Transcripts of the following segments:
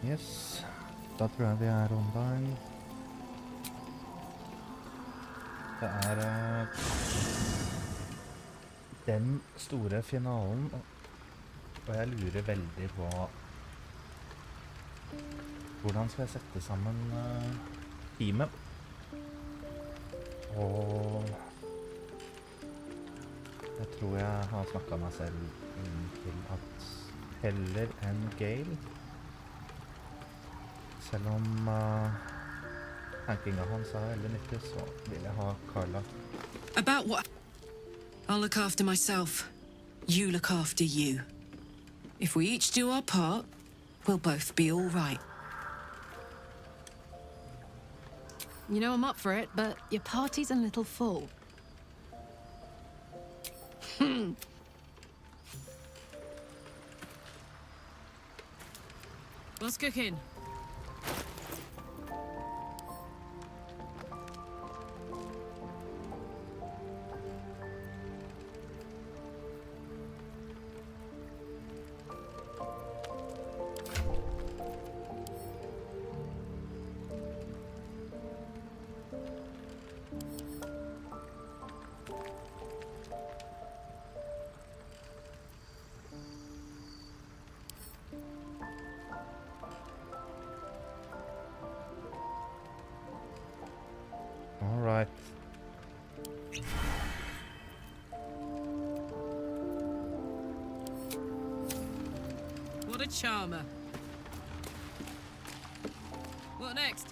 Yes, da tror jeg vi er online. Det er den store finalen, og jeg lurer veldig på hvordan skal jeg sette sammen teamet. Og jeg tror jeg har snakket meg selv inn til at heller enn Gale, selv om tankinga hans er veldig nyttig, så vil jeg ha Carla. About what? I'll look after myself. You look after you. If we each do our part, we'll both be all right. You know I'm up for it, but your party's a little full. What's cooking? All right. What a charmer. What next?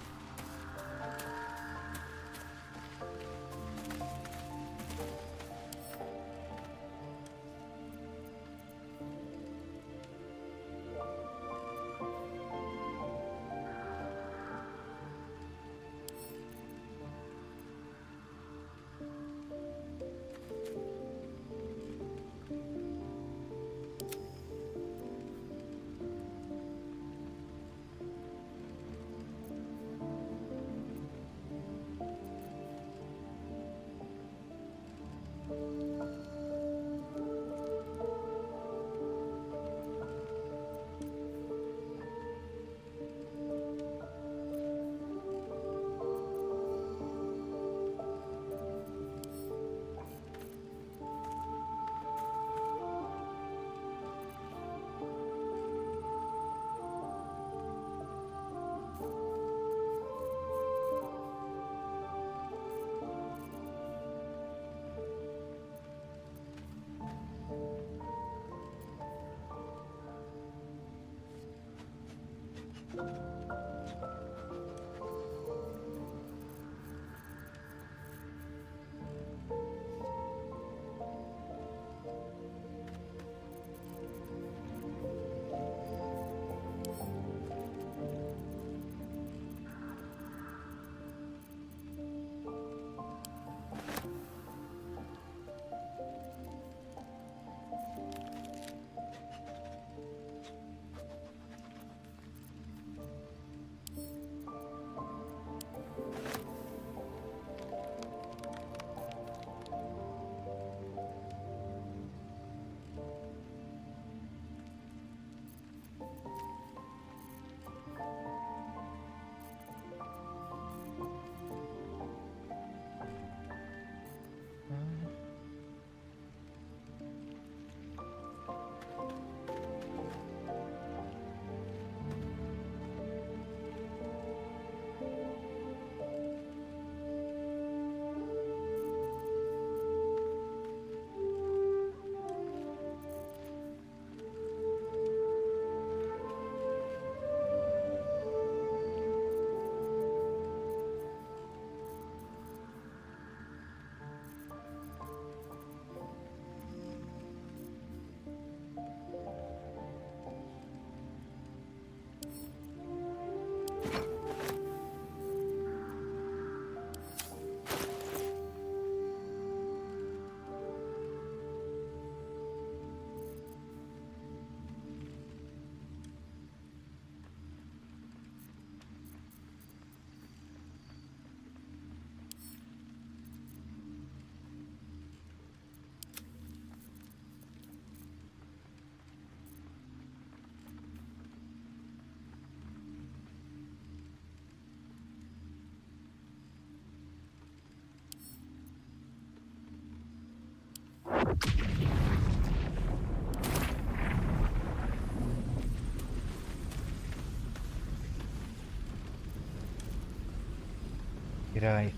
Greit.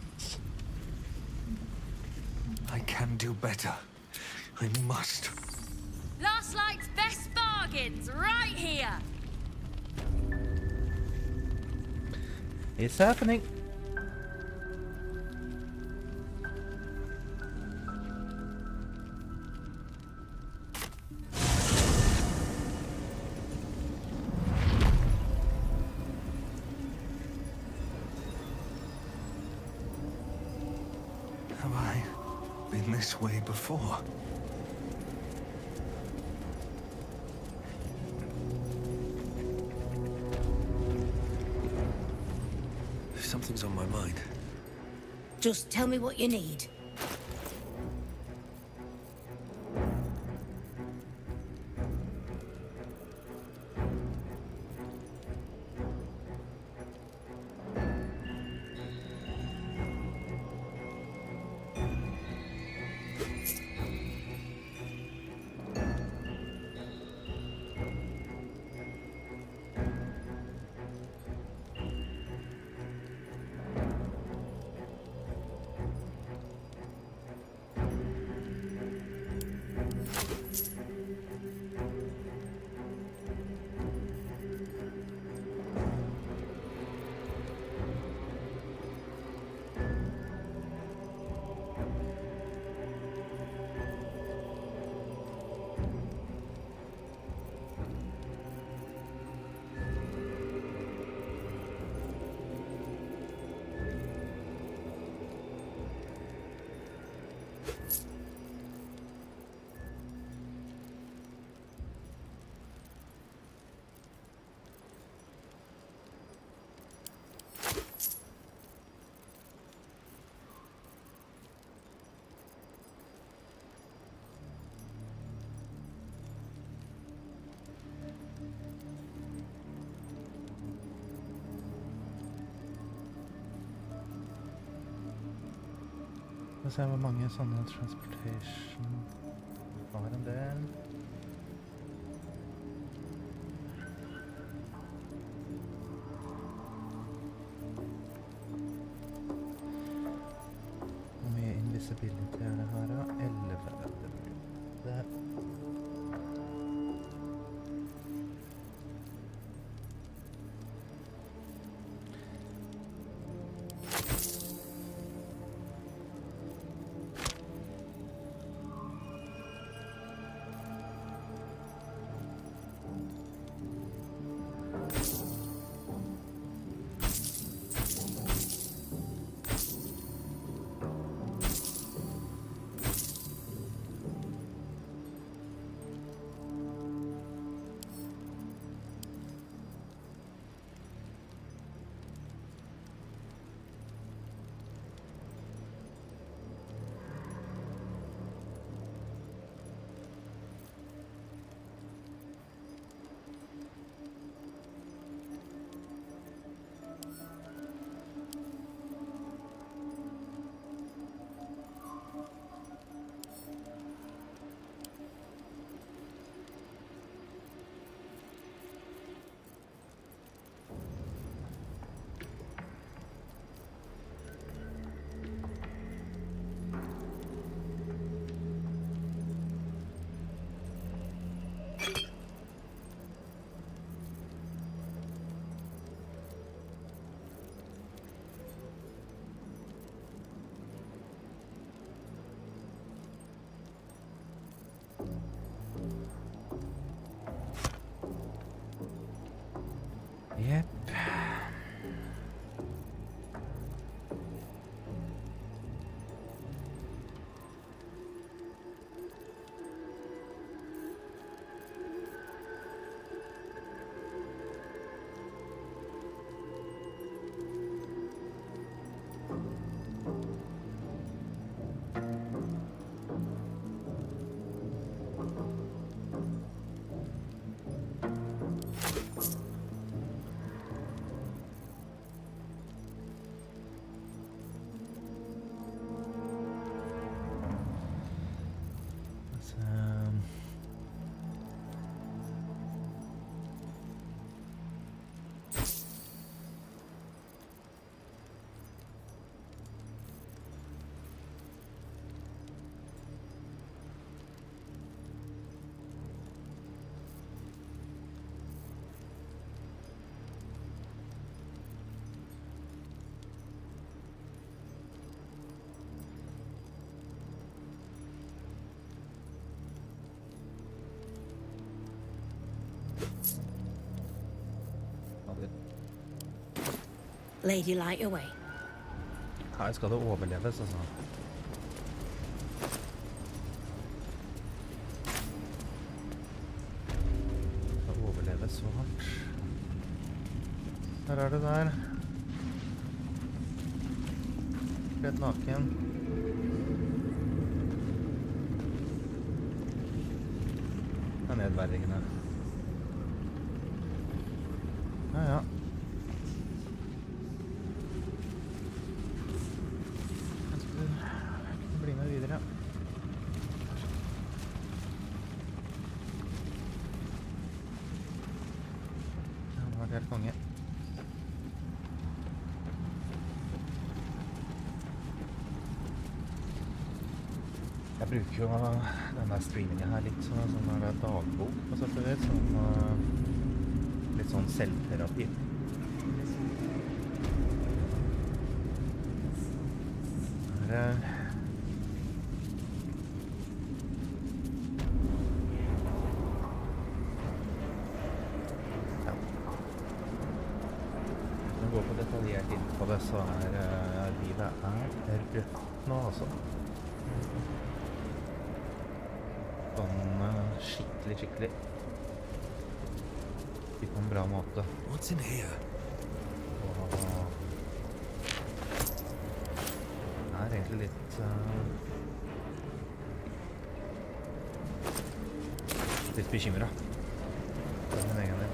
I can do better. I must. Last night's best bargains right here. It's happening. Have I been this way before? Something's on my mind. Just tell me what you need. Skal vi se hvor mange sånne transportation har en del. Hvor mye invisibility er det her da? 11. Det Lady light away. Her skal det overleves, altså. Det overleves så hardt. Her er det der. Rett naken. Det er nedverdigende. Ja, ja. Jeg skal bli med videre. Ja, det var helt konge. Jeg bruker jo denne streamingen her litt sånn er det dagbok, på så vidt, litt sånn selvterapi. Her ja. Når vi går på detaljert inn på det, så livet rødt nå, altså. Sånn skikkelig på en bra måte. What's in here? Og det er egentlig litt bekymret for min egen del.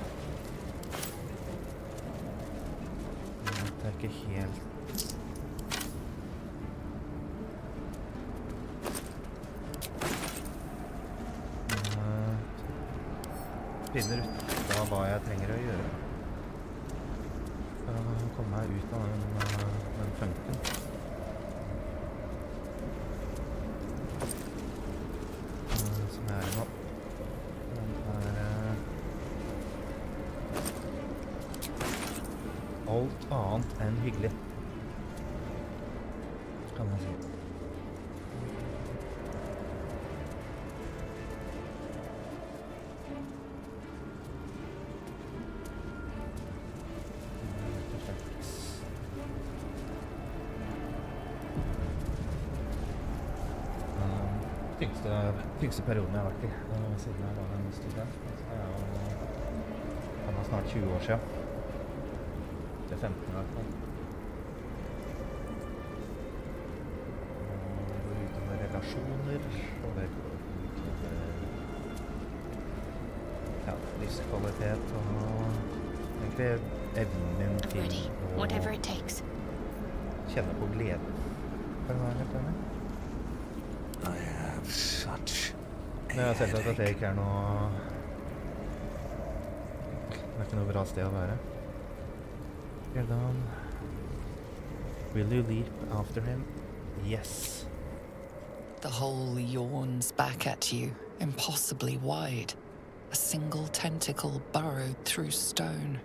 Det er ikke helt finner ut av hva jeg trenger å gjøre for å komme meg ut av den funken. Som jeg er i nå. Den alt annet enn hyggelig, kan jeg si. Tyngste perioden jeg har vært i, siden jeg var en student. Det var snart 20 år siden. Det er 15 i hvert fall. Det går utover relasjoner, og det går utover livskvalitet, og egentlig evnen min til å kjenne på glede. For å være helt enig. I have such a Jeg har sett at det headache. ikke er noe... Det er ikke noe bra sted å være. You're done. Will you leap after him? Yes. The hole yawns back at you, impossibly wide. A single tentacle burrowed through stone.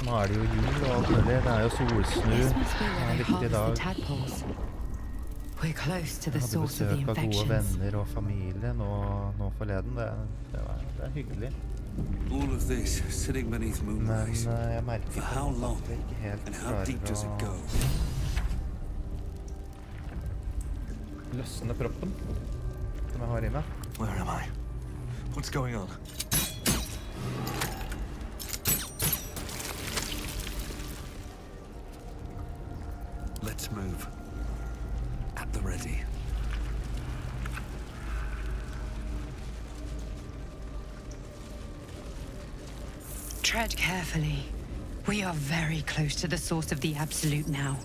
Nå er det jo jul og alt mulig. Det er jo solsnu. This must be Det where er en they viktig harvest the dag. tadpoles. We're close to the Jeg hadde source of the besøk av gode infections. venner og familie nå forleden. Det er hyggelig. All of this sitting beneath Men moonrise. jeg merker For på how at long? jeg ikke helt And how deep does it klarer go? å løsne proppen som jeg har i meg. Where am I? What's going on? Let's move. At the ready. Tread carefully. We are very close to the source of the Absolute now.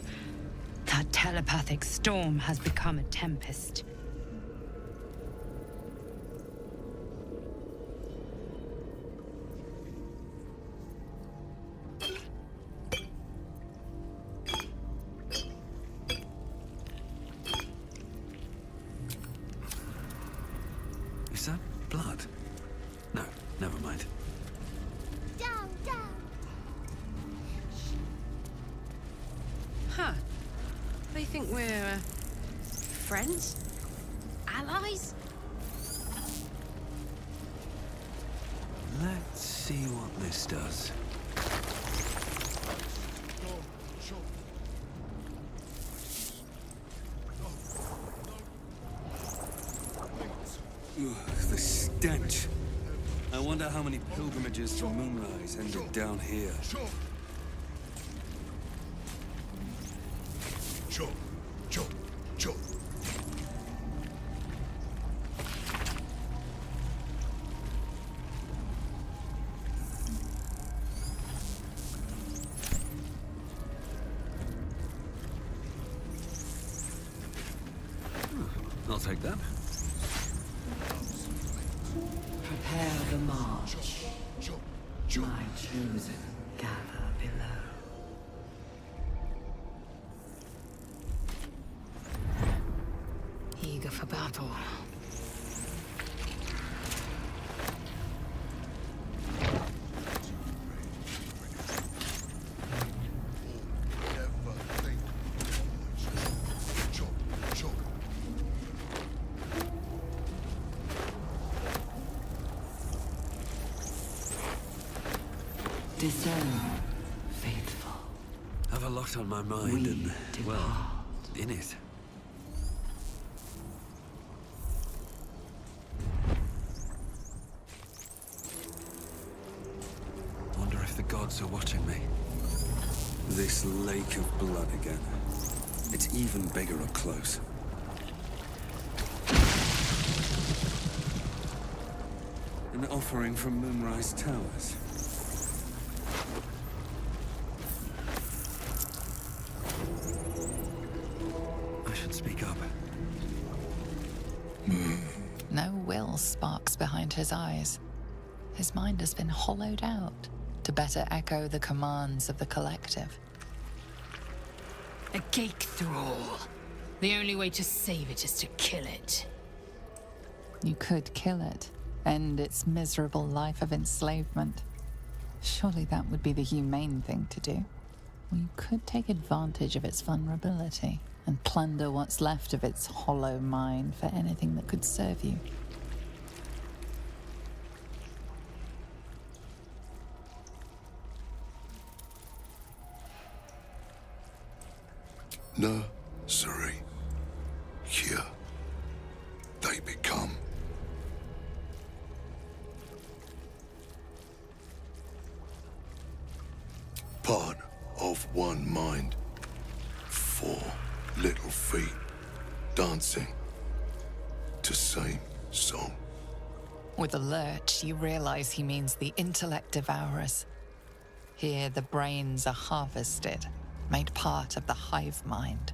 That telepathic storm has become a tempest. Is that blood? No, never mind. Huh. think we're friends? Allies? Let's see what this does. Ugh, the stench. I wonder how many pilgrimages to Moonrise ended down here. I'll take that. Prepare the march. My chosen gather below. Eager for battle. Discern, faithful. Have a lot on my mind We and, well, depart. in it. Wonder if the gods are watching me. This lake of blood again. It's even bigger up close. An offering from Moonrise Towers. I should speak up. No will sparks behind his eyes. His mind has been hollowed out to better echo the commands of the collective. A geek thrall. The only way to save it is to kill it. You could kill it, end its miserable life of enslavement. Surely that would be the humane thing to do. Or you could take advantage of its vulnerability and plunder what's left of its hollow mind for anything that could serve you. Nursery. Here they become. Part of one mind. 4 little feet dancing to same song. With a lurch, you realize he means the intellect devourers. Here, the brains are harvested, made part of the hive mind.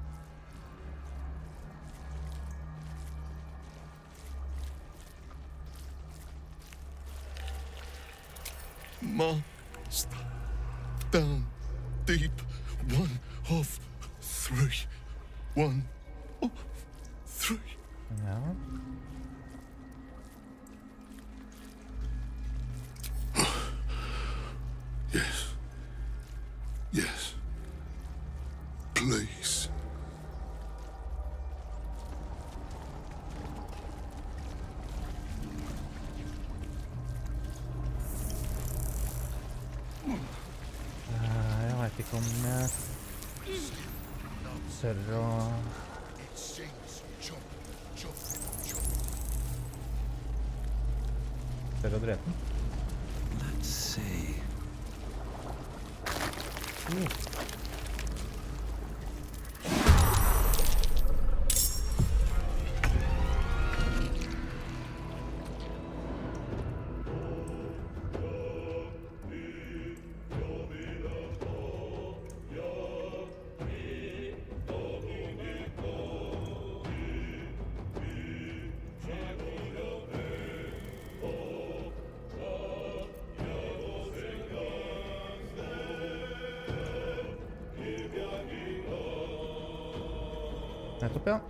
Marched down deep. 1 of 3. 1 of 3. Ja. Yes. Yes. Please. Jeg vet ikke om jeg tør å tør å drepe den. Let's see. Nettopp, ja.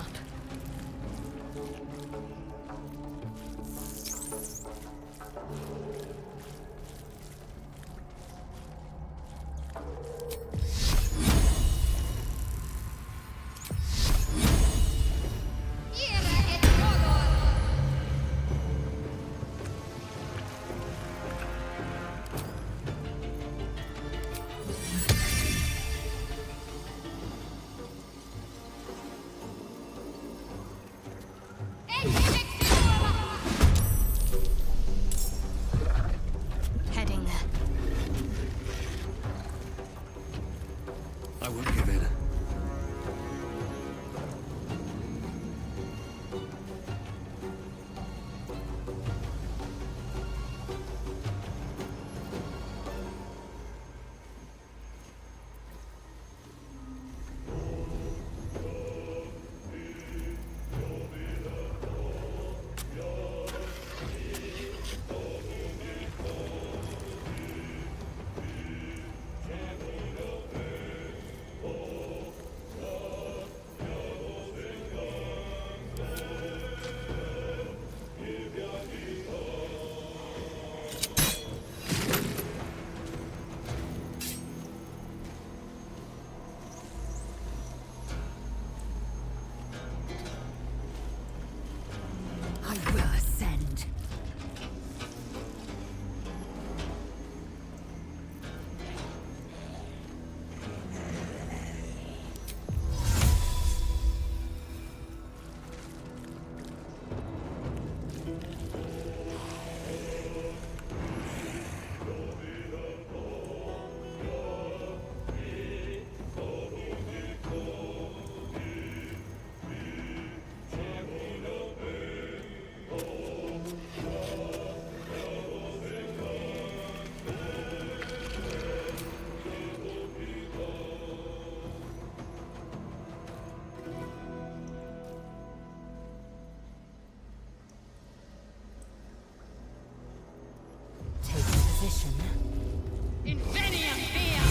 up. Heading there. I won't give in. I will ascend. Take position. Invenium fear!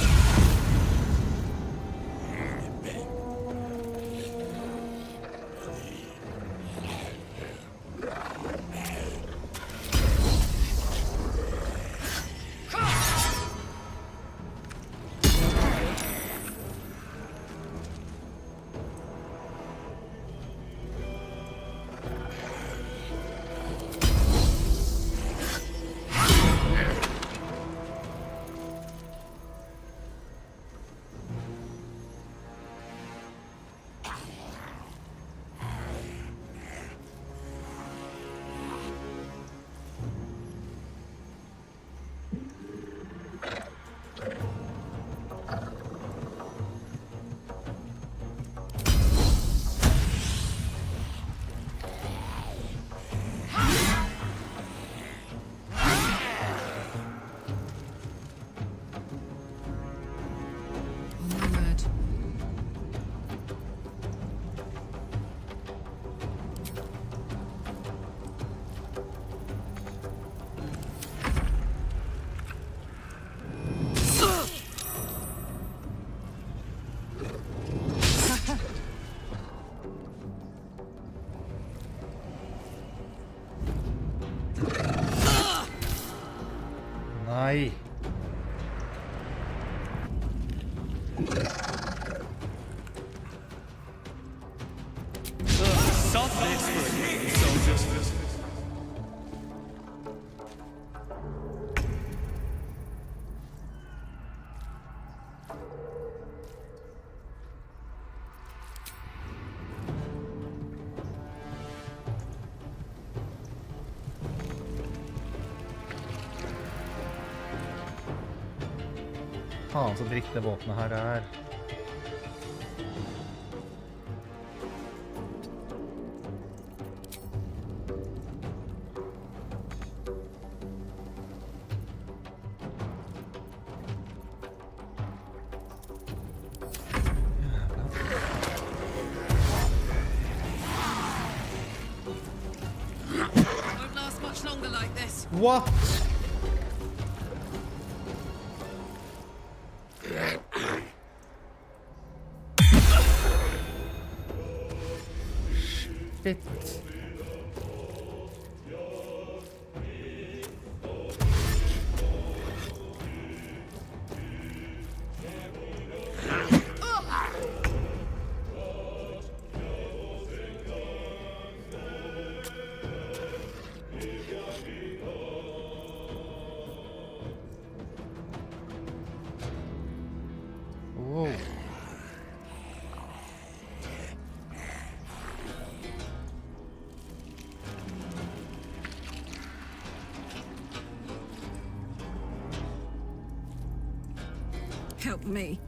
Onward. Nei. Faen så dritt det våpenet her er. Won't last much longer like this. What? Shit. Whoa. Help me.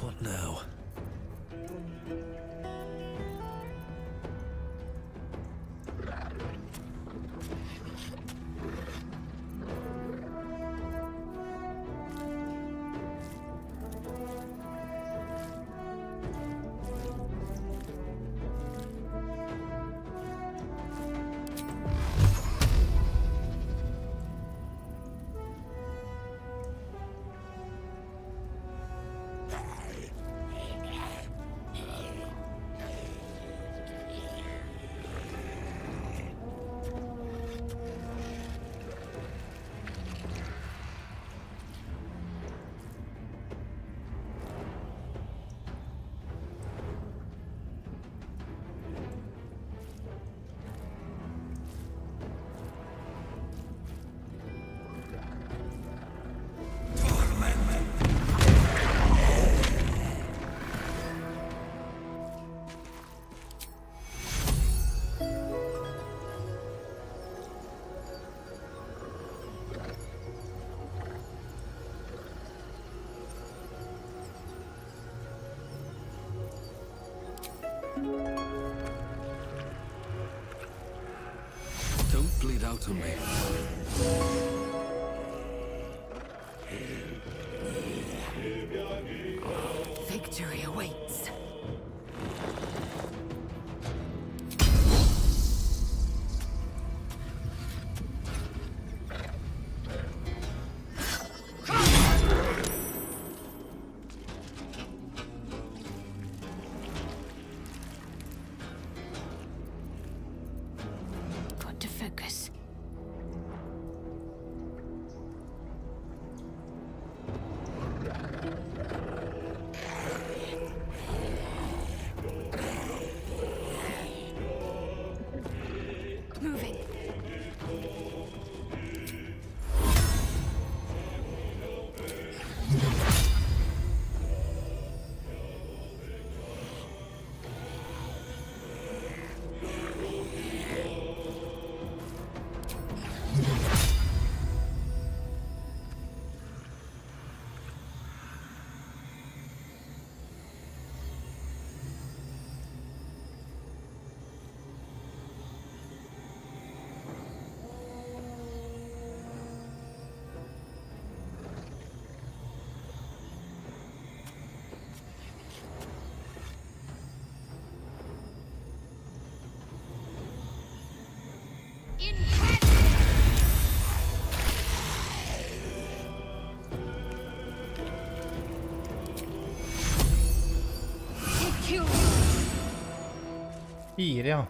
What now? Don't bleed out on me. Victory awaits. Got to focus. 4, ja.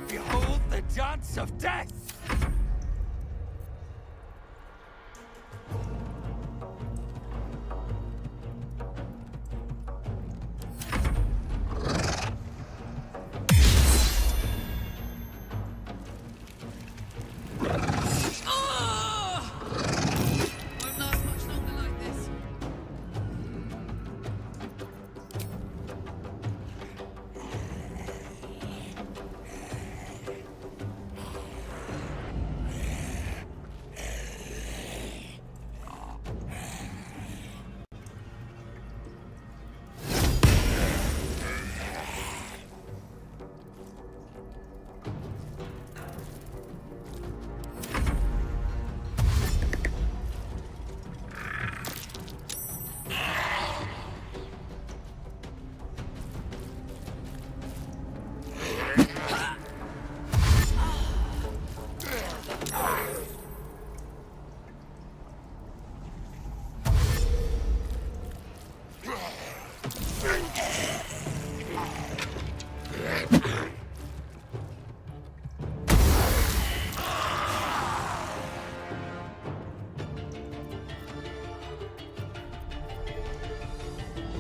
Behold the dance of death! Won't last much longer like this.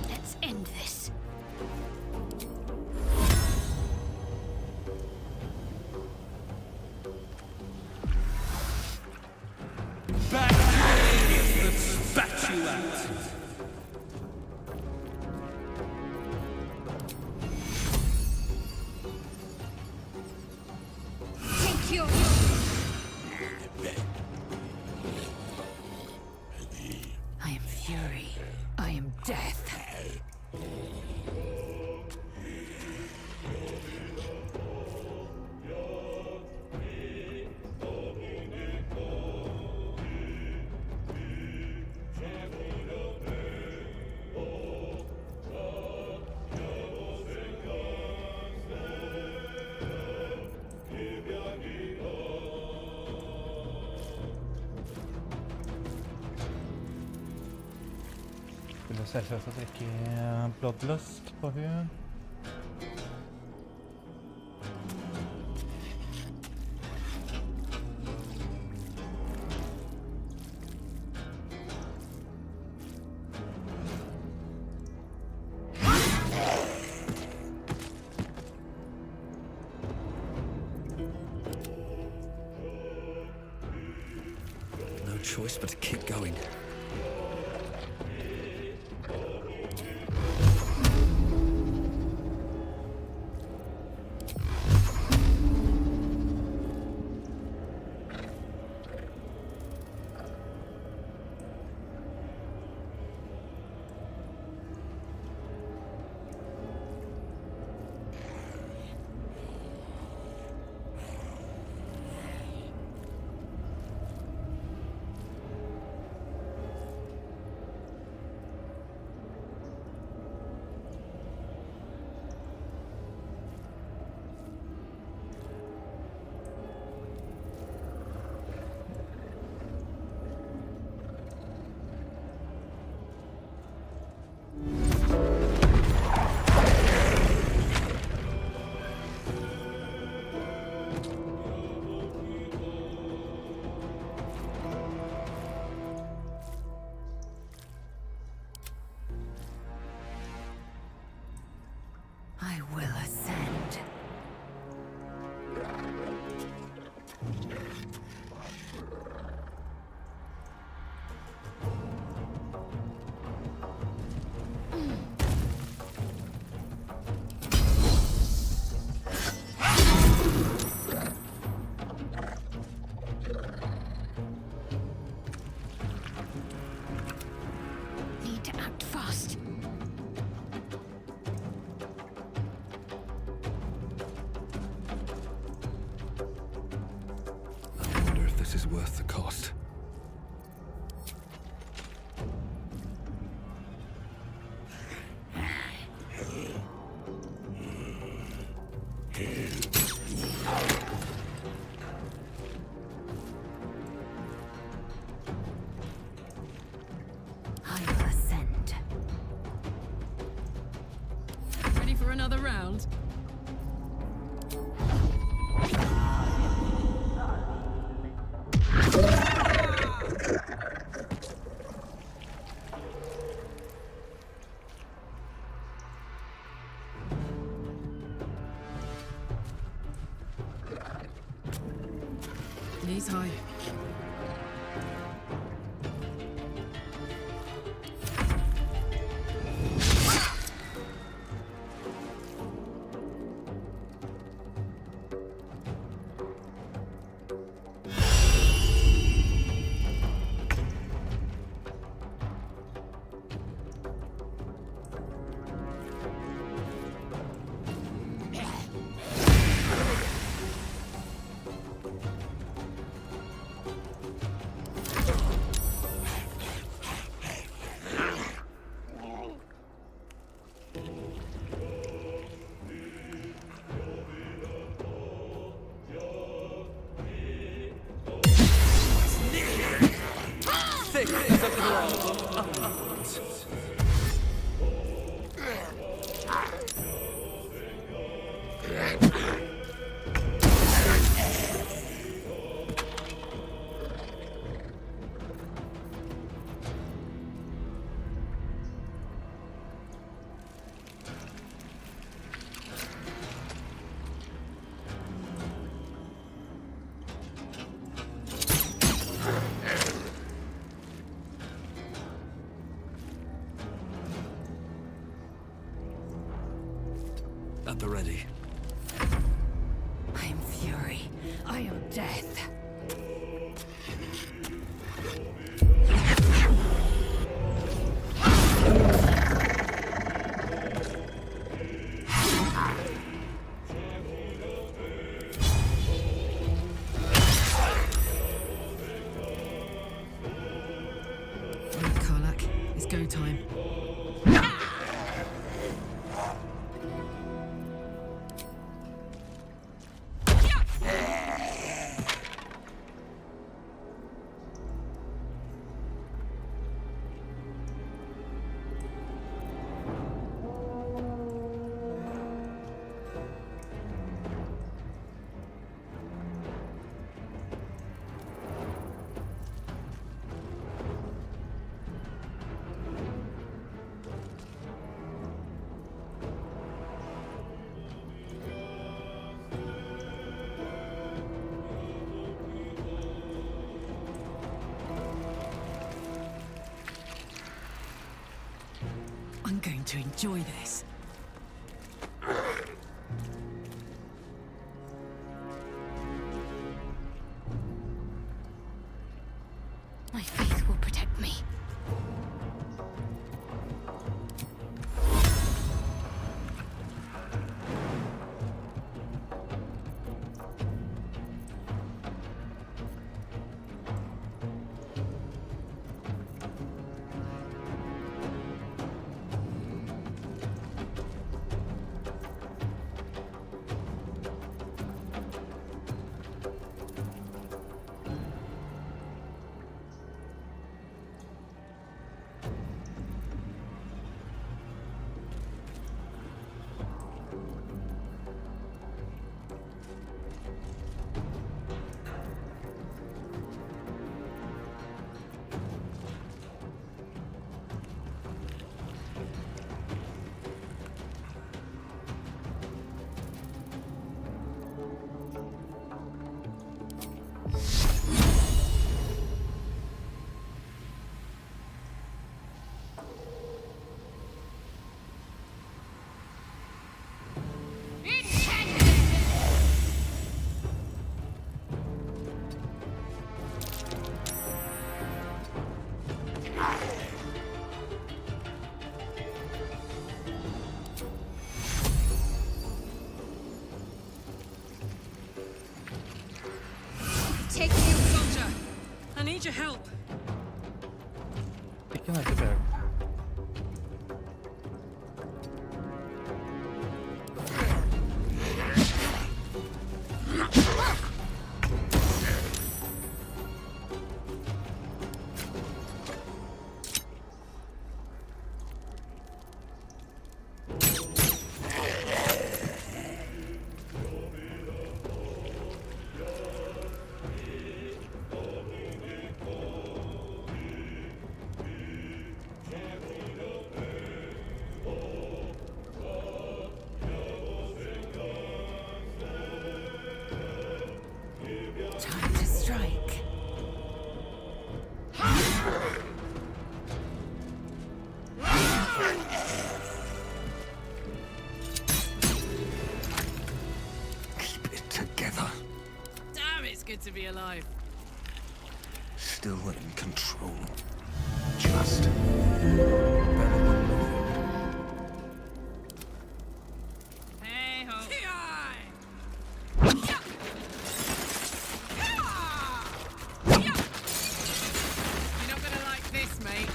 Let's end this. Back to the idiot that spat you out! Take your... I am fury. I am death. Skulle selvsagt drikke bloodlust på hun. No choice but to keep going. I will ascend. Need to act fast. I wonder if this is worth the cost. At the ready. I am fury. I am death. Right, Karlak. It's go time. I'm going to enjoy this. My faith will protect me. Take me, soldier. I need your help. Vilken är det? be alive. Still in control. Just better than nothing. Hey ho. You're not gonna like this, mate.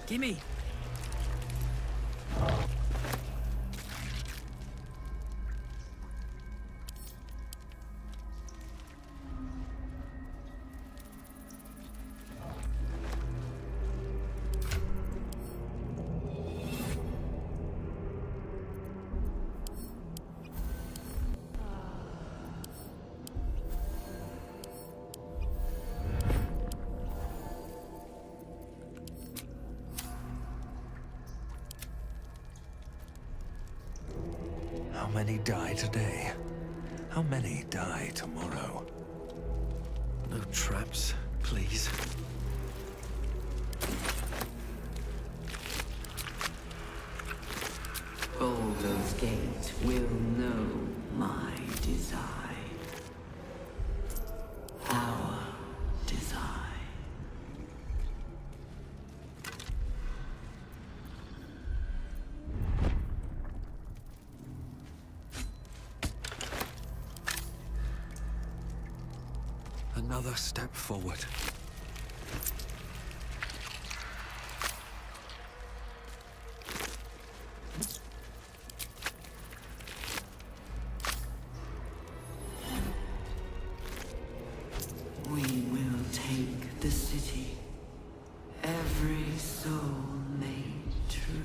Gimme. How many die today? How many die tomorrow? No traps, please. Baldur's Gate will know my design. Our design. Another step forward. We will take the city. Every soul made true.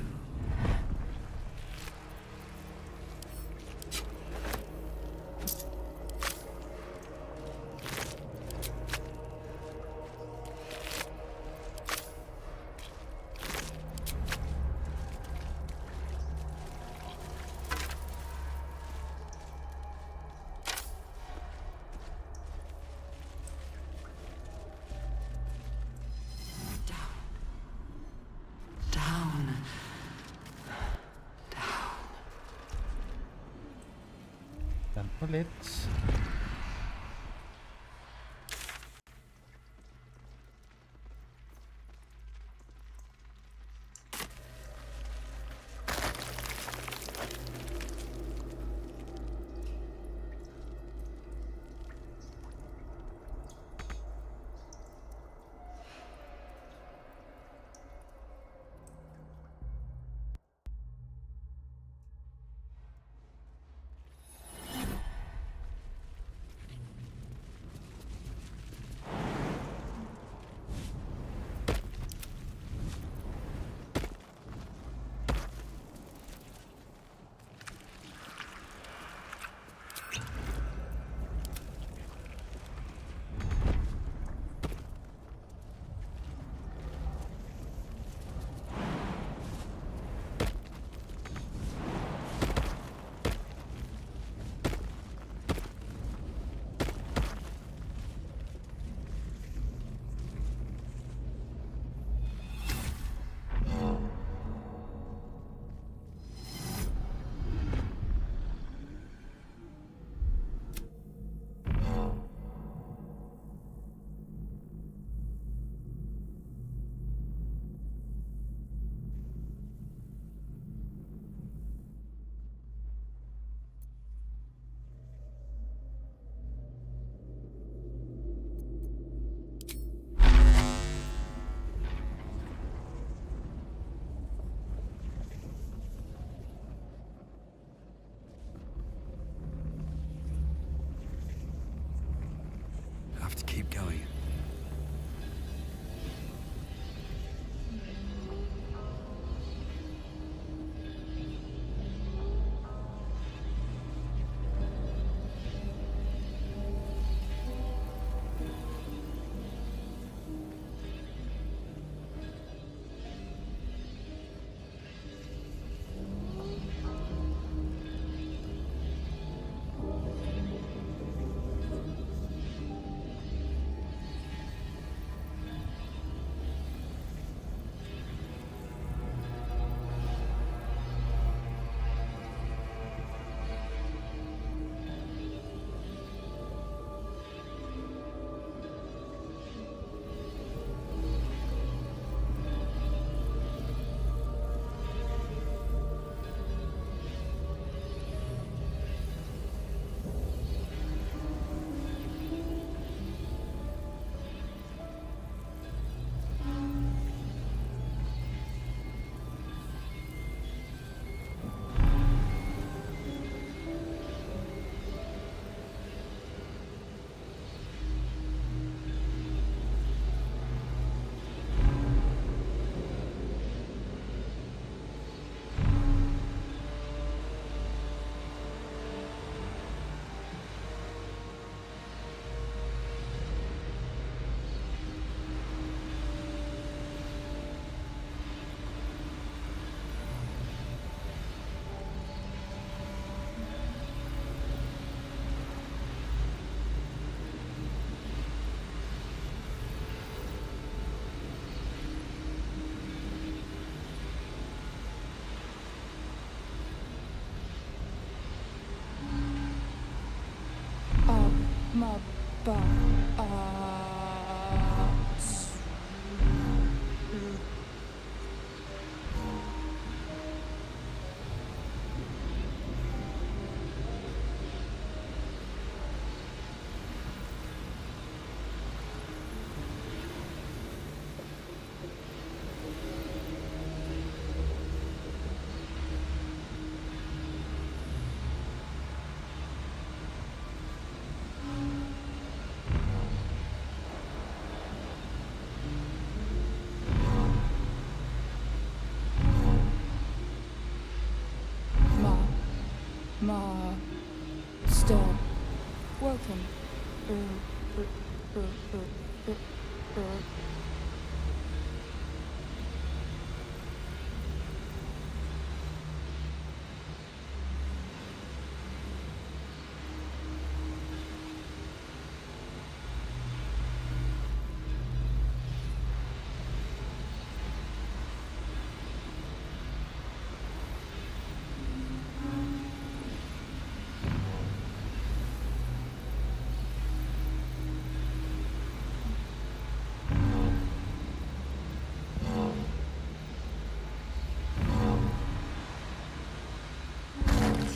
Down. Den på litt. Have to keep going. Ma ba Ma, stop. Welcome.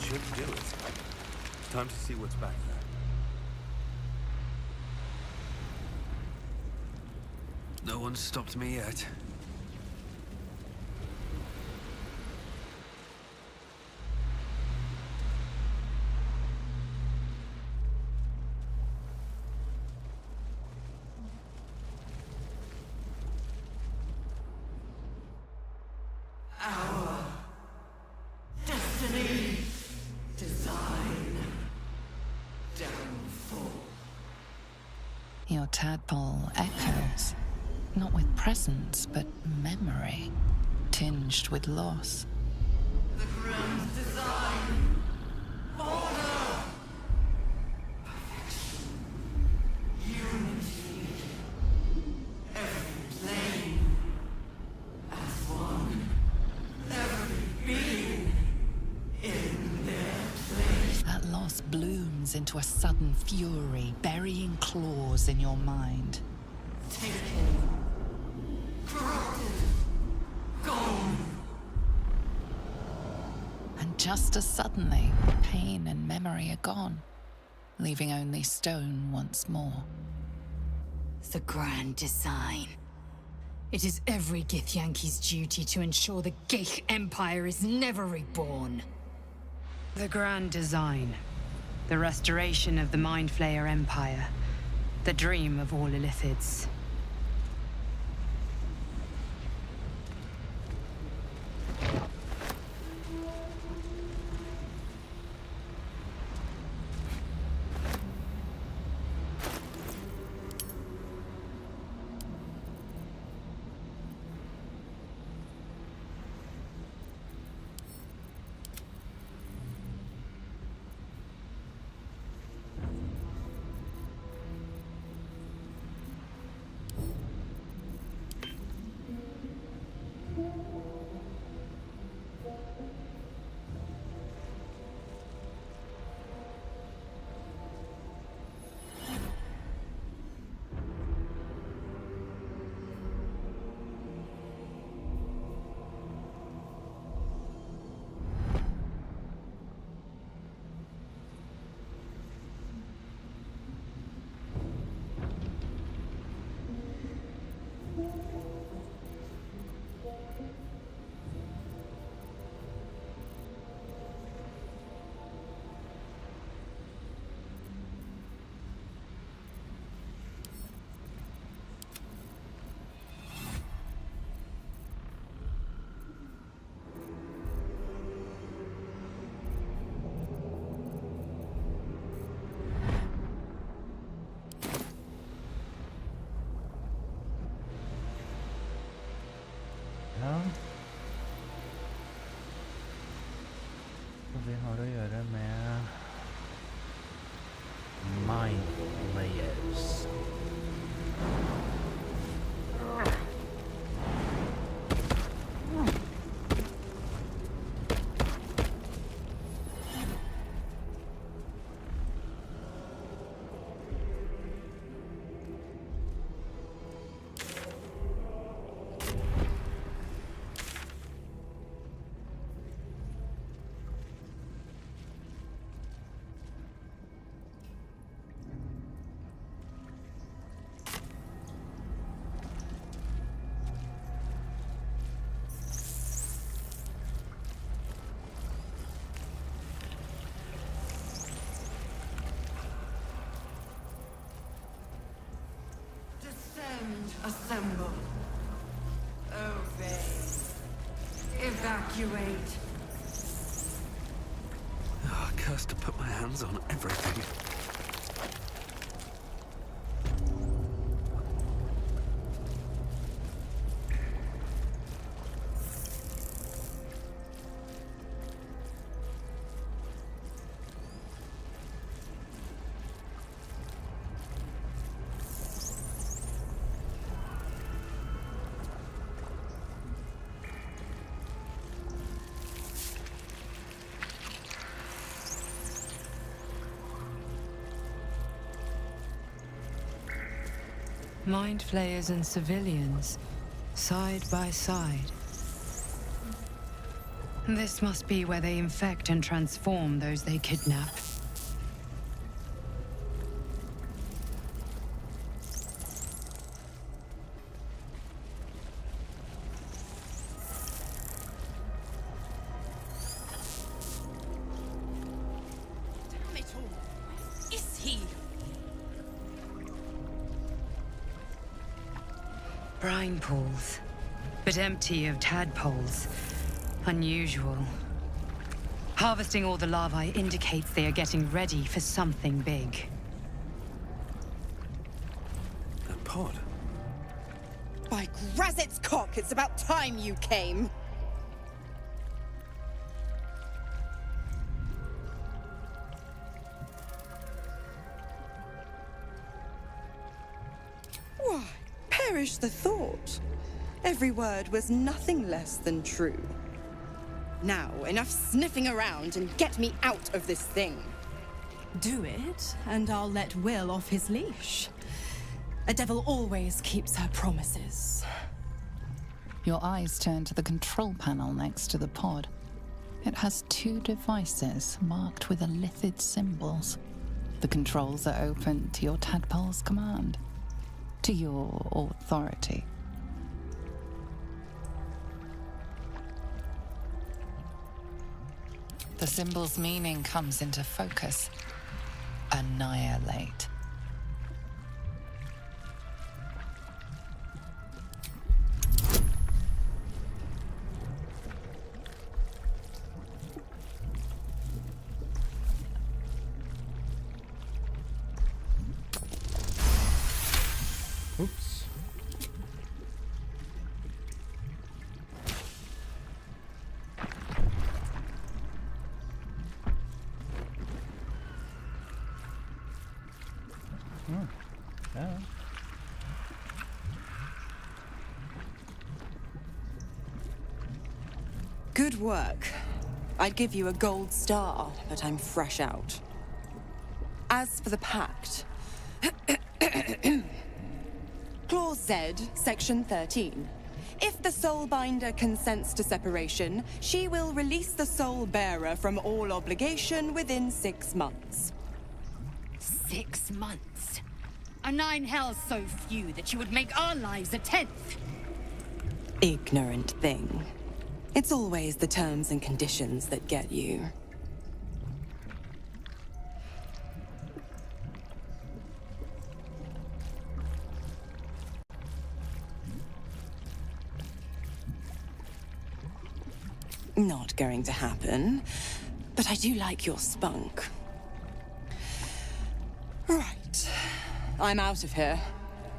Should do it. Time to see what's back there. No one's stopped me yet. Your tadpole echoes, not with presence, but memory, tinged with loss. The grand design. Order. Perfection. Unity. Every plane. As one. Every being. In their place. That loss blooms into a sudden fury, burying claws in your mind. Taken. Corrupted. Gone. And just as suddenly, pain and memory are gone, leaving only stone once more. The grand design. It is every Githyanki's duty to ensure the Gith Empire is never reborn. The grand design. The restoration of the Mind Flayer Empire. The dream of all Illithids. Ja. Og vi har å gjøre med Mind Layers. Defend, assemble. Obey. Evacuate. Oh, cursed to put my hands on everything. Mind flayers and civilians, side by side. This must be where they infect and transform those they kidnap. Damn it all. Where is he? Brine pools, but empty of tadpoles. Unusual. Harvesting all the larvae indicates they are getting ready for something big. A pod? By Grazit's cock, it's about time you came! Why, perish the thought. Every word was nothing less than true. Now, enough sniffing around and get me out of this thing. Do it, and I'll let Will off his leash. A devil always keeps her promises. Your eyes turn to the control panel next to the pod. It has 2 devices marked with elithid symbols. The controls are open to your tadpole's command, to your authority. The symbol's meaning comes into focus. Annihilate. Oops. Yeah. Good work. I'd give you a gold star, but I'm fresh out. As for the pact... Clause Z, Section 13. If the Soulbinder consents to separation, she will release the Soul Bearer from all obligation within 6 months. 6 months? Are 9 hells so few that you would make our lives a 10th? Ignorant thing. It's always the terms and conditions that get you. Not going to happen, but I do like your spunk. Right. I'm out of here.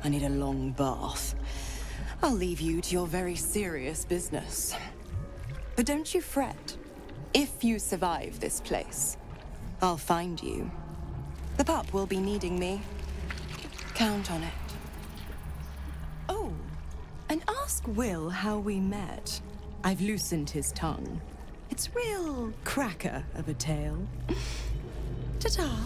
I need a long bath. I'll leave you to your very serious business. But don't you fret. If you survive this place, I'll find you. The pup will be needing me. Count on it. Oh, and ask Will how we met. I've loosened his tongue. It's real cracker of a tale. Ta-ta.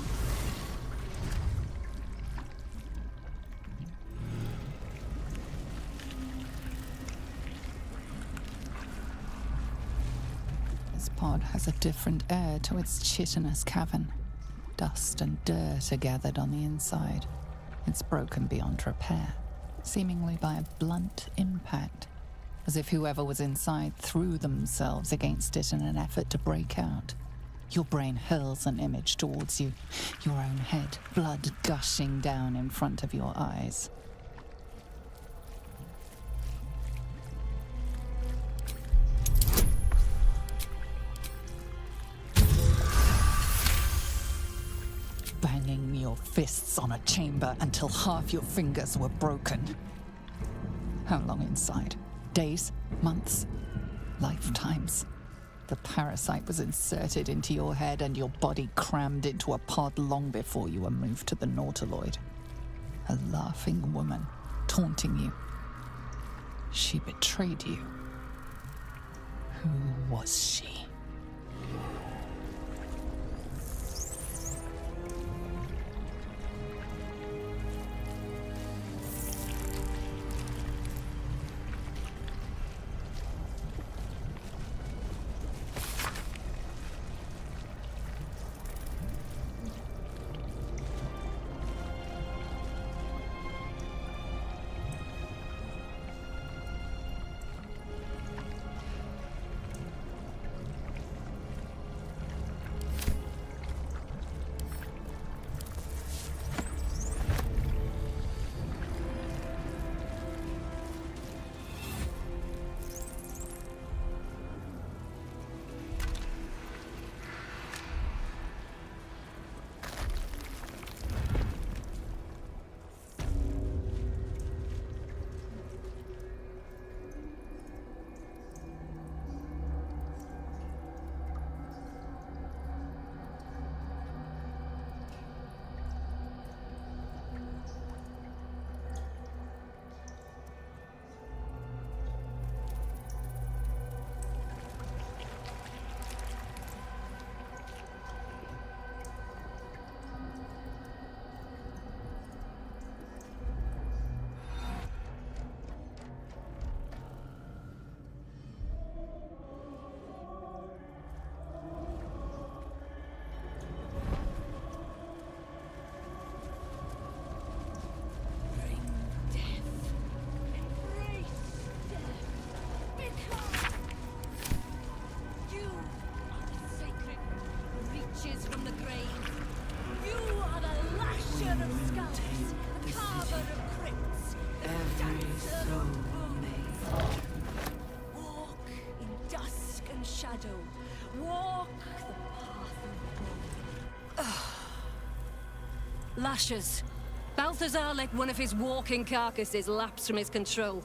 This pod has a different air to its chitinous cavern. Dust and dirt are gathered on the inside. It's broken beyond repair, seemingly by a blunt impact, as if whoever was inside threw themselves against it in an effort to break out. Your brain hurls an image towards you, your own head, blood gushing down in front of your eyes. banging your fists on a chamber until half your fingers were broken. How long inside? Days? Months? Lifetimes? The parasite was inserted into your head and your body crammed into a pod long before you were moved to the Nautiloid. A laughing woman, taunting you. She betrayed you. Who was she? Lashes. Balthazar let one of his walking carcasses lapse from his control.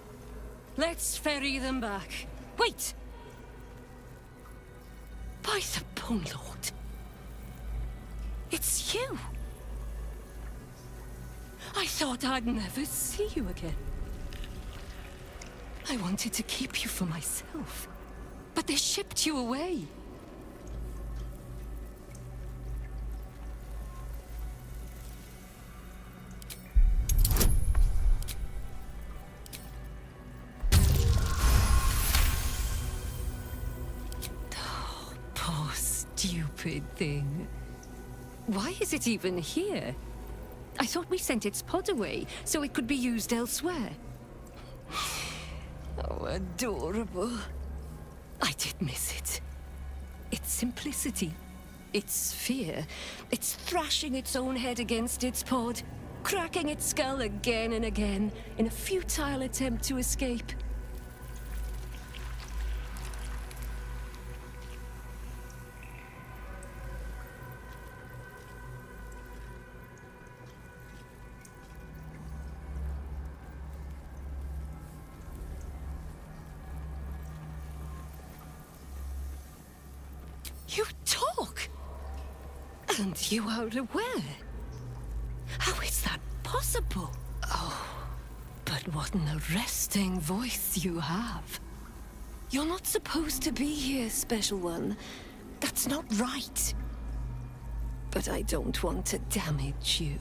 Let's ferry them back. Wait! By the Bone Lord. It's you! I thought I'd never see you again. I wanted to keep you for myself, but they shipped you away. Stupid thing. Why is it even here? I thought we sent its pod away so it could be used elsewhere. Oh, adorable. I did miss it. Its simplicity, its fear, its thrashing its own head against its pod, cracking its skull again and again in a futile attempt to escape. You talk! And you are aware? How is that possible? Oh, but what an arresting voice you have. You're not supposed to be here, Special One. That's not right. But I don't want to damage you.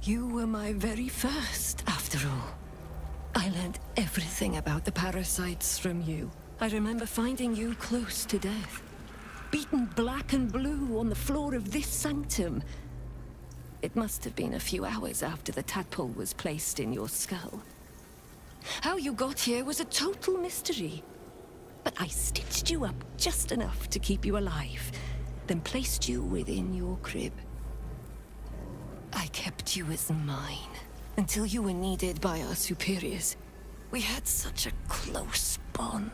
You were my very first, after all. I learned everything about the parasites from you. I remember finding you close to death. Beaten black and blue on the floor of this sanctum. It must have been a few hours after the tadpole was placed in your skull. How you got here was a total mystery. But I stitched you up just enough to keep you alive, then placed you within your crib. I kept you as mine, until you were needed by our superiors. We had such a close bond.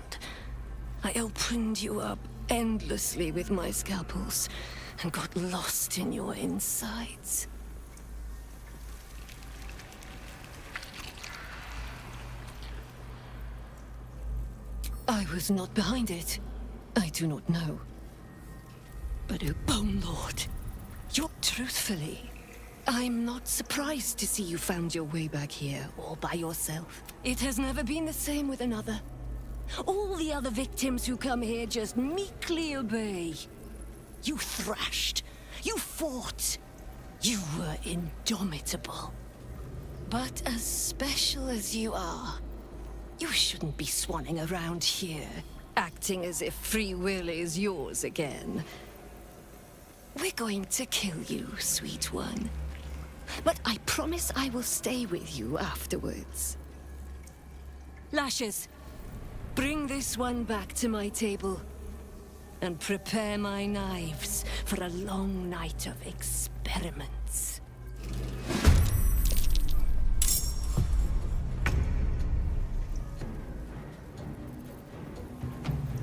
I opened you up endlessly with my scalpels, and got lost in your insides. I was not behind it. I do not know. But oh, Bone Lord, truthfully, I'm not surprised to see you found your way back here all by yourself. It has never been the same with another. All the other victims who come here just meekly obey. You thrashed. You fought. You were indomitable. But as special as you are, you shouldn't be swanning around here, acting as if free will is yours again. We're going to kill you, sweet one. But I promise I will stay with you afterwards. Lashes, bring this one back to my table. And prepare my knives for a long night of experiments.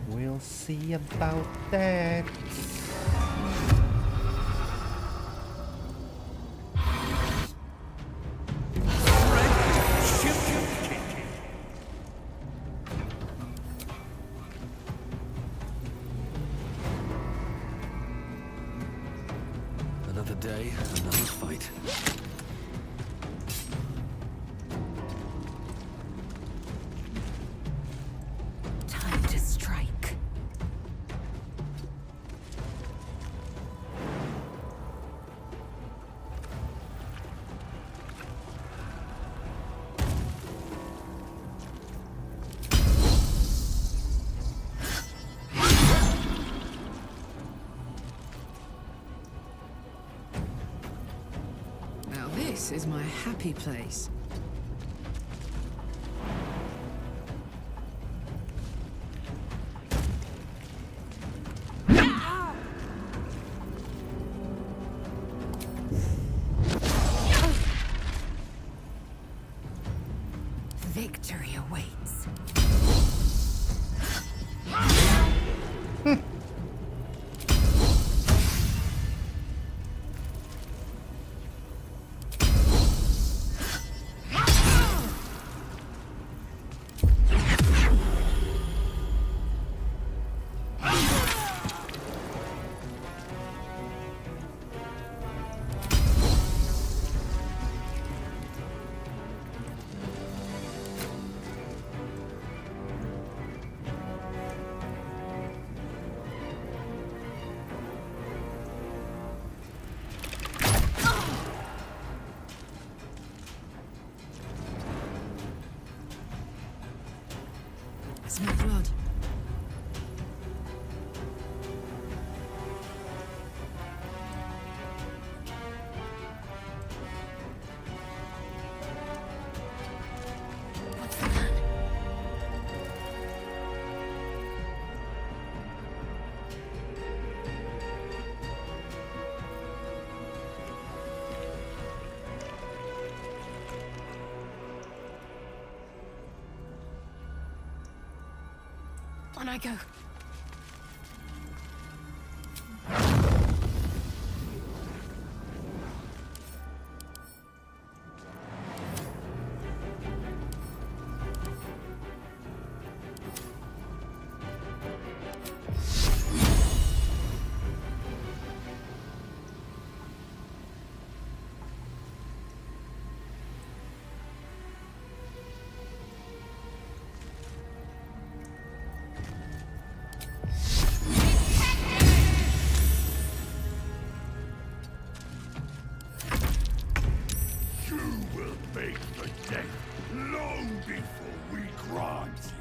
We'll see about that. Another day, another fight. Time to strike. Now this is my happy place. Victory awaits. Smell blood. What's the plan? On I go. You will make the death long before we grant it.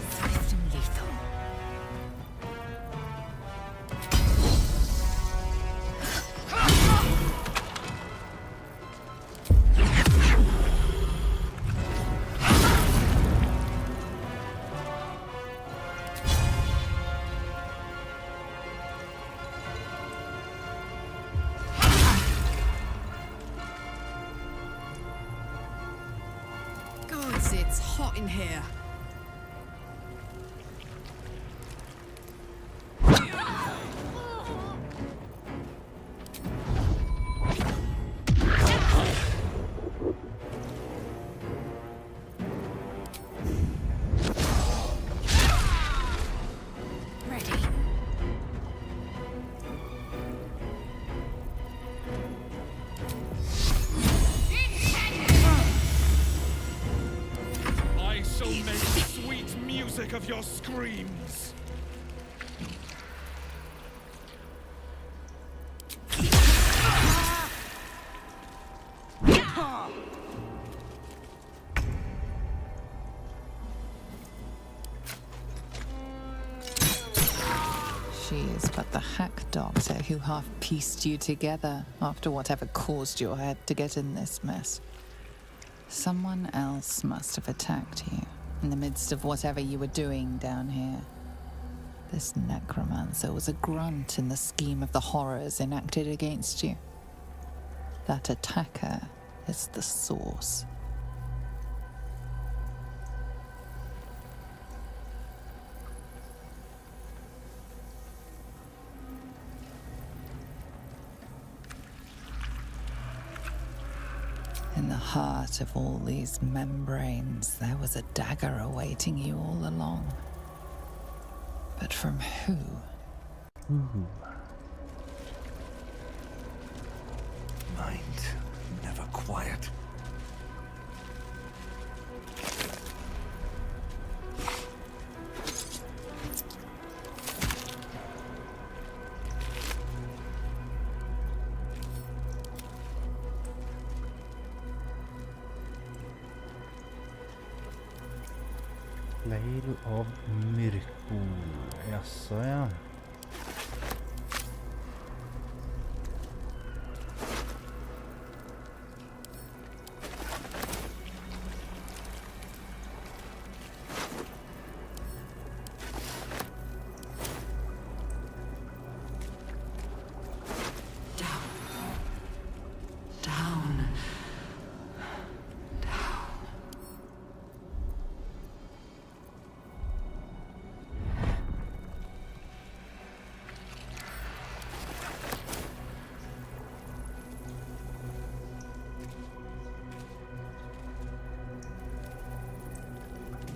Swift and lethal. Gods, it's hot in here. Of your screams. She is but the hack doctor who half pieced you together after whatever caused your head to get in this mess. Someone else must have attacked you in the midst of whatever you were doing down here. This necromancer was a grunt in the scheme of the horrors enacted against you. That attacker is the source. In the heart of all these membranes, there was a dagger awaiting you all along. But from who? Ooh. Mind never quiet. Leil av Myrkul. Jaså, ja.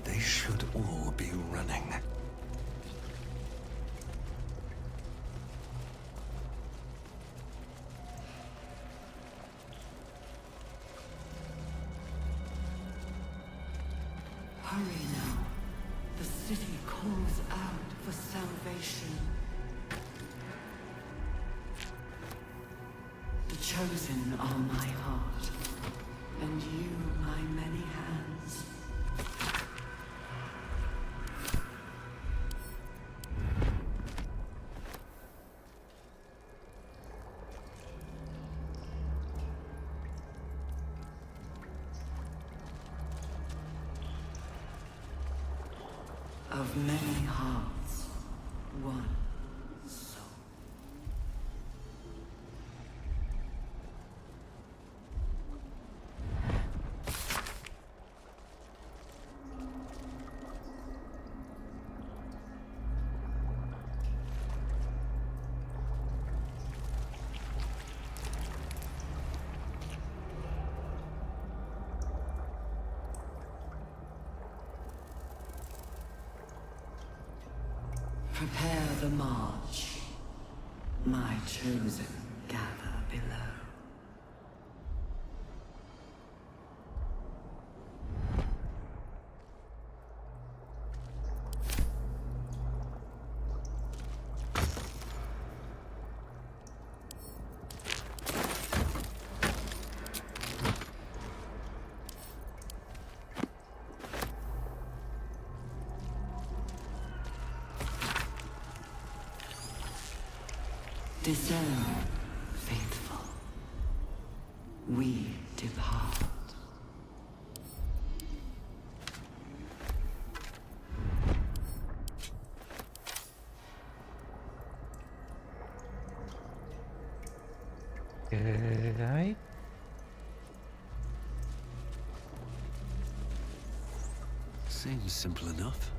They should all be running. Hurry now. The city calls out for salvation. The chosen are my heart, and you my many hands. Of many hearts, one soul. Prepare the march. My chosen gather below. Discern, faithful. We depart. Right. Seems simple enough.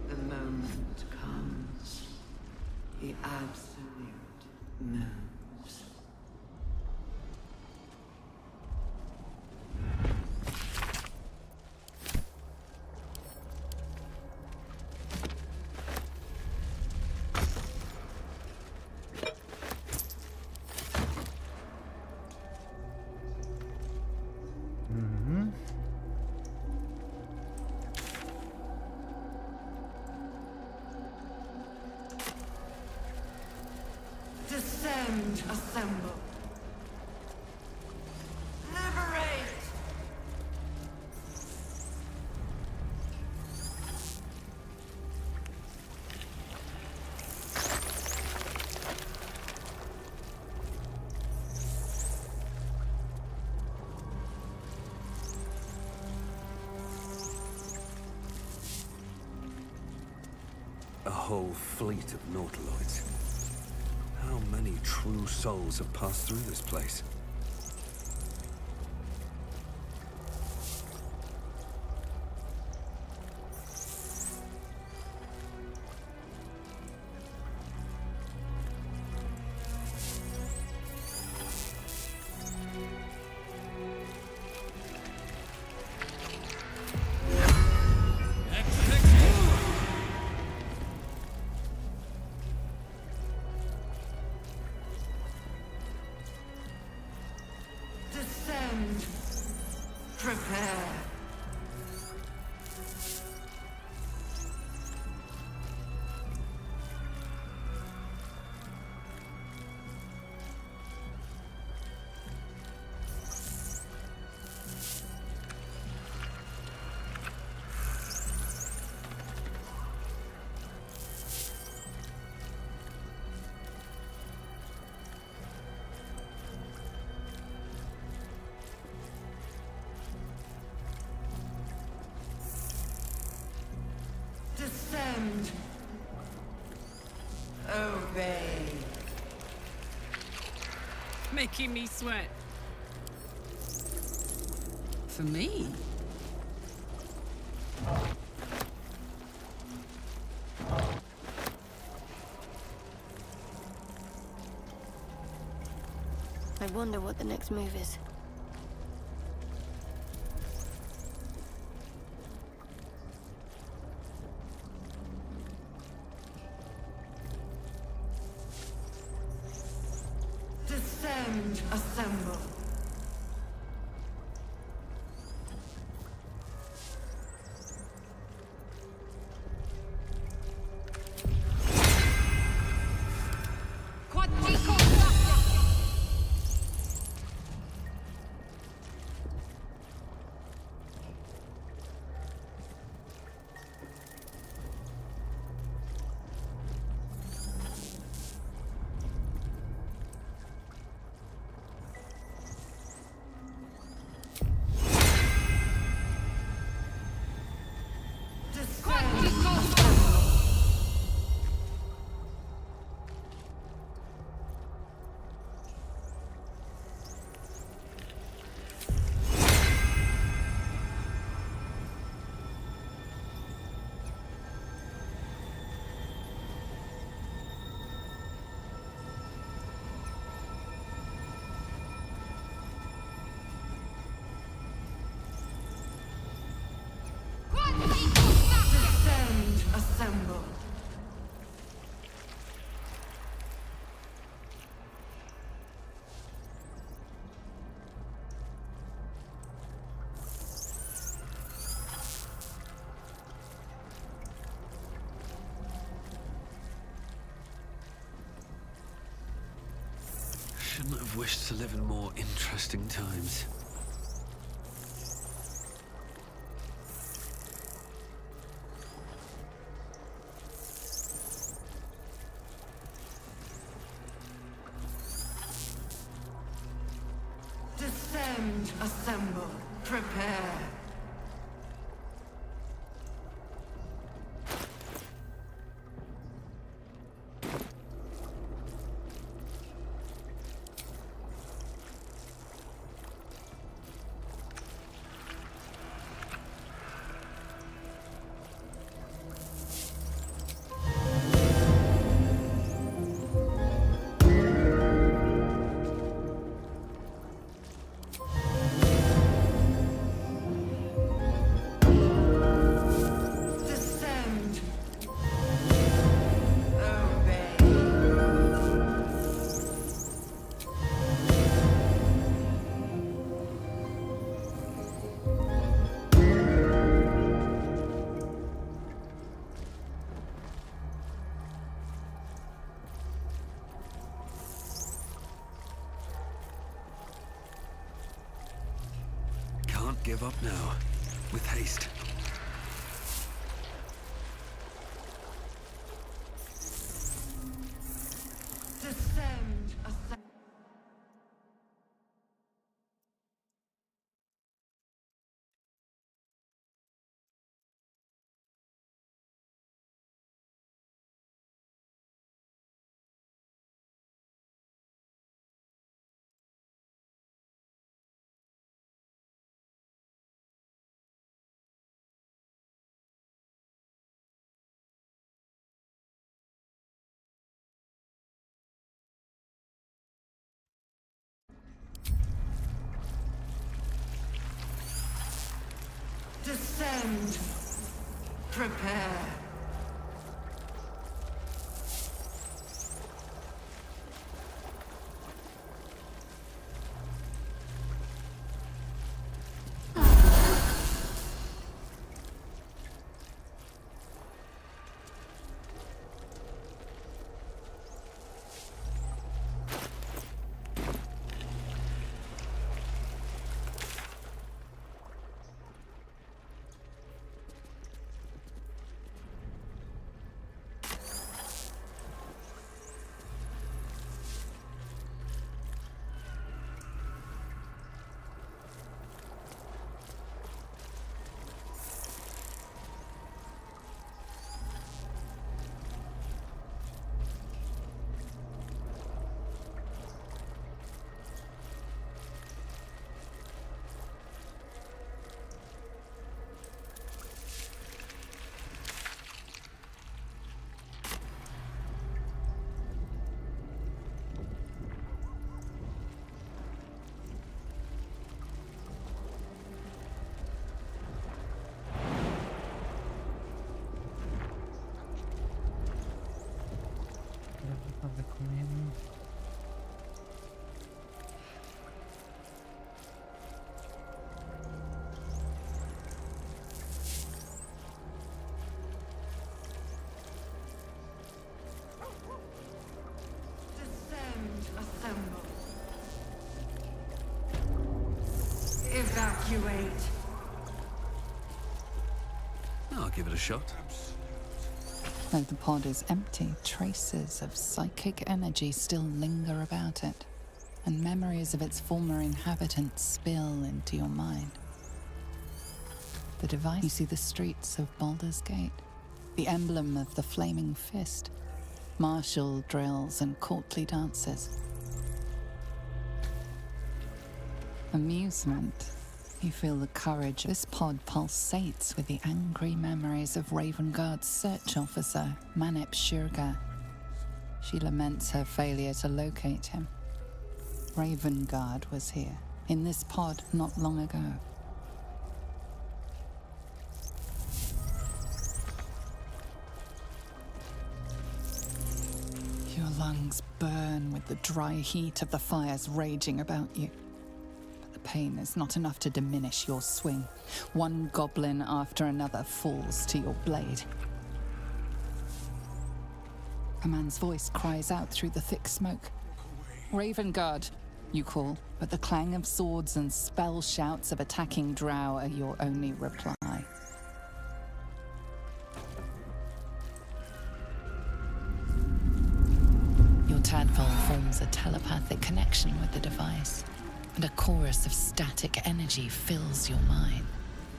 The moment comes. The absolute moves. Descend, assemble. Liberate! A whole fleet of nautiloids. How many true souls have passed through this place? Descend. Prepare. Descend. Obey. Making me sweat. For me? I wonder what the next move is. Descend, assemble. Descend, assemble. Shouldn't have wished to live in more interesting times. Descend, assemble, prepare. not give up now. With haste. Descend, ascend. Descend. Prepare. Assemble. Evacuate. I'll give it a shot. Though the pod is empty, traces of psychic energy still linger about it, and memories of its former inhabitants spill into your mind. The device, you see the streets of Baldur's Gate, the emblem of the Flaming Fist, martial drills and courtly dances. Amusement. You feel the courage. This pod pulsates with the angry memories of Ravengard's search officer, Manip Shurga. She laments her failure to locate him. Ravengard was here, in this pod not long ago. Your lungs burn with the dry heat of the fires raging about you. But the pain is not enough to diminish your swing. One goblin after another falls to your blade. A man's voice cries out through the thick smoke. Ravengard, you call, but the clang of swords and spell shouts of attacking drow are your only reply. Your tadpole forms a telepathic connection with the device, and a chorus of static energy fills your mind.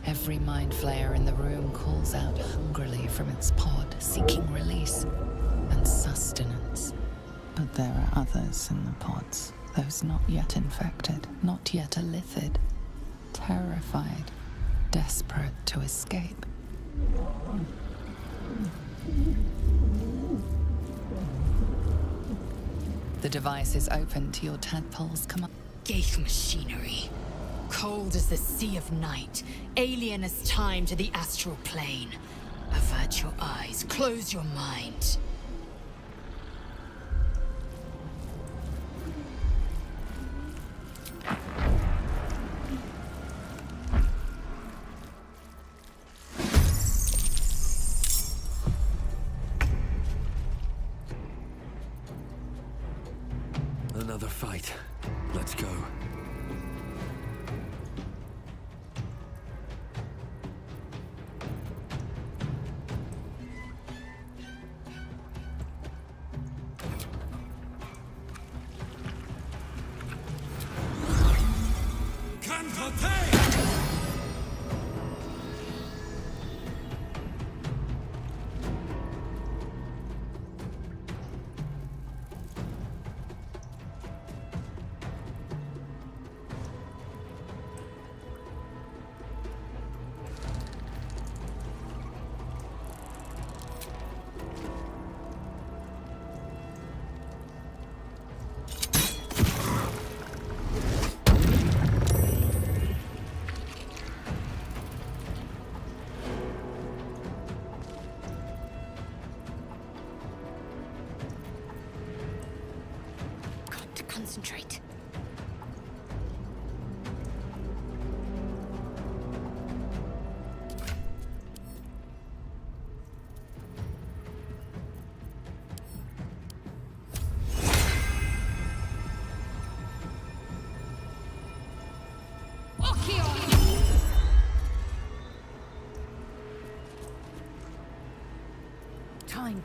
Every mind flayer in the room calls out hungrily from its pod, seeking release and sustenance. But there are others in the pods, those not yet infected, not yet elithid, terrified, desperate to escape. The device is open to your tadpole's command. Geich machinery. Cold as the sea of night, alien as time to the astral plane. Avert your eyes, close your mind. Another fight. Let's go.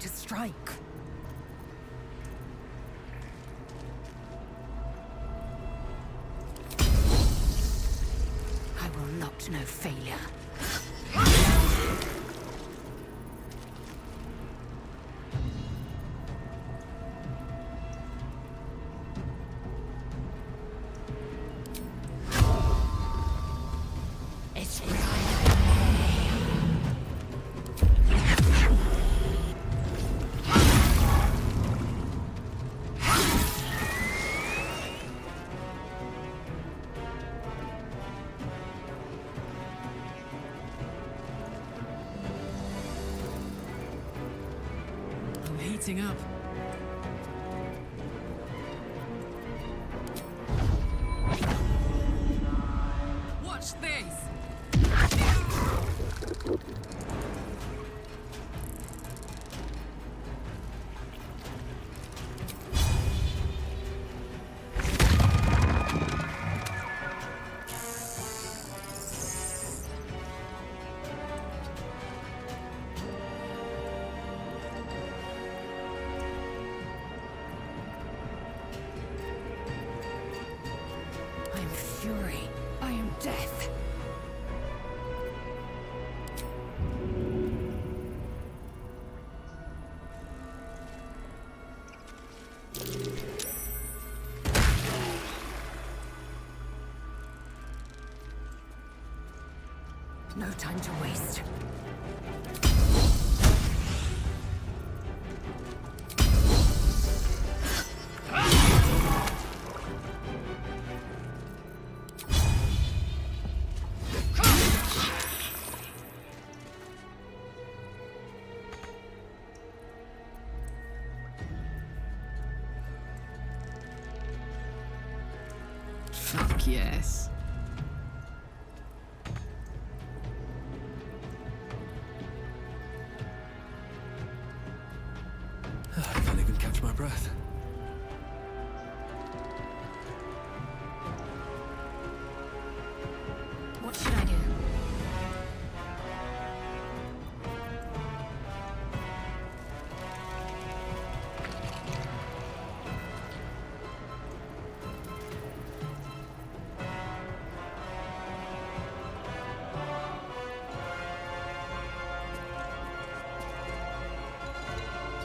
to strike. I will not know failure. Heating up. Watch this! I am fury. I am death. No time to waste. Fuck yes. I can't even catch my breath. What should I do?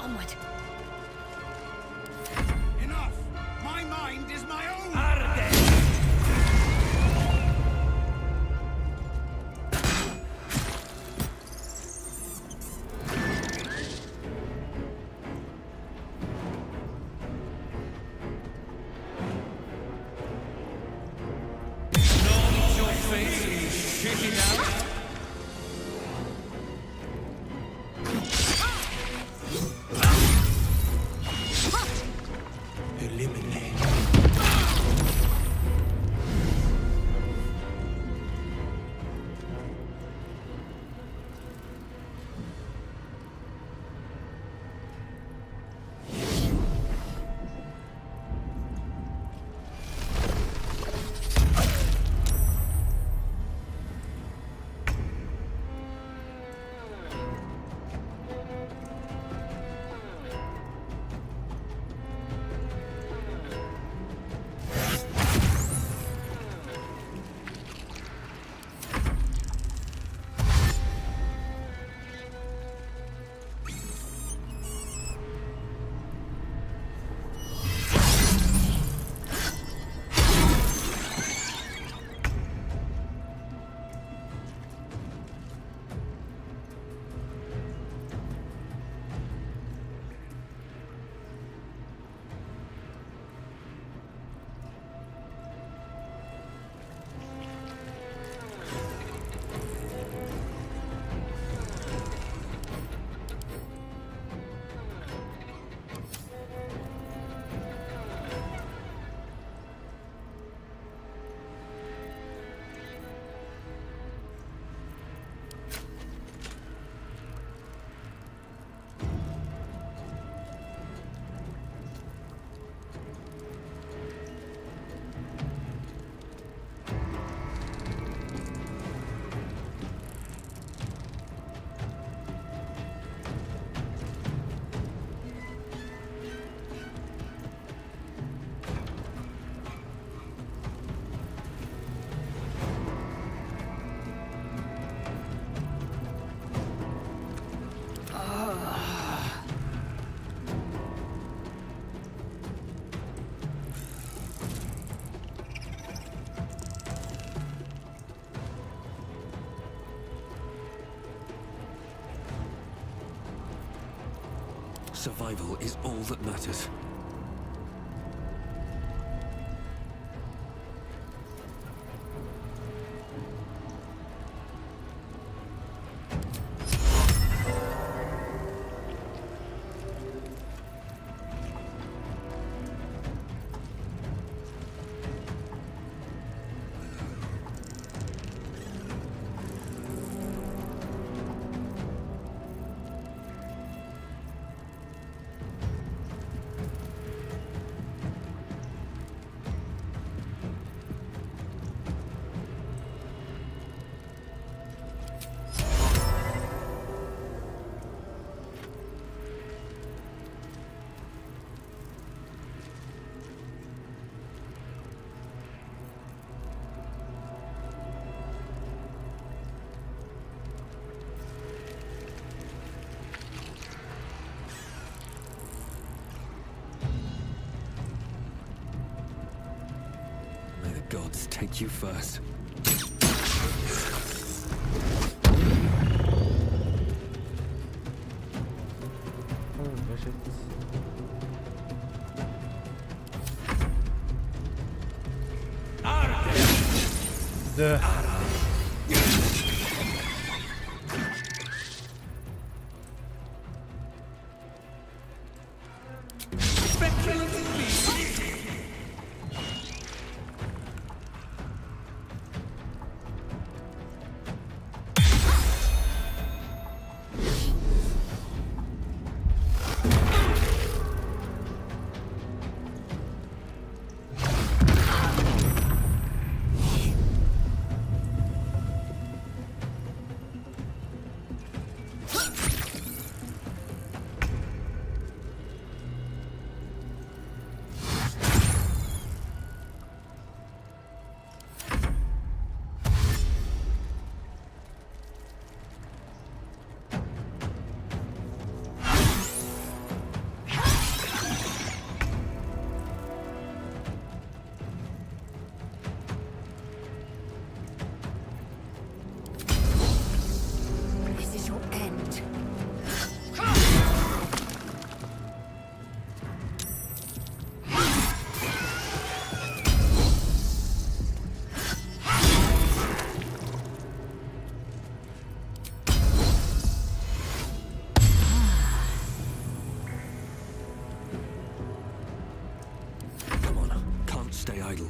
Onward. Enough! My mind is my own! Survival is all that matters. May the gods take you first. Oh, shit. The This is your end. Come on, can't stay idle.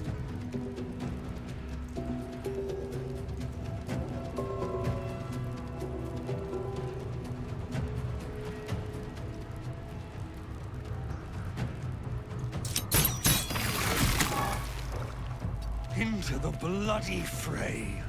Into the bloody fray.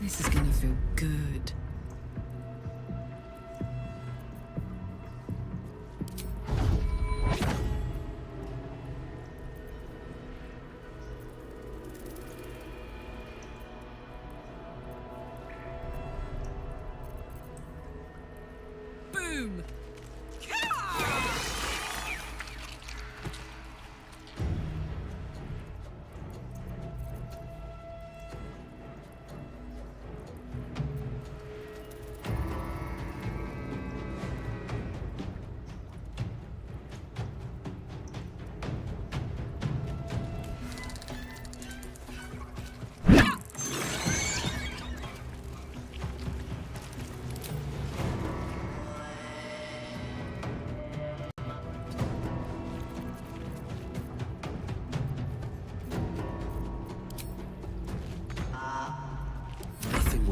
This is gonna feel good. Boom!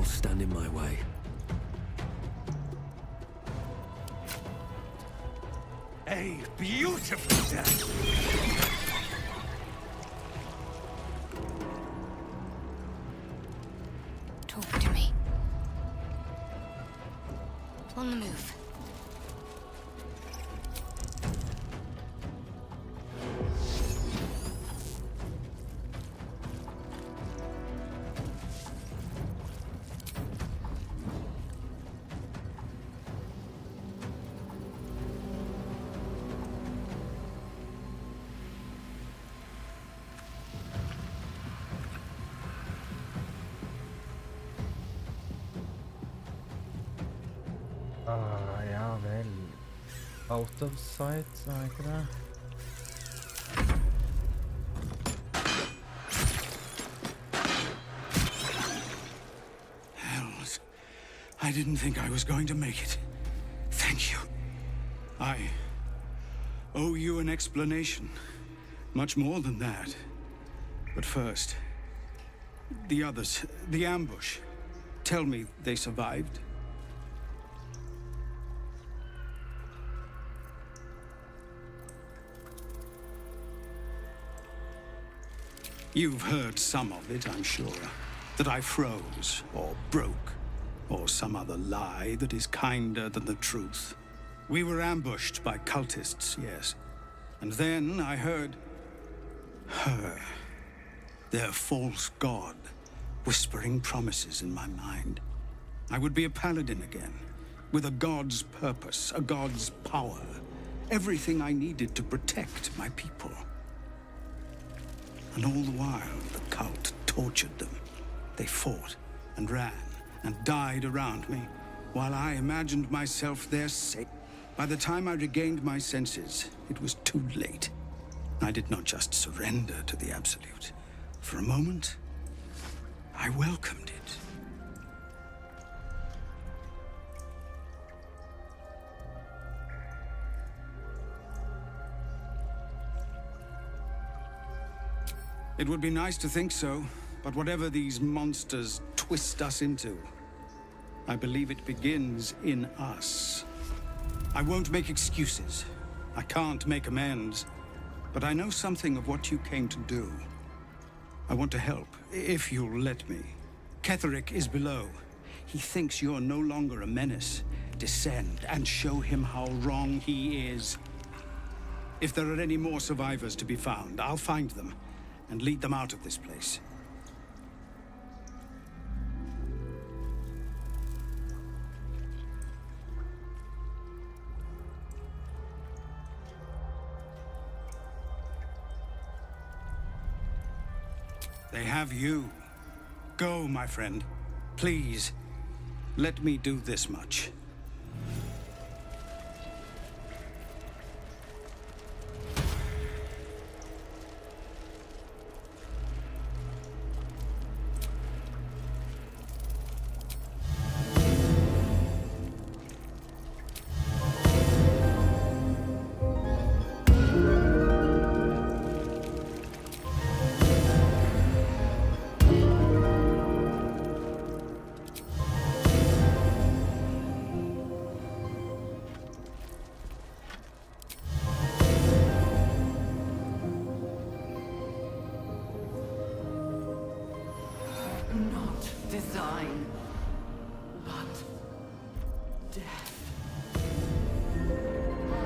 will stand in my way. A beautiful death! Talk to me. On the move. Ja vel. Out of sight, er ikke det? Hells. I didn't think I was going to make it. Thank you. I owe you an explanation. Much more than that. But first, the others, the ambush. Tell me they survived? You've heard some of it, I'm sure. That I froze, or broke, or some other lie that is kinder than the truth. We were ambushed by cultists, yes. And then I heard her, their false god, whispering promises in my mind. I would be a paladin again, with a god's purpose, a god's power. Everything I needed to protect my people. And all the while, the cult tortured them. They fought and ran and died around me, while I imagined myself their saint. By the time I regained my senses, it was too late. I did not just surrender to the Absolute. For a moment, I welcomed it. It would be nice to think so, but whatever these monsters twist us into, I believe it begins in us. I won't make excuses. I can't make amends. But I know something of what you came to do. I want to help, if you'll let me. Ketherick is below. He thinks you're no longer a menace. Descend and show him how wrong he is. If there are any more survivors to be found, I'll find them and lead them out of this place. They have you. Go, my friend. Please, let me do this much. Not design, but death.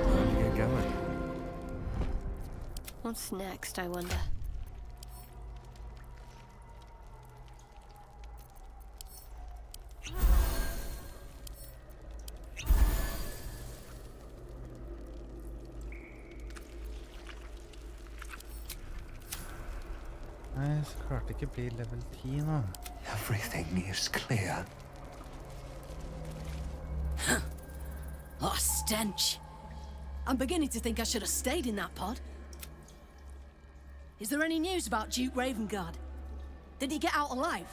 Where are you going? What's next, I wonder? Nei, så klarte ikke bli level 10 nå. Everything is clear. Oh, stench. I'm beginning to think I should have stayed in that pod. Is there any news about Duke Ravengard? Did he get out alive?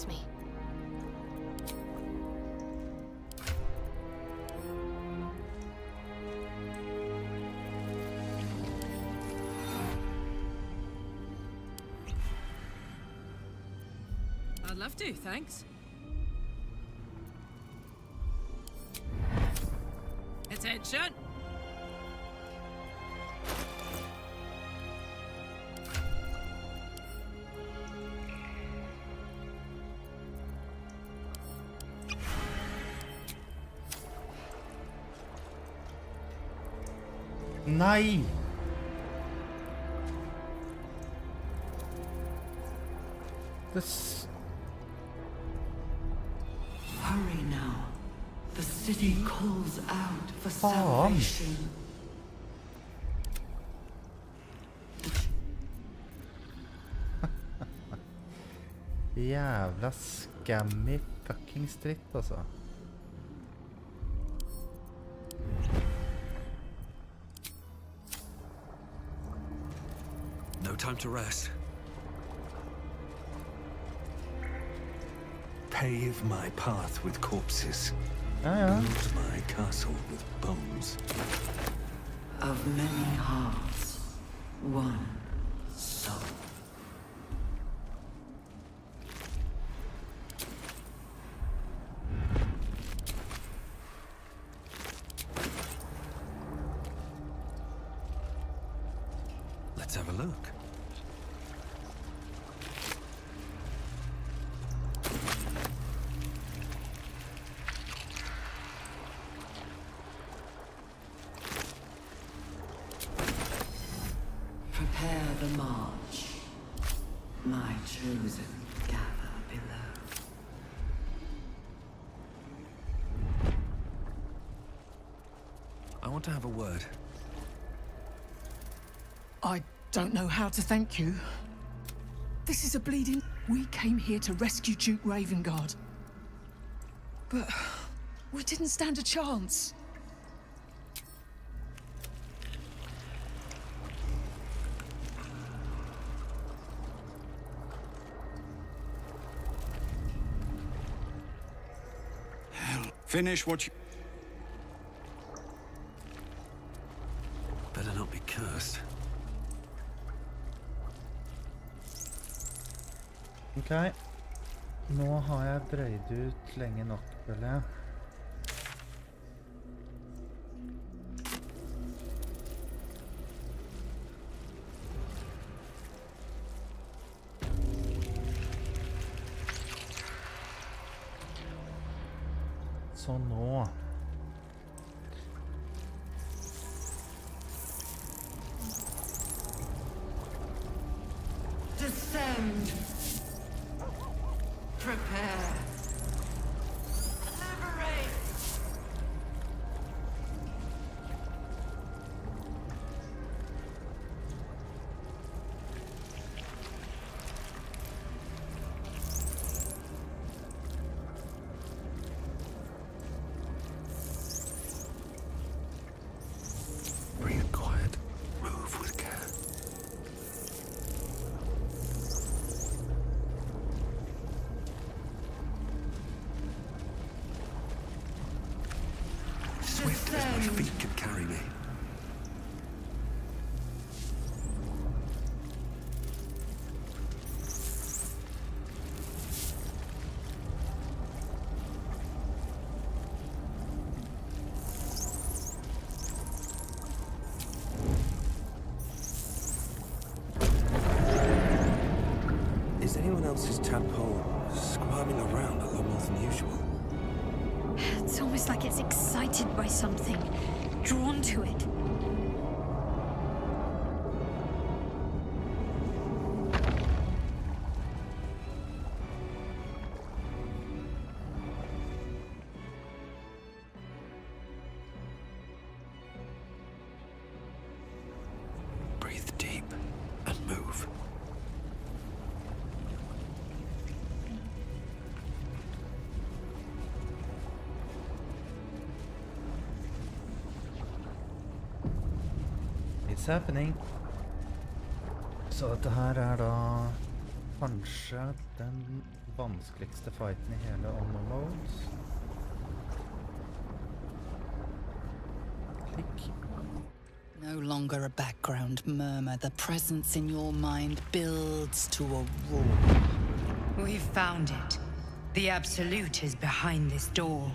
me. I'd love to, thanks. Attention! Nei! Hurry now. The city calls out for Fan. salvation. Jävla scammy fucking stritt alltså. No time to rest. Pave my path with corpses. Ja. Build my castle with bones. Of many hearts, one soul. Let's have a look. Prepare the march. My chosen gather below. I want to have a word. I don't know how to thank you. This is a bleeding... We came here to rescue Duke Ravengard. But we didn't stand a chance. Finish what you... Better not be cursed. Ok. Nå har jeg drøyd ut lenge nok, føler jeg. Så nå... Descend. Prepare. Liberate. Breathe quiet. Move with care. Swift as my feet can carry me. Is anyone else's tadpole squirming around a lot more than usual? It's almost like it's excited by something, drawn to it. Breathe deep and move. It's happening. Så dette her er da kanskje den vanskeligste fighten I hele Honor Modes. Klikk. No longer a background murmur. The presence in your mind builds to a roar. We've found it. The Absolute is behind this door.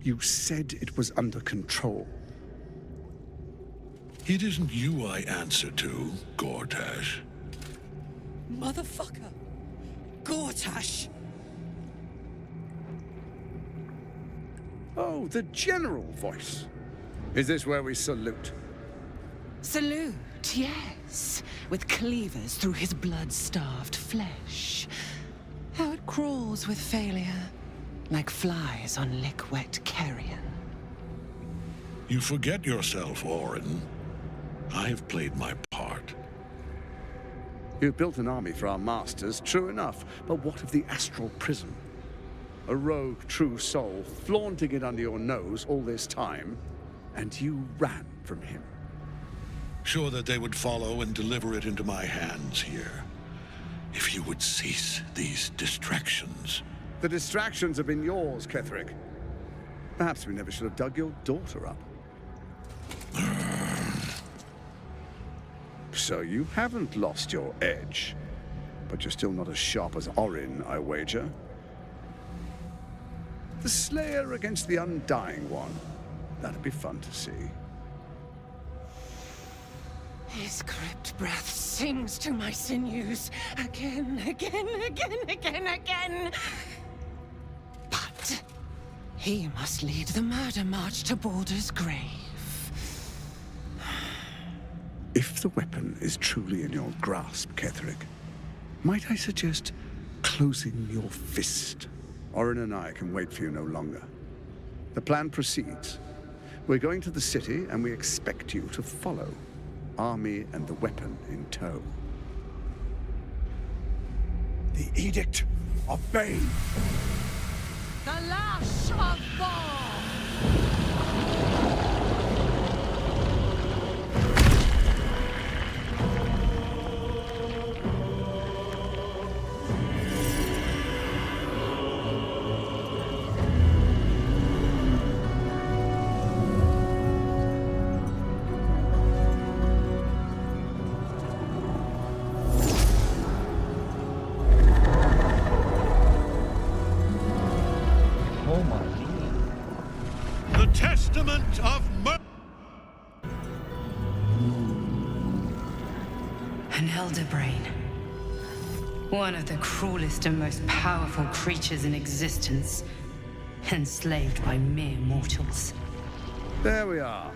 You said it was under control. It isn't you I answer to, Gortash. Motherfucker! Gortash! Oh, the general voice. Is this where we salute? Salute, yes. With cleavers through his blood-starved flesh. How it crawls with failure. Like flies on lick-wet carrion. You forget yourself, Orin. I have played my part. You've built an army for our masters, true enough. But what of the astral prison? A rogue true soul flaunting it under your nose all this time, and you ran from him. Sure that they would follow and deliver it into my hands here. If you would cease these distractions. The distractions have been yours, Ketherick. Perhaps we never should have dug your daughter up. So you haven't lost your edge. But you're still not as sharp as Orin, I wager. The Slayer against the Undying One. That'd be fun to see. His crypt breath sings to my sinews. Again, again, again, again, again. But he must lead the murder march to Baldur's grave. If the weapon is truly in your grasp, Ketherick, might I suggest closing your fist? Orin and I can wait for you no longer. The plan proceeds. We're going to the city, and we expect you to follow. Army and the weapon in tow. The Edict of Bane. The Lash of Ball! The Testament of An elder brain. One of the cruelest and most powerful creatures in existence. Enslaved by mere mortals. There we are.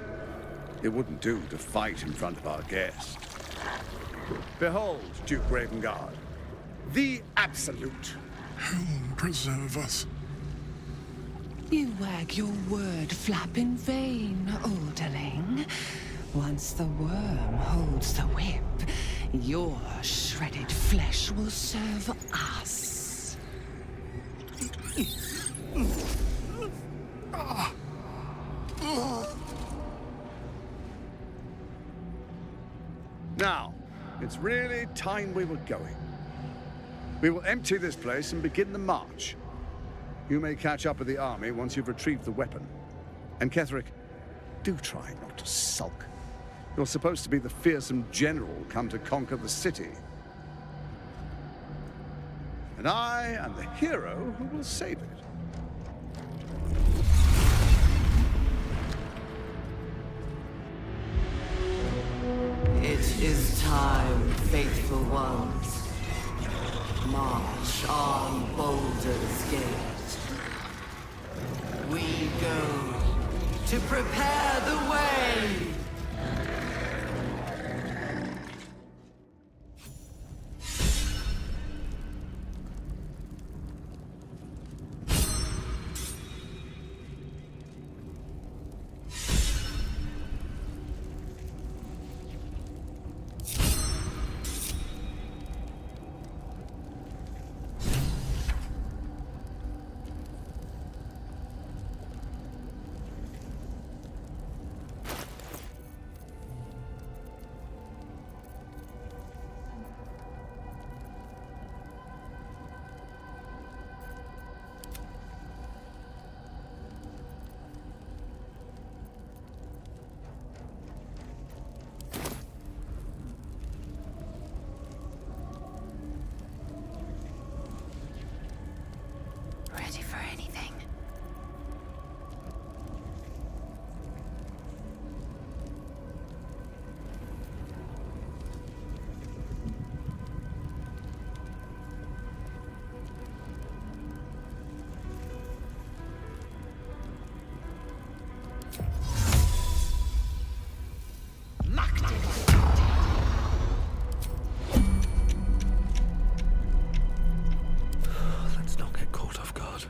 It wouldn't do to fight in front of our guest. Behold, Duke Ravengard. The Absolute. Heaven preserve us. You wag your word flap in vain, Alderling. Once the worm holds the whip, your shredded flesh will serve us. Now, it's really time we were going. We will empty this place and begin the march. You may catch up with the army once you've retrieved the weapon. And Ketherick, do try not to sulk. You're supposed to be the fearsome general come to conquer the city. And I am the hero who will save it. It is time, faithful ones. March on Baldur's Gate. We go to prepare the way! Ready for anything. Let's not get caught off guard.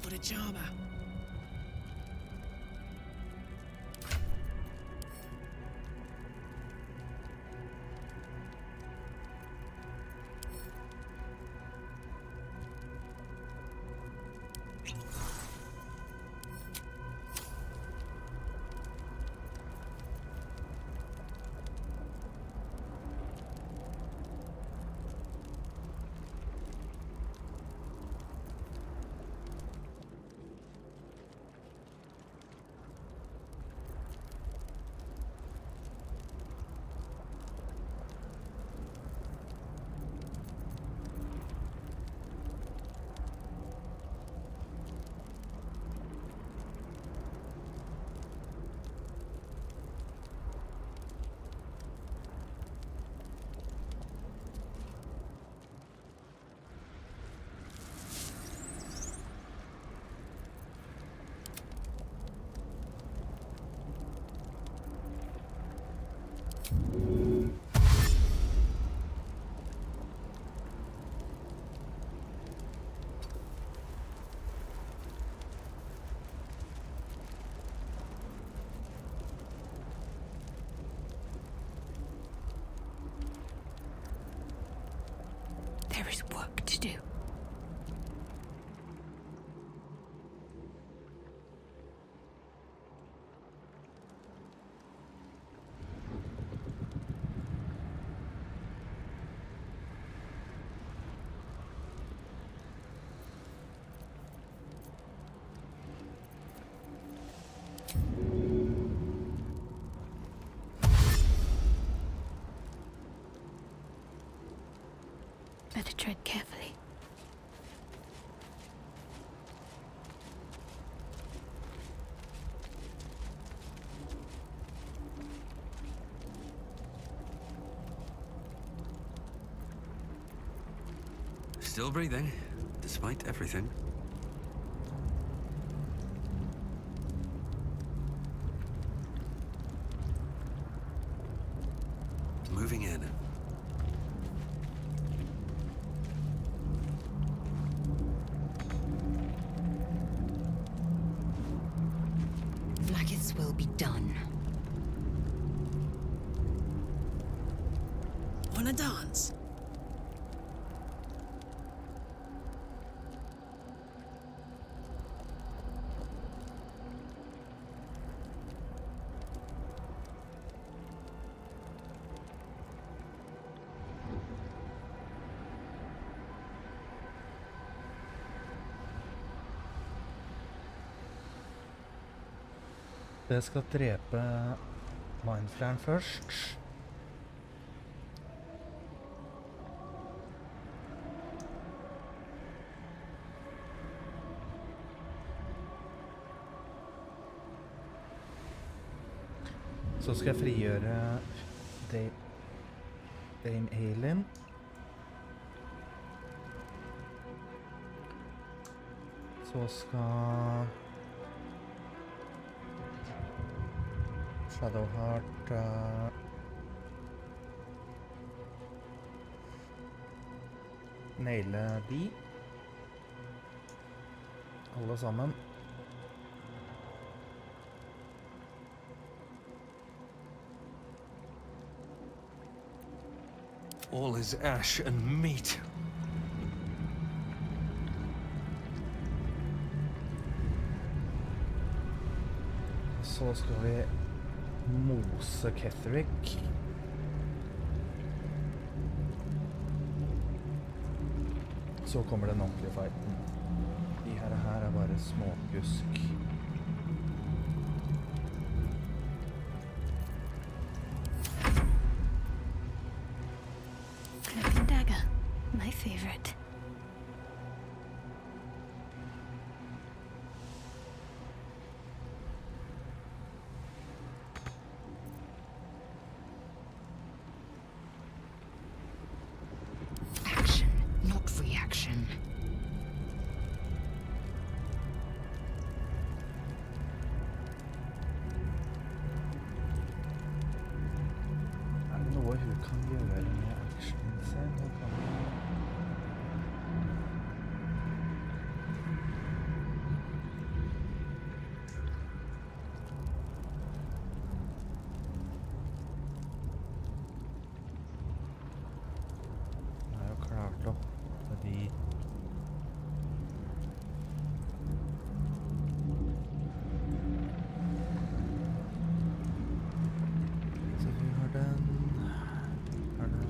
What a charmer. There is work to do. Better tread carefully. Still breathing, despite everything. Moving in. Like its will be done. Wanna dance? Jeg skal drepe mindflayeren først. Så skal jeg frigjøre Dame Ailin. Så skal Shadowheart naile de. Alle sammen. All is ash and meat. Så skal vi mose Ketherick. Så kommer den ordentlige fighten. De her er bare småpjusk. Cloak and dagger, my favorite. Action, not reaction. Er det noe hun kan gjøre med actionen sin? Hun kan Hun er jo klart opp med de Så vi har den. Har den.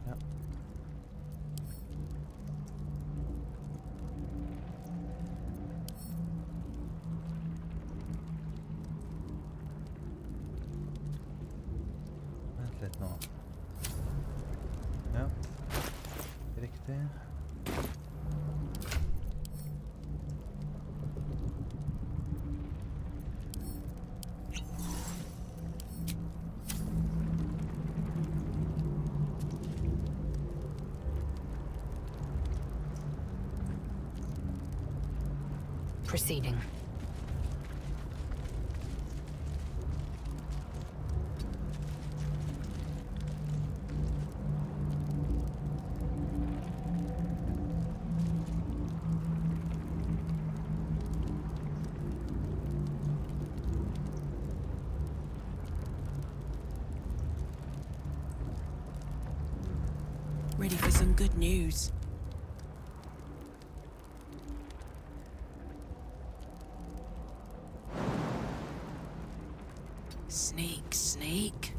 Ja. Vent litt nå. Ja. Riktig. Proceeding. Ready for some good news. Sneak, sneak.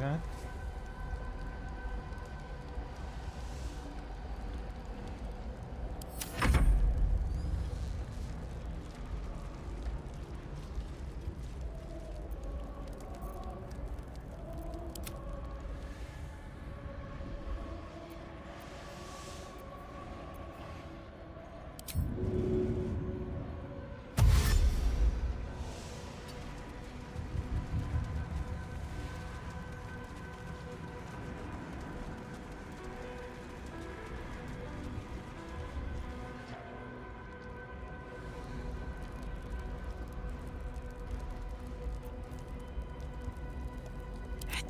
Greit.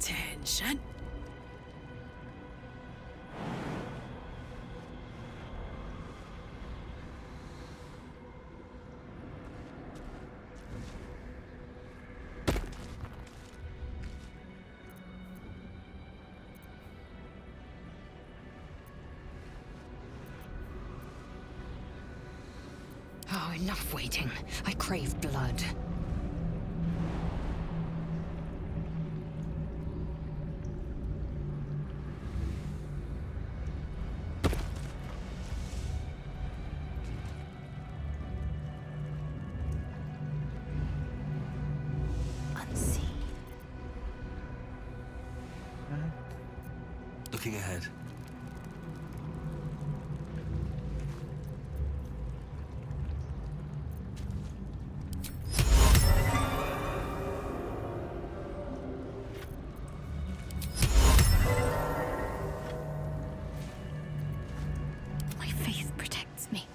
Attention. Oh, enough waiting. I crave blood. Unseen. Looking ahead. My faith protects me.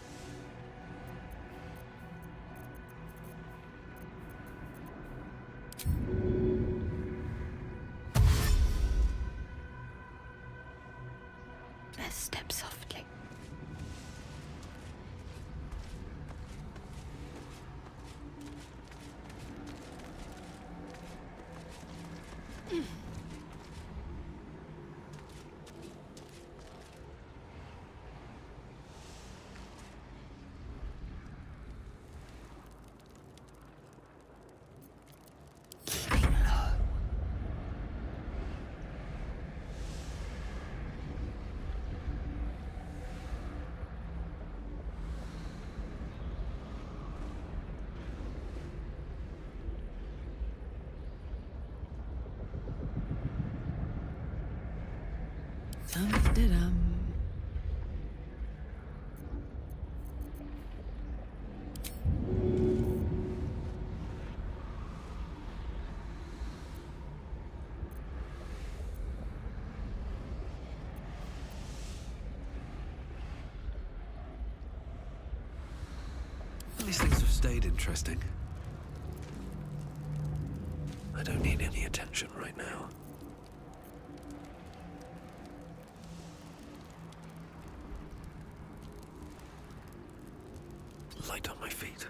Let's step softly. Dum-de-dum. These things have stayed interesting. I don't need any attention right now. Light on my feet.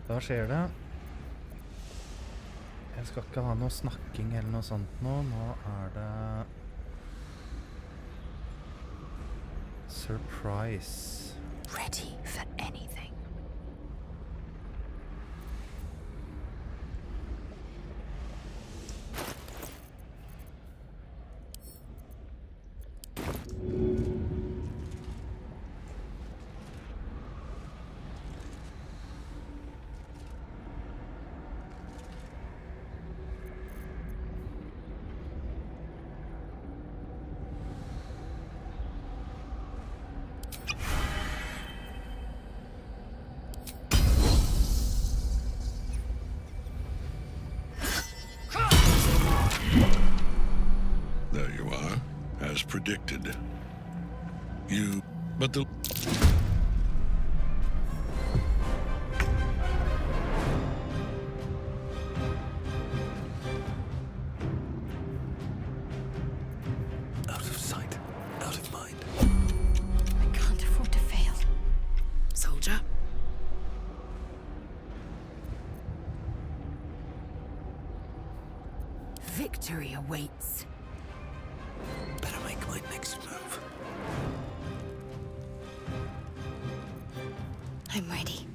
Da skjer det. Jeg skal ikke ha noe snakking eller noe sånt nå. Nå er det surprise. Ready for anything. There you are, as predicted. But the... Out of sight, out of mind. I can't afford to fail. Soldier. Victory awaits. Better make my next move. I'm ready.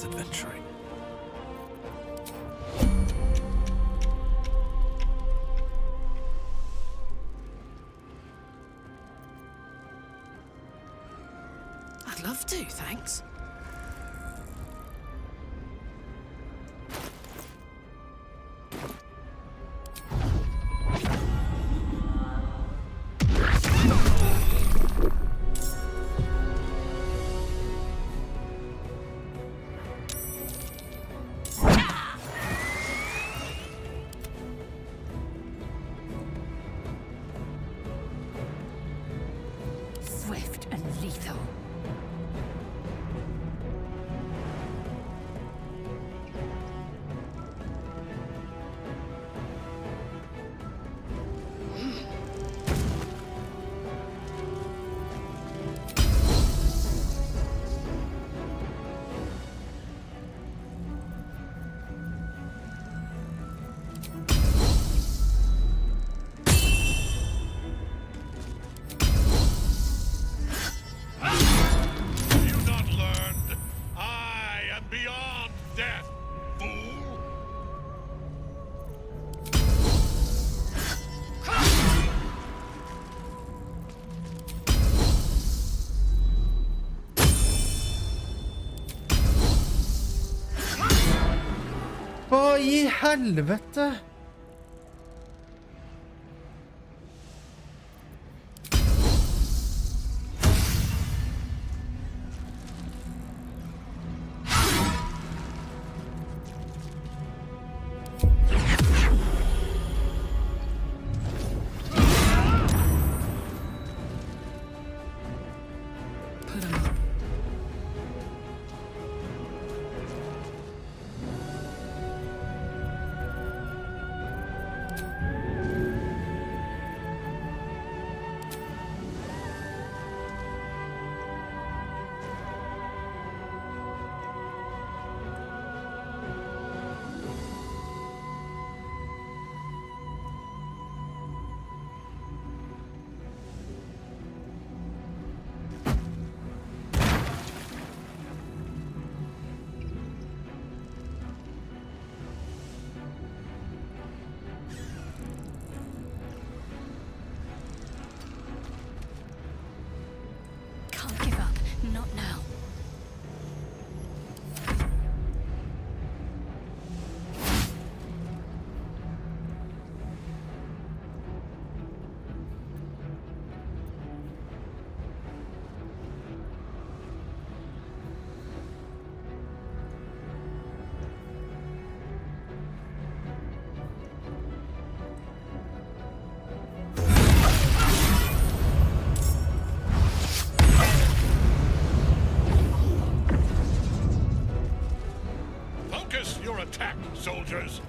us adventuring. I'd love to, thanks. Swift and lethal. You not learned? I am beyond death, fool! Hva i helvete? Put 'em up. Can't give up. Not now. Focus your attack, soldiers!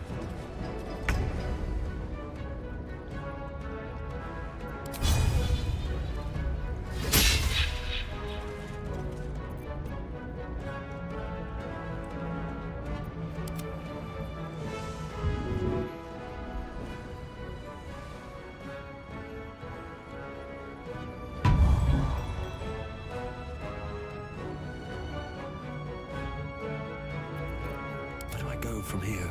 Where do I go from here?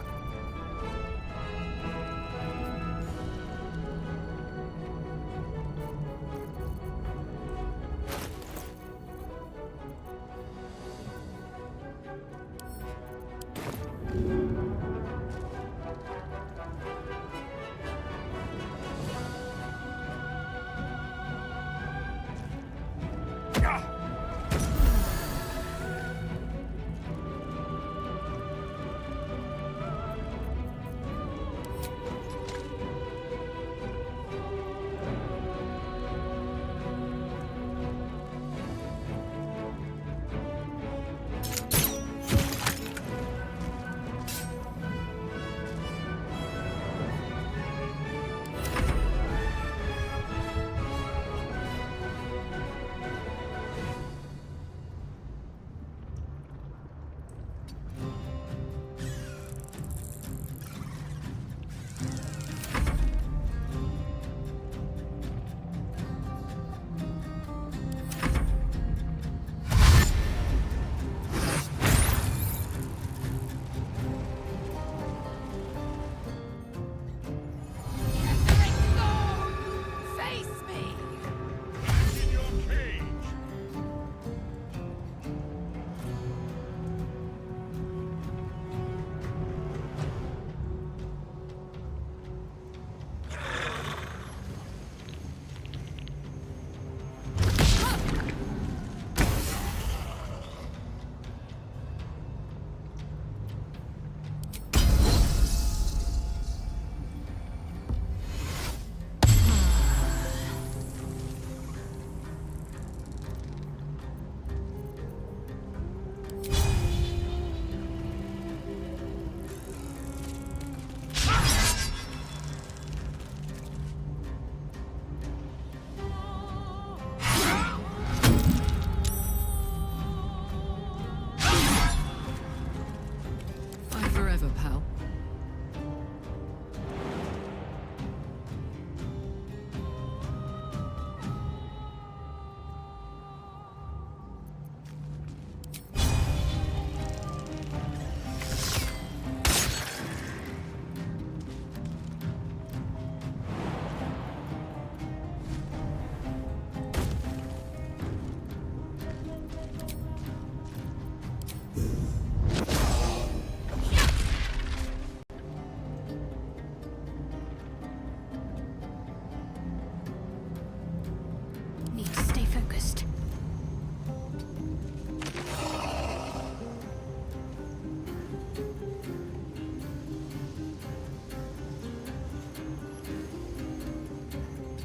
focused.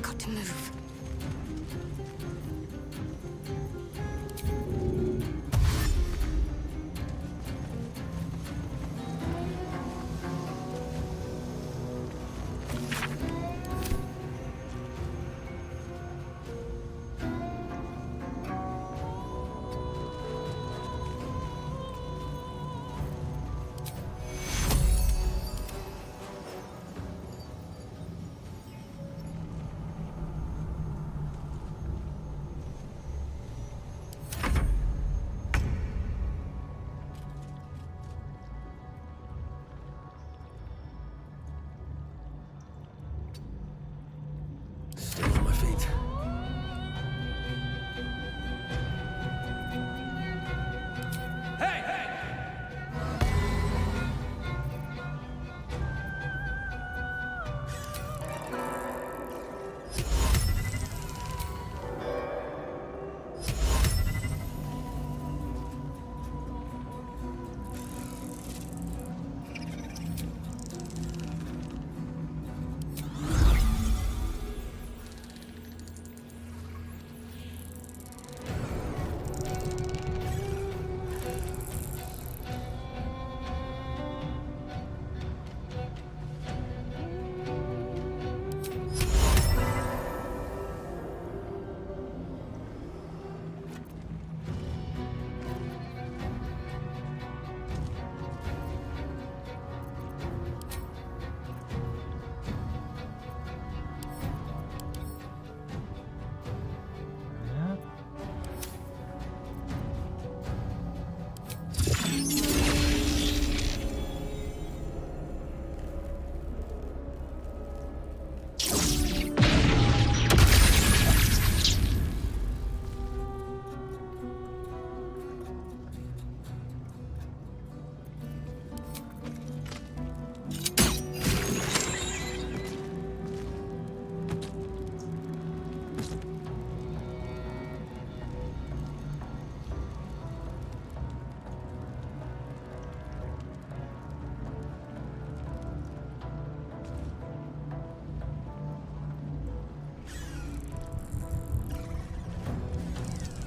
Got to move. Still on my feet.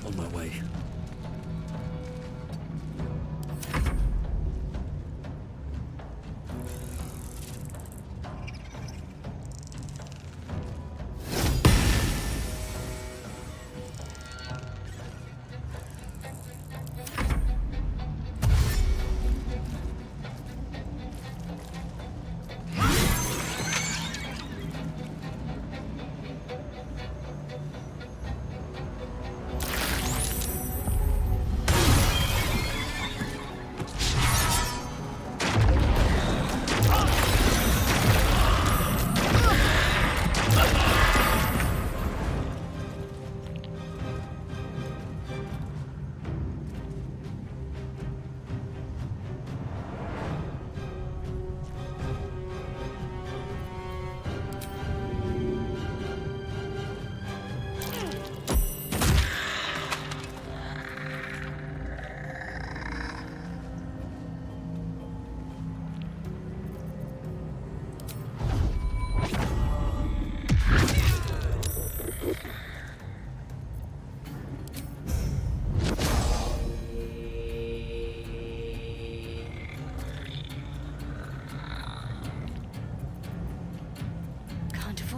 On my way.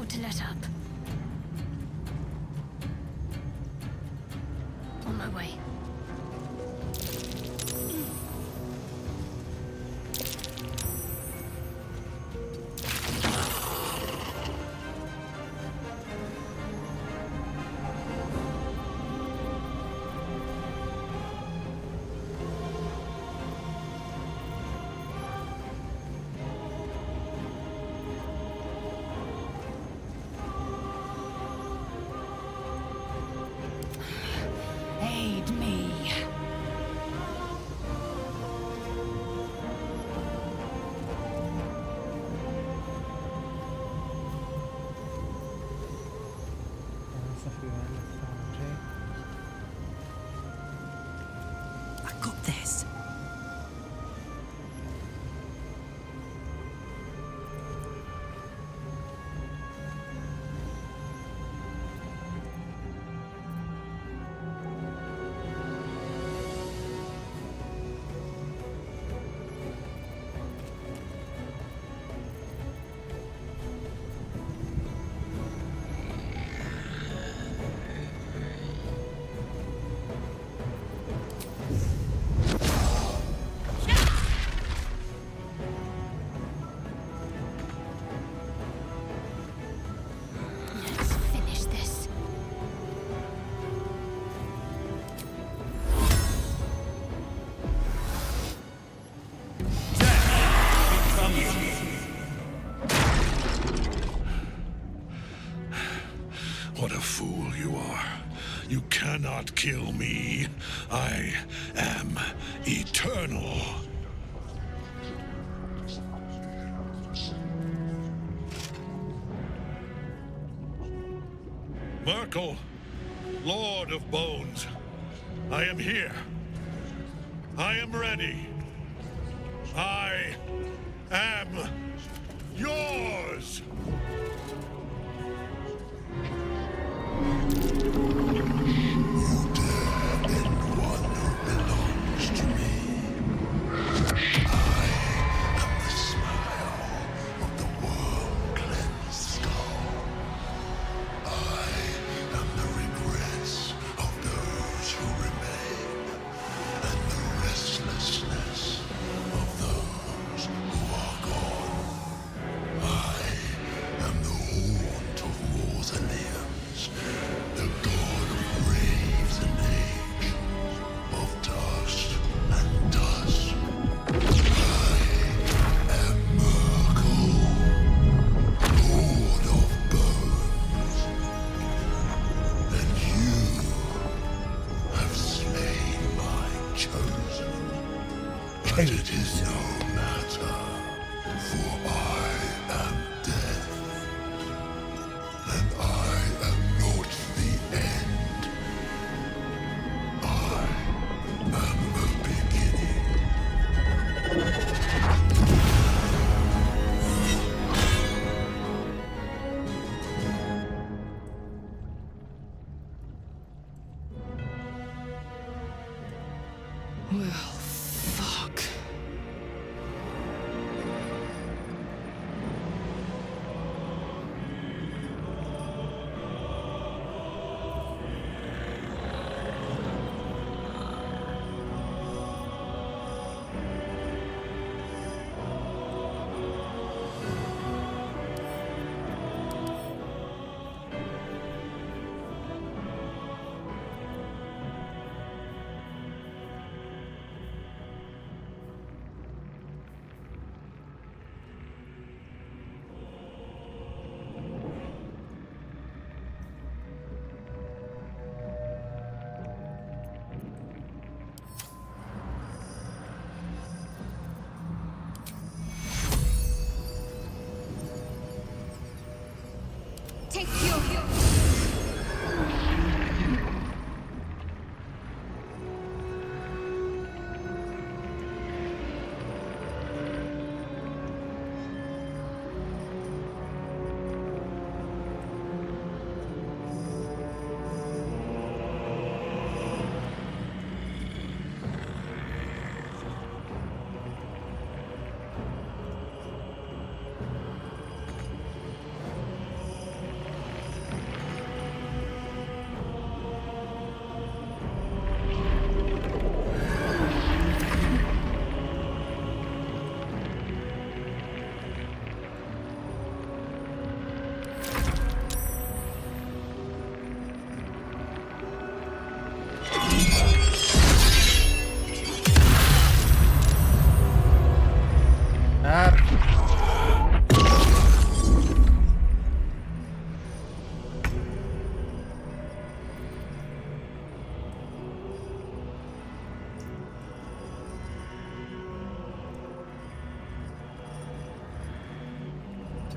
To let up. On my way. Aid me. Essa foi uma foundry. What a fool you are. You cannot kill me. I am eternal. Myrkul, Lord of Bones, I am here. I am ready. I am yours! But it is no matter, for I am death, and I am not the end. I am the beginning. Well, fuck. Take fuel.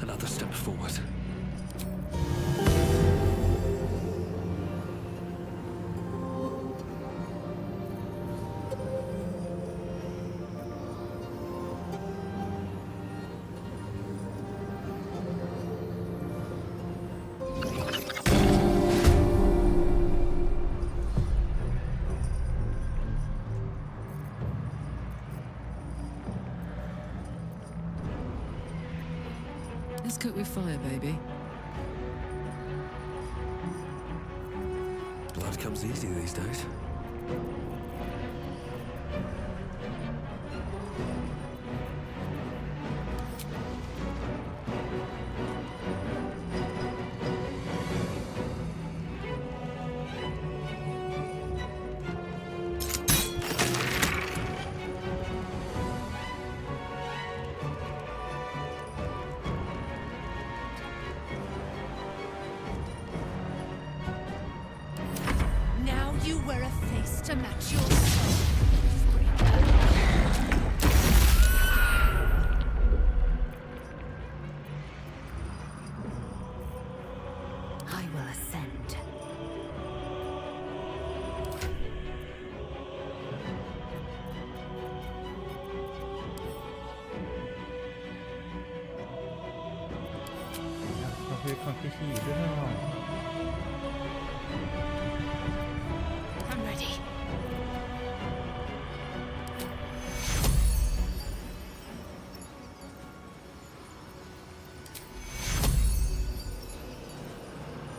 Another step forward. Let's cook with fire, baby. Blood comes easy these days. wear a face to match your soul. I will ascend. Varför kan inte hiva den här? I'm ready.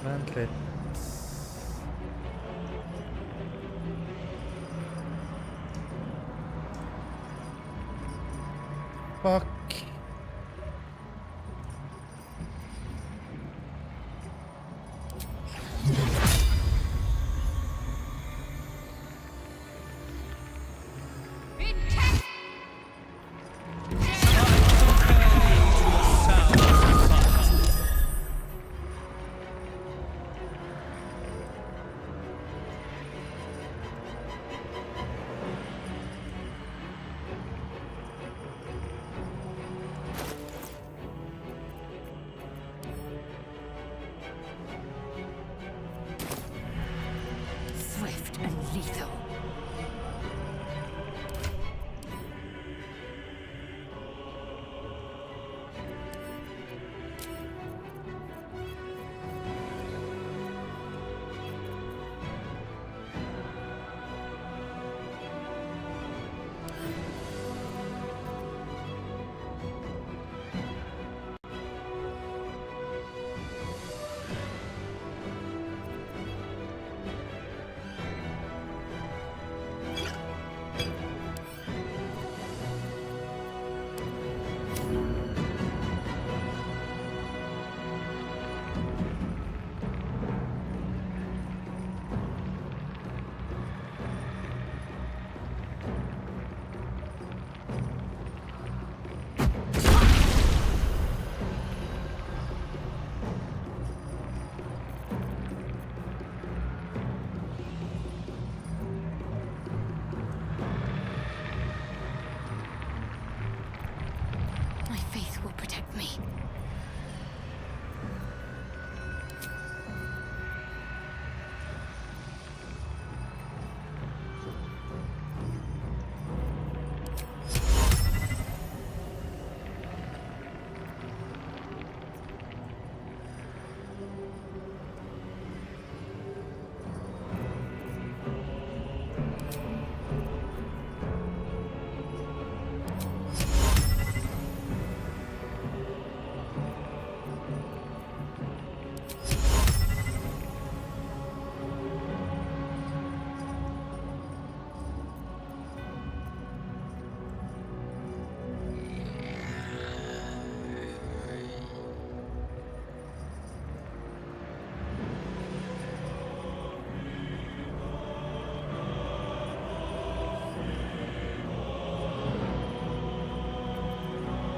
Vänta lite. Fuck. Swift and lethal. My faith will protect me.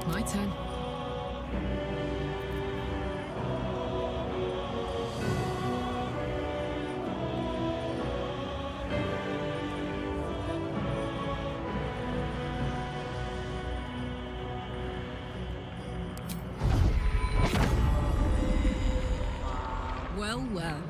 My turn. Well, well.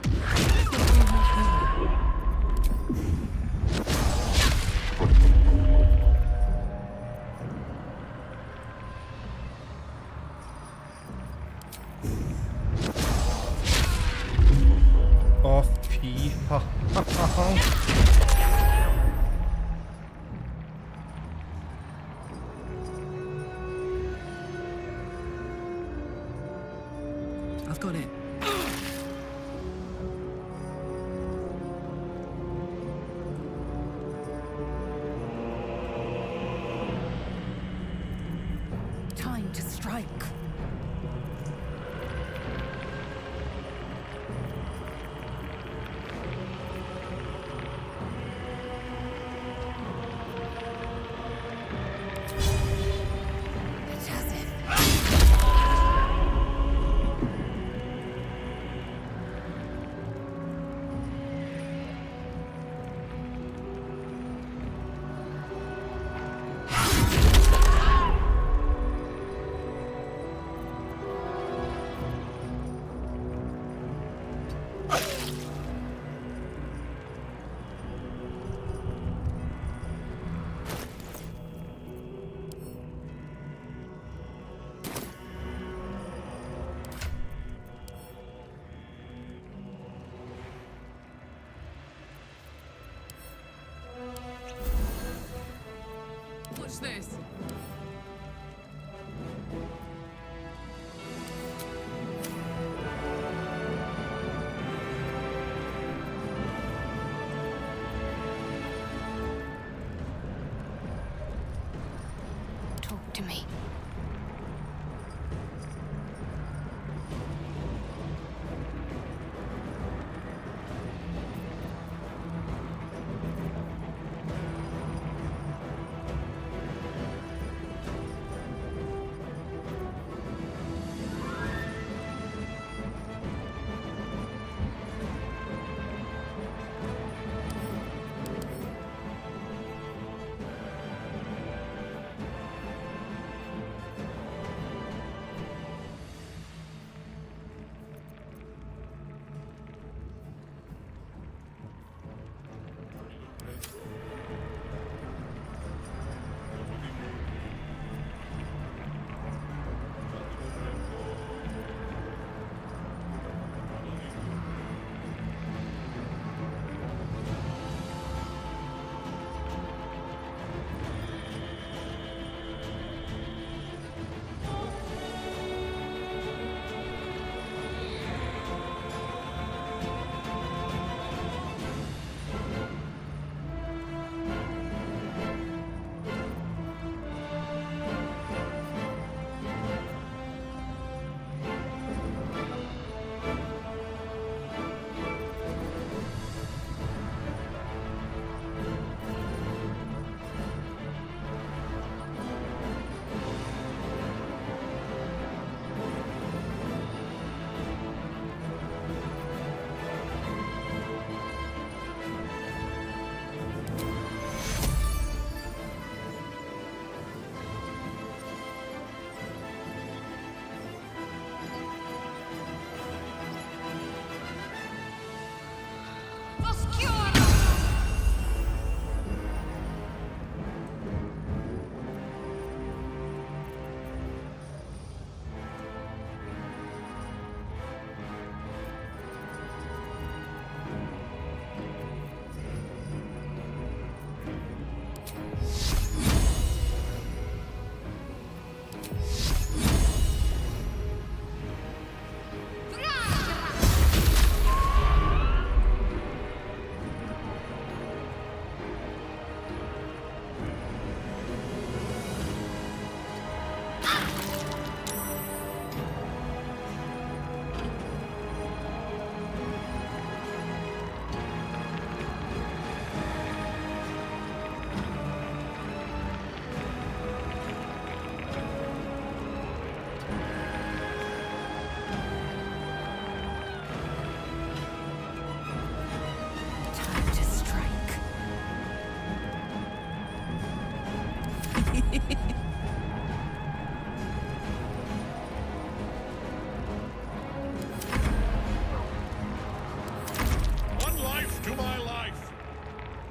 Åh, fy faen. I've got it. Time to strike. Watch this. Talk to me.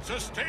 Sustain!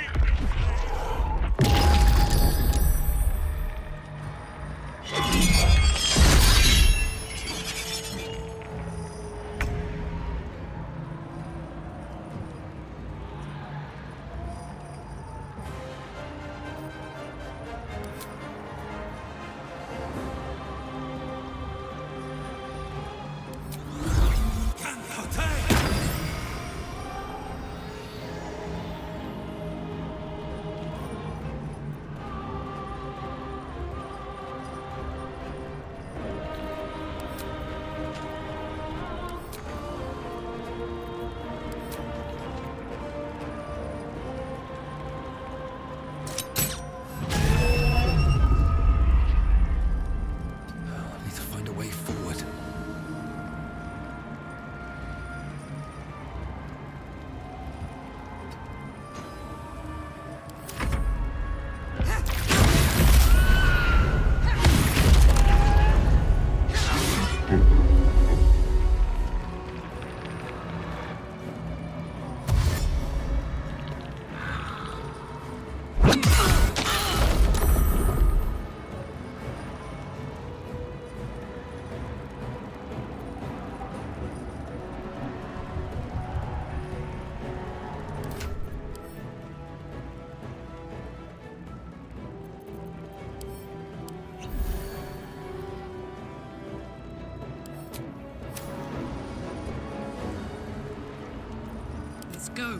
Let's go.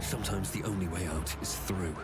Sometimes the only way out is through.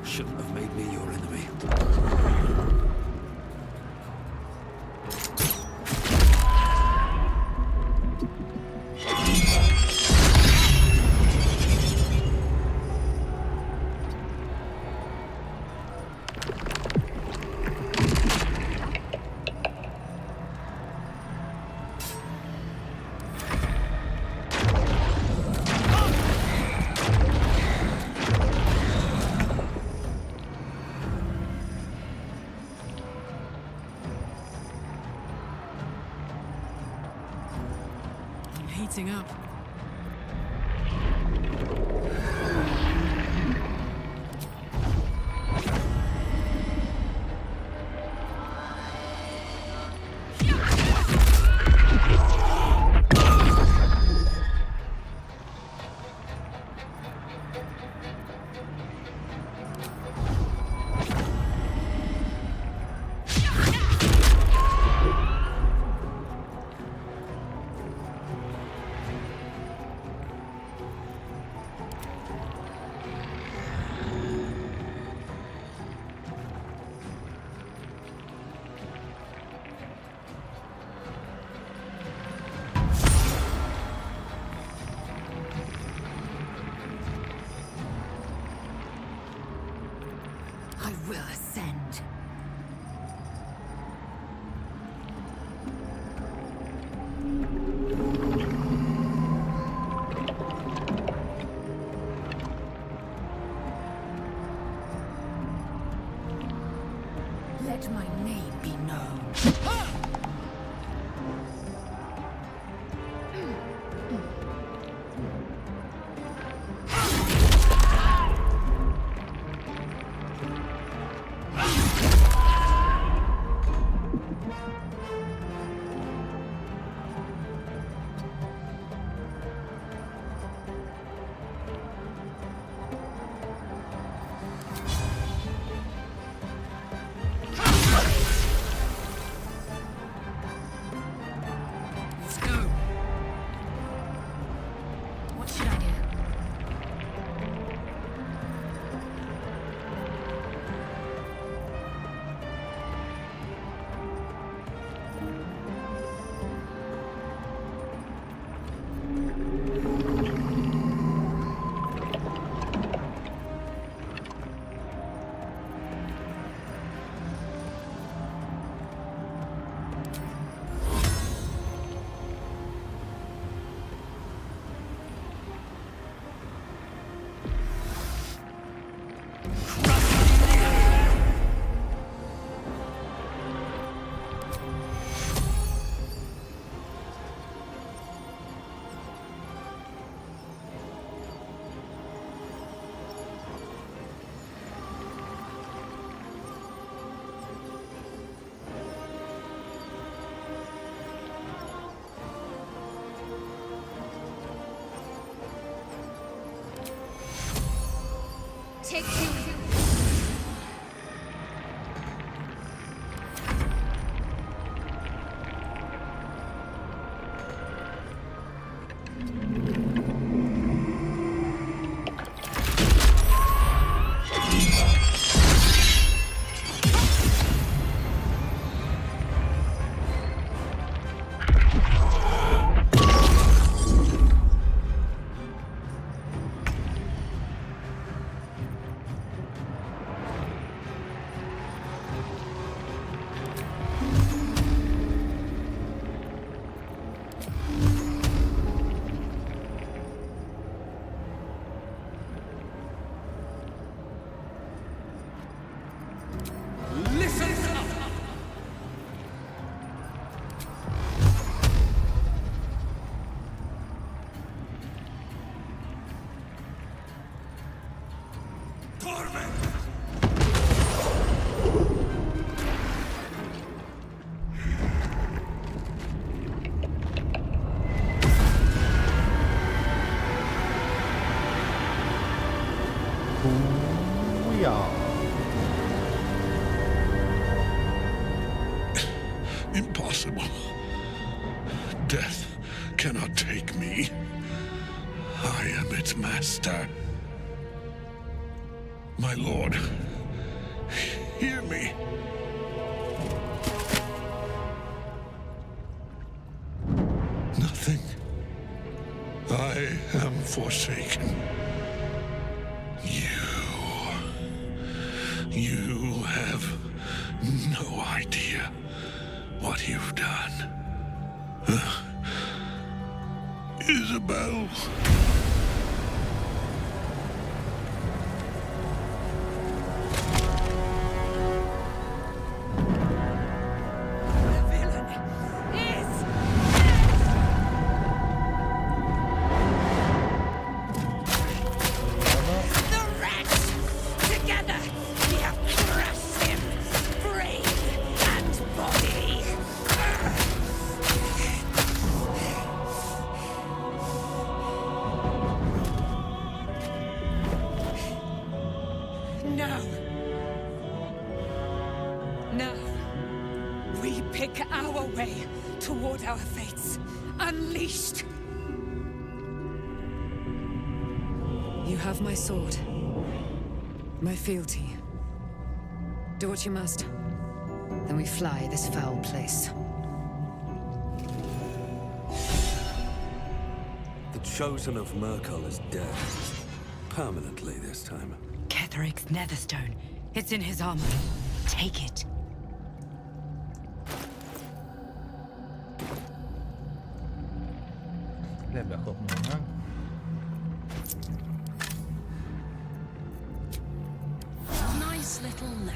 Shouldn't have made me your enemy. Heating up. I will ascend. Let my name be known. Take two. Death cannot take me. I am its master. My lord, hear me. Nothing. I am forsaken. You have no idea what you've done. Isabel. Our fates unleashed. You have my sword, my fealty. Do what you must. Then we fly this foul place. The Chosen of Myrkul is dead. Permanently this time. Ketheric's Netherstone. It's in his armor. Take it. Nice little nap.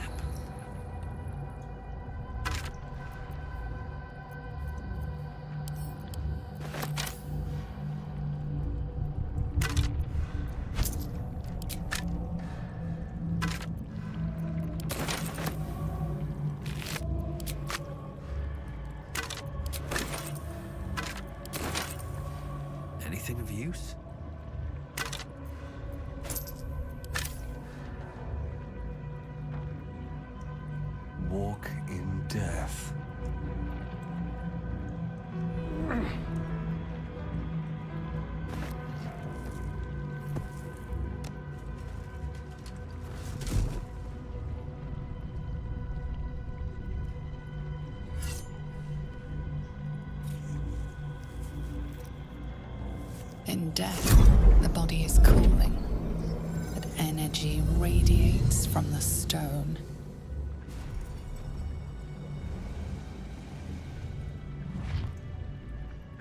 Anything of use? Walk in death. In death, the body is cooling, but energy radiates from the stone.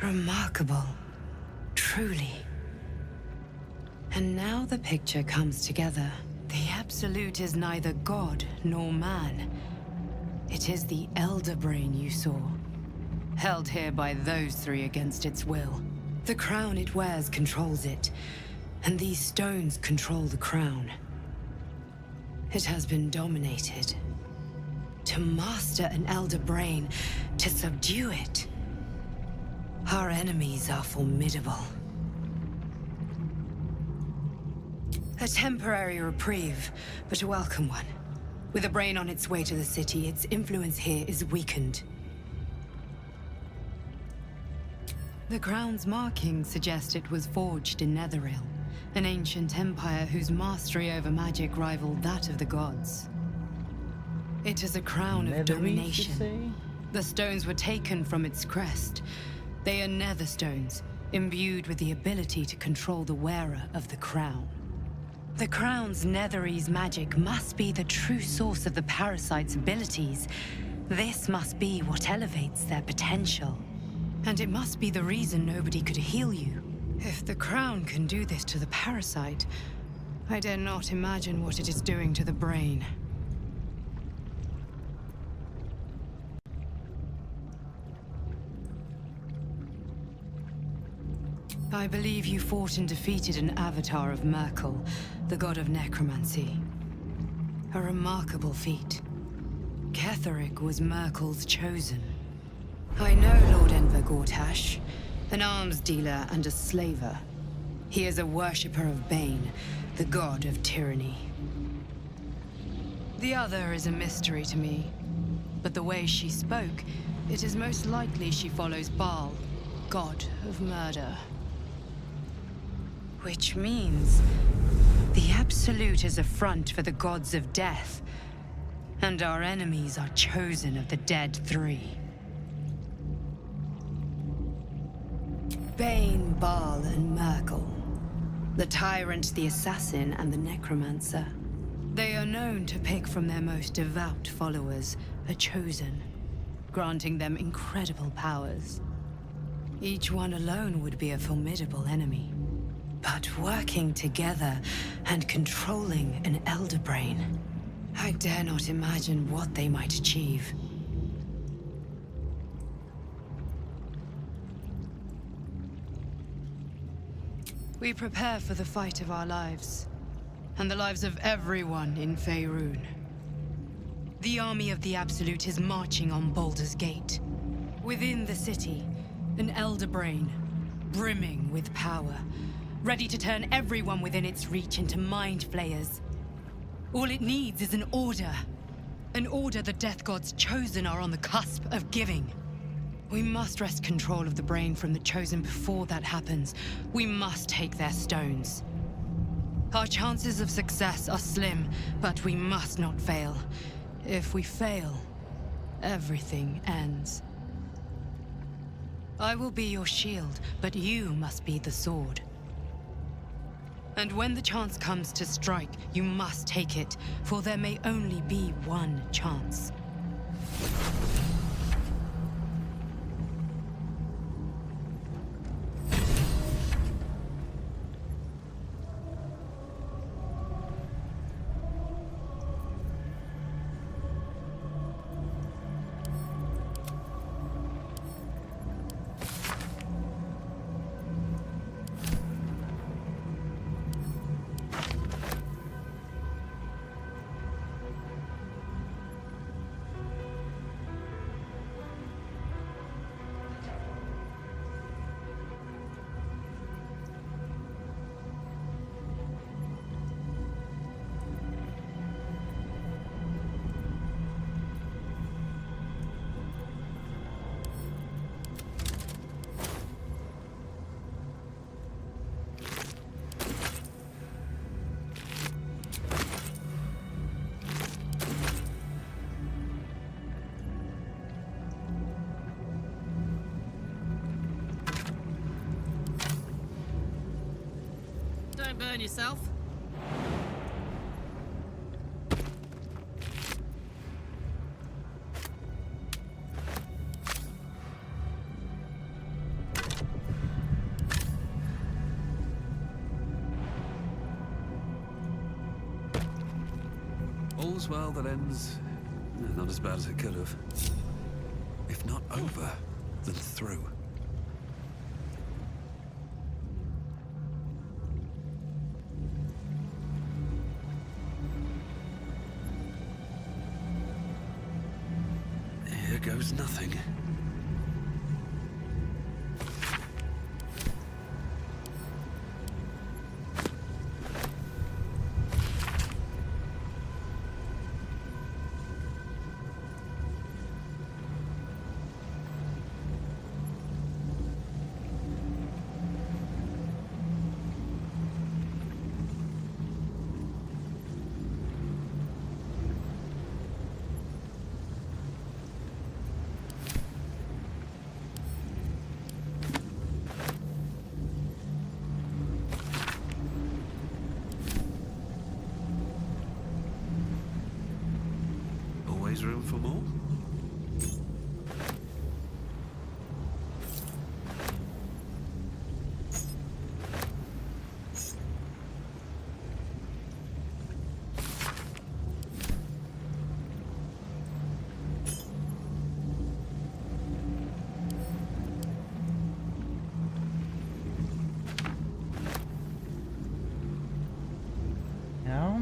Remarkable. Truly. And now the picture comes together. The Absolute is neither god nor man. It is the Elder Brain you saw, held here by those three against its will. The crown it wears controls it, and these stones control the crown. It has been dominated. To master an Elder Brain, to subdue it. Our enemies are formidable. A temporary reprieve, but a welcome one. With a brain on its way to the city, its influence here is weakened. The crown's markings suggest it was forged in Netheril, an ancient empire whose mastery over magic rivaled that of the gods. It is a crown of domination. The stones were taken from its crest. They are nether stones, imbued with the ability to control the wearer of the crown. The crown's Netherese magic must be the true source of the parasite's abilities. This must be what elevates their potential. And it must be the reason nobody could heal you. If the crown can do this to the parasite, I dare not imagine what it is doing to the brain. I believe you fought and defeated an avatar of Myrkul, the god of necromancy. A remarkable feat. Ketheric was Myrkul's chosen. I know Lord Enver Gortash, an arms dealer and a slaver. He is a worshipper of Bane, the god of tyranny. The other is a mystery to me, but the way she spoke, it is most likely she follows Baal, god of murder. Which means the Absolute is a front for the gods of death, and our enemies are chosen of the dead three. Bane, Baal, and Myrkul. The Tyrant, the Assassin, and the Necromancer. They are known to pick from their most devout followers a chosen, granting them incredible powers. Each one alone would be a formidable enemy. But working together and controlling an Elder Brain, I dare not imagine what they might achieve. We prepare for the fight of our lives, and the lives of everyone in Faerun. The army of the Absolute is marching on Baldur's Gate. Within the city, an Elder Brain, brimming with power, ready to turn everyone within its reach into mind flayers. All it needs is an order the Death Gods chosen are on the cusp of giving. We must wrest control of the brain from the Chosen before that happens. We must take their stones. Our chances of success are slim, but we must not fail. If we fail, everything ends. I will be your shield, but you must be the sword. And when the chance comes to strike, you must take it, for there may only be one chance. Don't burn yourself. All's well that ends not as bad as it could have. If not over, then through. Here goes nothing. Always room for more? Ja.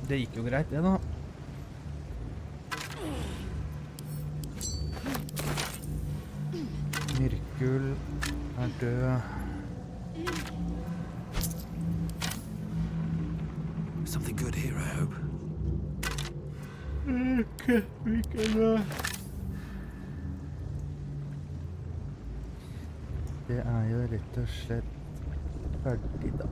Det gikk jo greit, det da. Myrkul er død. Something good here, I hope. Okay, we can Det jo rett og slett ferdig da.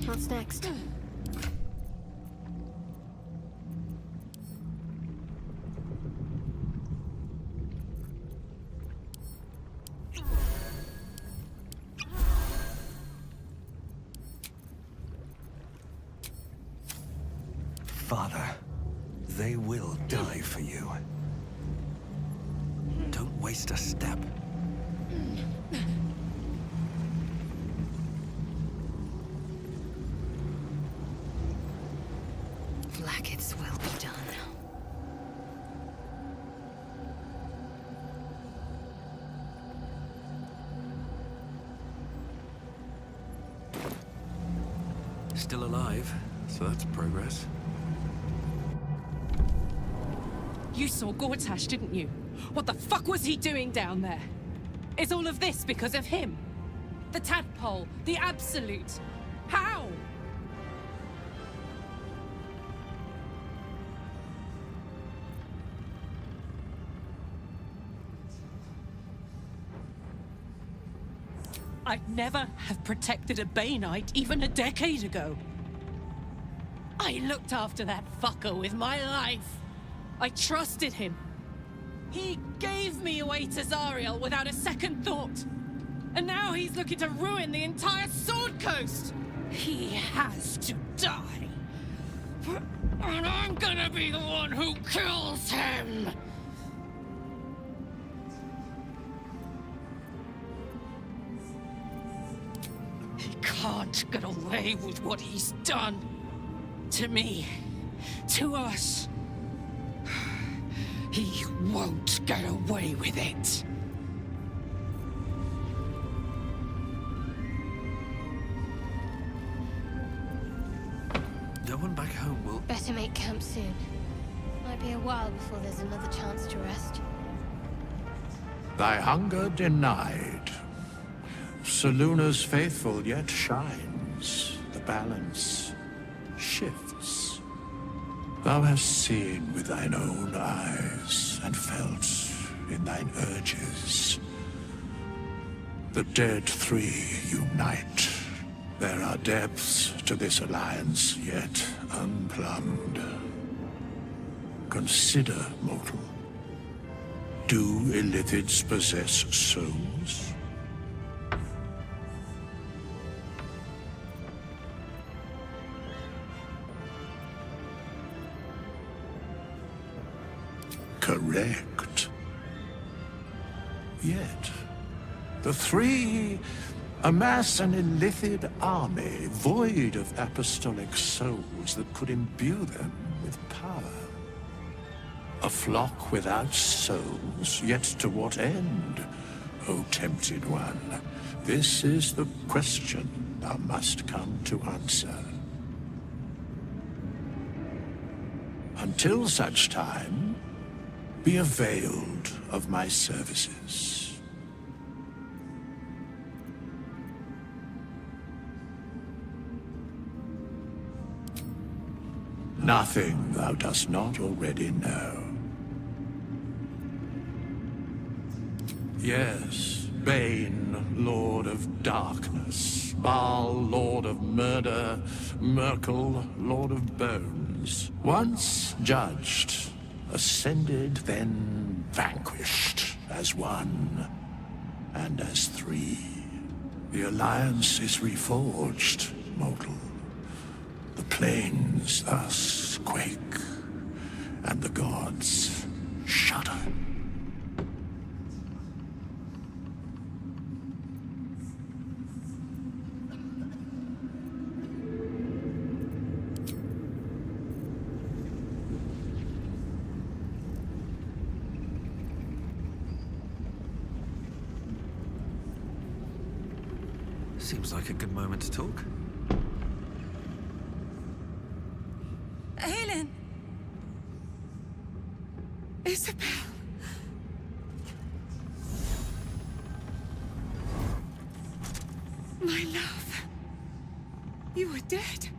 What's next? Father, they will die for you. Don't waste a step. Blackets will be done. Still alive, so that's progress. You saw Gortash, didn't you? What the fuck was he doing down there? Is all of this because of him? The tadpole, the absolute. How? I'd never have protected a Bay Knight even a decade ago. I looked after that fucker with my life. I trusted him. He gave me away to Zariel without a second thought. And now he's looking to ruin the entire Sword Coast. He has to die. And I'm gonna be the one who kills him. He can't get away with what he's done. To me. To us. He won't get away with it. No one back home will... Better make camp soon. Might be a while before there's another chance to rest. Thy hunger denied. Seluna's faithful yet shines. The balance shifts. Thou hast seen with thine own eyes and felt in thine urges. The dead three unite. There are depths to this alliance yet unplumbed. Consider, mortal. Do illithids possess souls? Correct. Yet, the three amass an illithid army void of apostolic souls that could imbue them with power. A flock without souls, yet to what end, O tempted one? This is the question thou must come to answer. Until such time, be availed of my services. Nothing thou dost not already know. Yes, Bane, Lord of Darkness, Baal, Lord of Murder, Myrkul, Lord of Bones. Once judged, ascended, then vanquished as one and as three. The alliance is reforged, mortal. The plains thus quake, and the gods shudder. Seems like a good moment to talk. Helen! Isabel. My love. You were dead.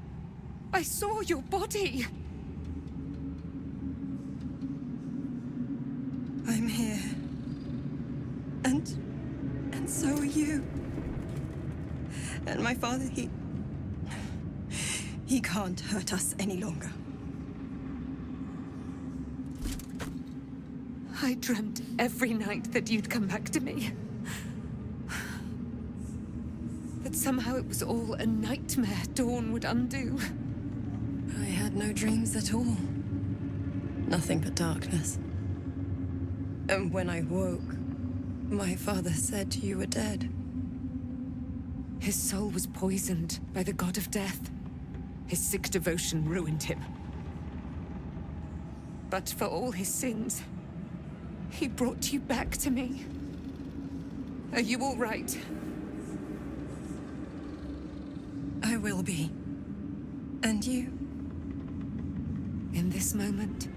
I saw your body. I'm here. And so are you. And my father, he can't hurt us any longer. I dreamt every night that you'd come back to me. That somehow it was all a nightmare Dawn would undo. I had no dreams at all. Nothing but darkness. And when I woke, my father said you were dead. His soul was poisoned by the god of death. His sick devotion ruined him. But for all his sins, he brought you back to me. Are you all right? I will be. And you? In this moment,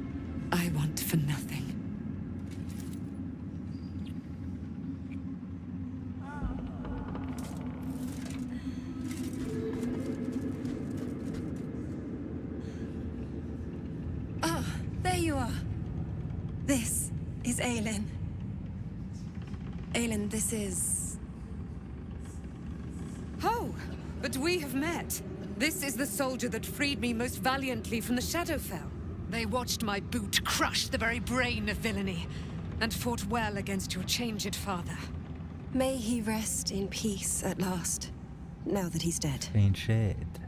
I want for nothing. Ah, there you are. This is Aelin. Aelin, this is... Oh, but we have met. This is the soldier that freed me most valiantly from the Shadowfell. They watched my boot crush the very brain of villainy, and fought well against your changed father. May he rest in peace at last, now that he's dead. Clean shade.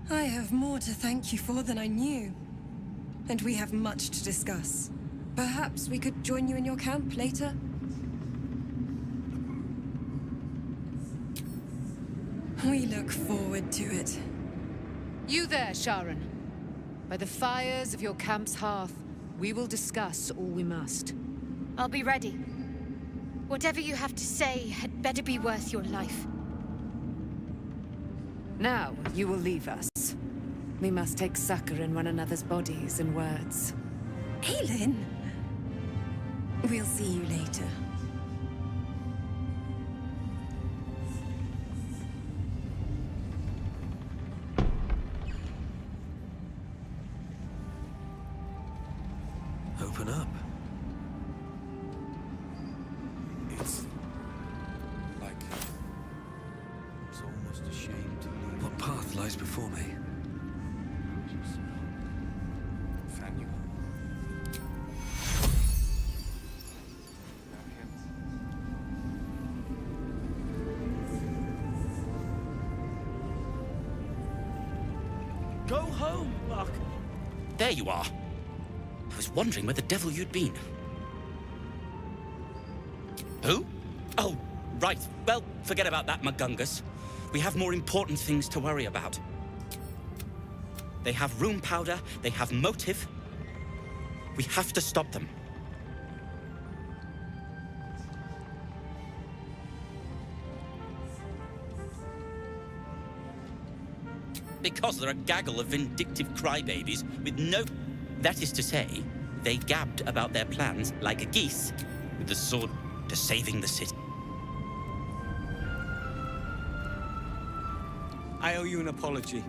I have more to thank you for than I knew. And we have much to discuss. Perhaps we could join you in your camp later? We look forward to it. You there, Sharon. By the fires of your camp's hearth, we will discuss all we must. I'll be ready. Whatever you have to say had better be worth your life. Now, you will leave us. We must take succor in one another's bodies and words. Aelin! We'll see you later. Open up. It's almost a shame to leave. What path lies before me? Go home, Mark. There you are. I was wondering where the devil you'd been. Who? Oh, right. Well, forget about that, Magungus. We have more important things to worry about. They have room powder, they have motive. We have to stop them. Because they're a gaggle of vindictive crybabies with no... That is to say, they gabbed about their plans like a geese, with the sword to saving the city. I owe you an apology.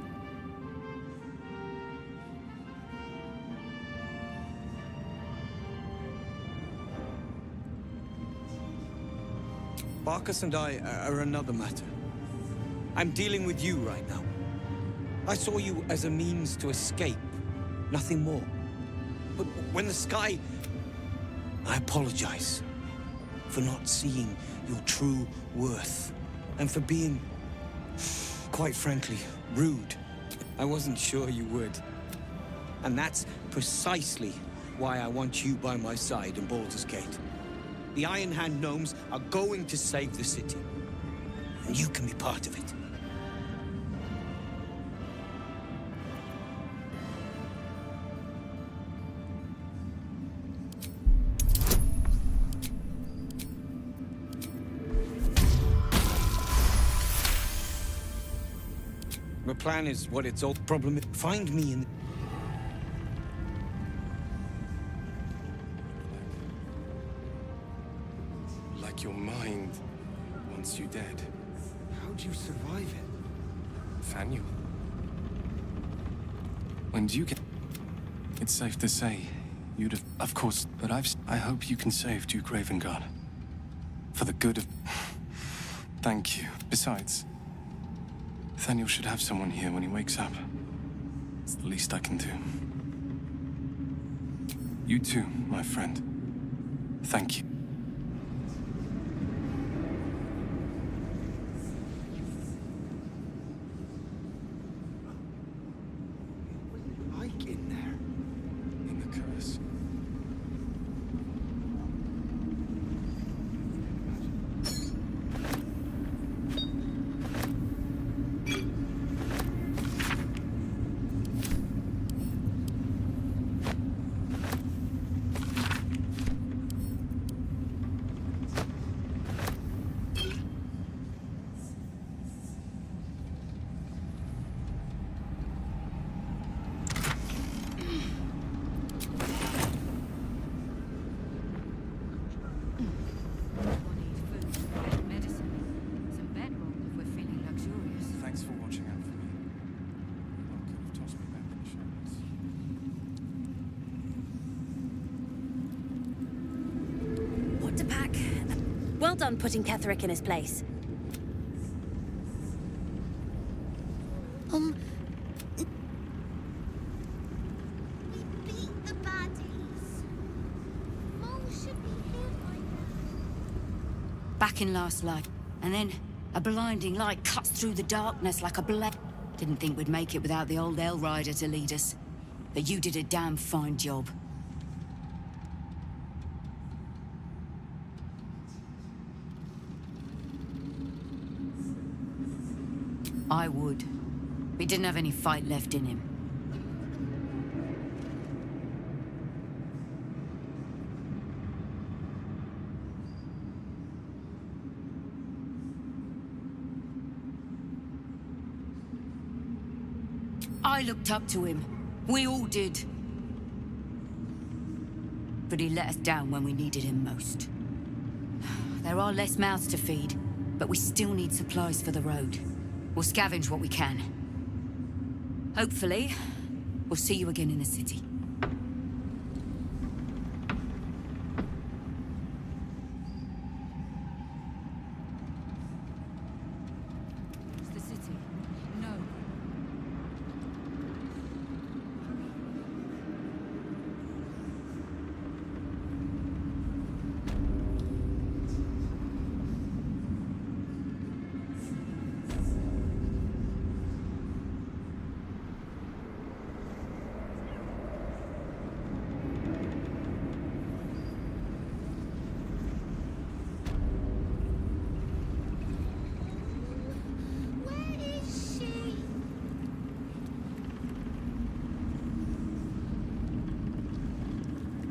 Barkus and I are another matter. I'm dealing with you right now. I saw you as a means to escape, nothing more. But when the sky... I apologize for not seeing your true worth, and for being, quite frankly, rude. I wasn't sure you would. And that's precisely why I want you by my side in Baldur's Gate. The Iron Hand gnomes are going to save the city, and you can be part of it. My plan is what it's all problem is. Find me in... wants you dead. How'd you survive it? Thaniel. When do you get... It's safe to say, you'd have... Of course, but I hope you can save Duke Ravengard. For the good of... Thank you. Besides, Thaniel should have someone here when he wakes up. It's the least I can do. You too, my friend. Thank you. Like in there. In the curse. Thanks for watching out for me. One could have tossed me back in the shadows. What to pack? Well done putting Ketherick in his place. We beat the baddies. Mole should be here by now. Back in last life. And then a blinding light cuts through the darkness like a blade. Didn't think we'd make it without the old El Rider to lead us. But you did a damn fine job. I would. He didn't have any fight left in him. I looked up to him. We all did. But he let us down when we needed him most. There are less mouths to feed, but we still need supplies for the road. We'll scavenge what we can. Hopefully, we'll see you again in the city. It's the city. No. Where is she?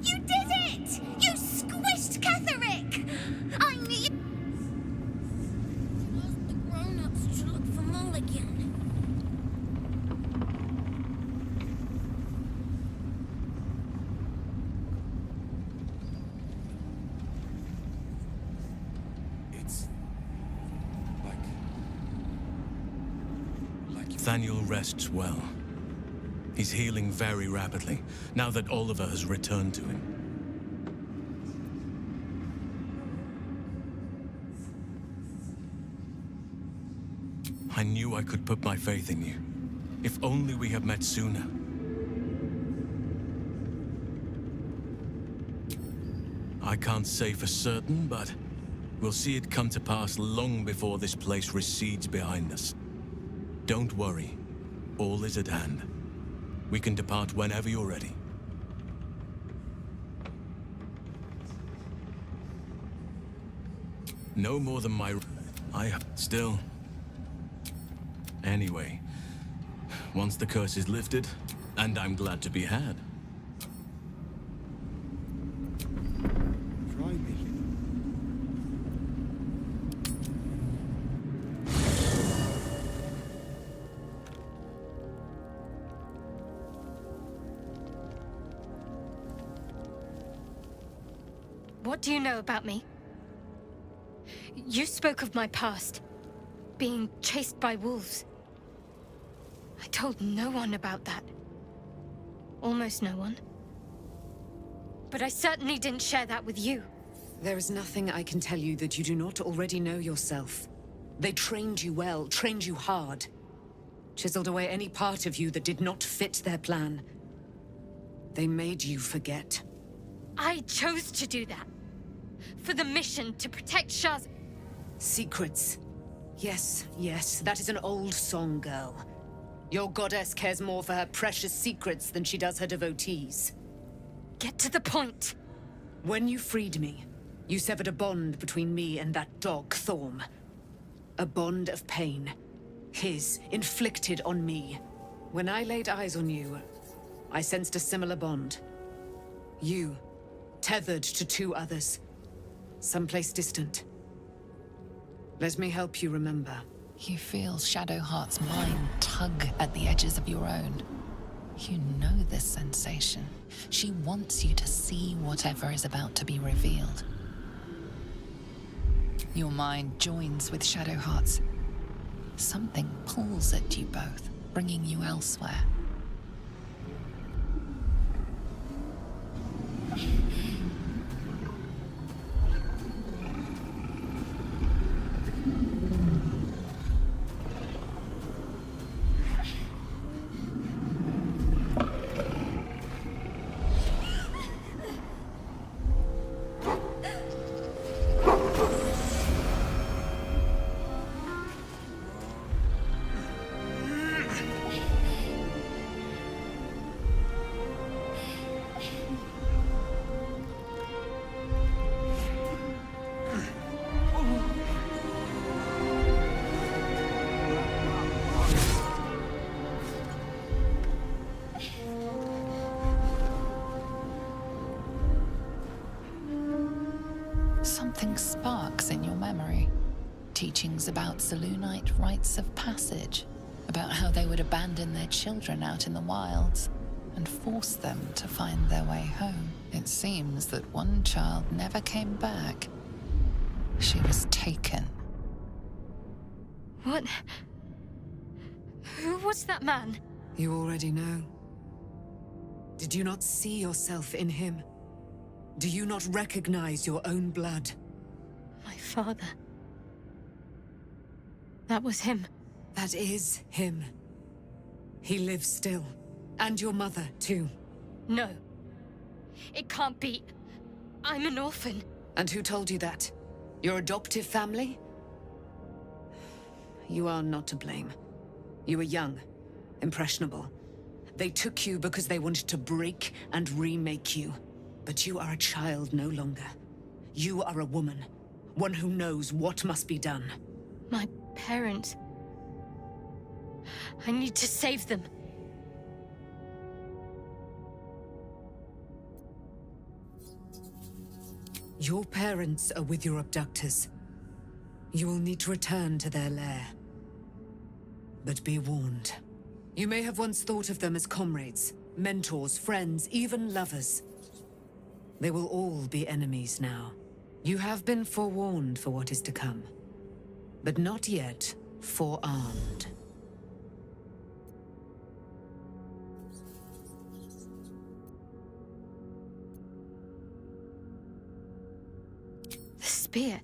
You did it! You squished Ketherick! I knew you... The grown-ups to look for Mulligan. It's... like... Thaniel rests well. He's healing very rapidly, now that Oliver has returned to him. I knew I could put my faith in you. If only we had met sooner. I can't say for certain, but we'll see it come to pass long before this place recedes behind us. Don't worry. All is at hand. We can depart whenever you're ready. No more than my... Still... Anyway, once the curse is lifted, and I'm glad to be had. Try me. What do you know about me? You spoke of my past. Being chased by wolves. I told no one about that. Almost no one. But I certainly didn't share that with you. There is nothing I can tell you that you do not already know yourself. They trained you well, trained you hard. Chiseled away any part of you that did not fit their plan. They made you forget. I chose to do that. For the mission to protect Shah's... Secrets. Yes, yes, that is an old song, girl. Your goddess cares more for her precious secrets than she does her devotees. Get to the point. When you freed me, you severed a bond between me and that dog, Thorm. A bond of pain. His, inflicted on me. When I laid eyes on you, I sensed a similar bond. You, tethered to two others. Someplace distant. Let me help you remember. You feel Shadowheart's mind tug at the edges of your own. You know this sensation. She wants you to see whatever is about to be revealed. Your mind joins with Shadowheart's. Something pulls at you both, bringing you elsewhere. Something sparks in your memory. Teachings about Selûnite rites of passage, about how they would abandon their children out in the wilds and force them to find their way home. It seems that one child never came back. She was taken. What? Who was that man? You already know. Did you not see yourself in him? Do you not recognize your own blood? My father. That was him. That is him. He lives still. And your mother, too. No. It can't be. I'm an orphan. And who told you that? Your adoptive family? You are not to blame. You were young, impressionable. They took you because they wanted to break and remake you. But you are a child no longer. You are a woman. One who knows what must be done. My parents. I need to save them. Your parents are with your abductors. You will need to return to their lair. But be warned. You may have once thought of them as comrades, mentors, friends, even lovers. They will all be enemies now. You have been forewarned for what is to come, but not yet forearmed. The spear.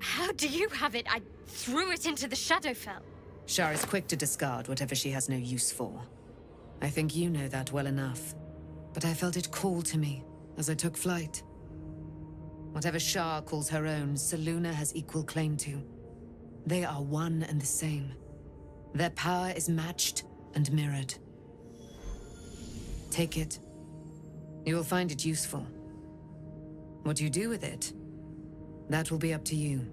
How do you have it? I threw it into the Shadowfell. Shar is quick to discard whatever she has no use for. I think you know that well enough. But I felt it call to me as I took flight. Whatever Shar calls her own, Selûne has equal claim to. They are one and the same. Their power is matched and mirrored. Take it. You will find it useful. What you do with it, that will be up to you.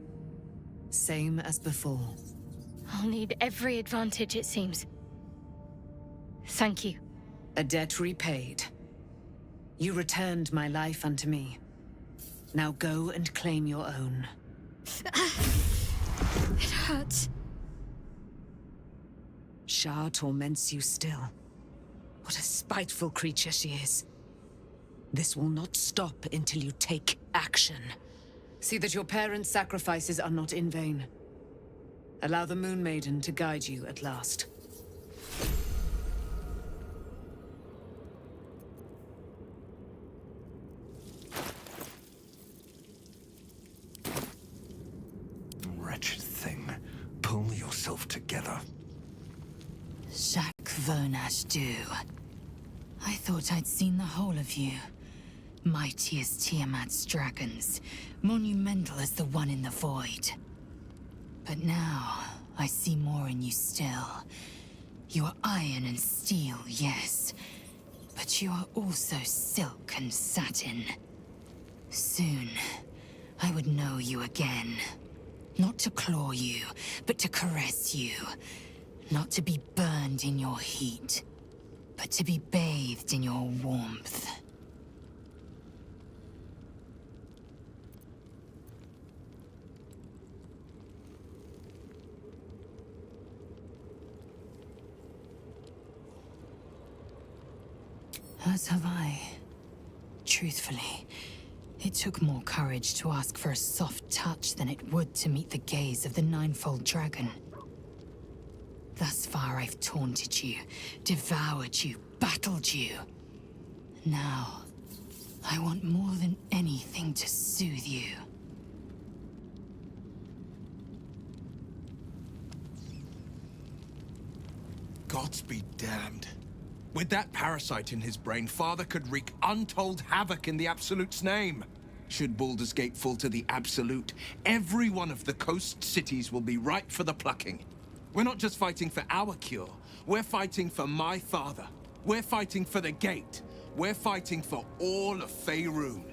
Same as before. I'll need every advantage, it seems. Thank you. A debt repaid. You returned my life unto me. Now go and claim your own. It hurts. Shar torments you still. What a spiteful creature she is. This will not stop until you take action. See that your parents' sacrifices are not in vain. Allow the Moon Maiden to guide you at last. Wretched thing. Pull yourself together. Jacques Vernage-Du. I thought I'd seen the whole of you. Mighty as Tiamat's dragons, monumental as the one in the void. But now, I see more in you still. You are iron and steel, yes. But you are also silk and satin. Soon, I would know you again. Not to claw you, but to caress you. Not to be burned in your heat, but to be bathed in your warmth. As have I. Truthfully, it took more courage to ask for a soft touch than it would to meet the gaze of the ninefold dragon. Thus far I've taunted you, devoured you, battled you. Now, I want more than anything to soothe you. Gods be damned. With that parasite in his brain, Father could wreak untold havoc in the Absolute's name. Should Baldur's Gate fall to the Absolute, every one of the coast cities will be ripe for the plucking. We're not just fighting for our cure. We're fighting for my father. We're fighting for the Gate. We're fighting for all of Faerun.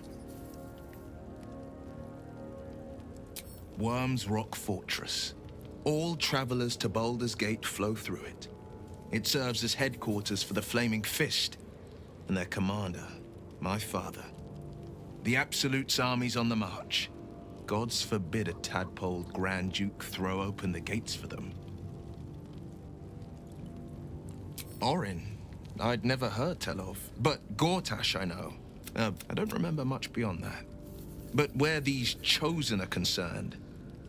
Worm's Rock Fortress. All travelers to Baldur's Gate flow through it. It serves as headquarters for the Flaming Fist, and their commander, my father. The Absolute's army's on the march. Gods forbid a tadpoled Grand Duke throw open the gates for them. Orin, I'd never heard tell of, but Gortash I know. I don't remember much beyond that. But where these Chosen are concerned,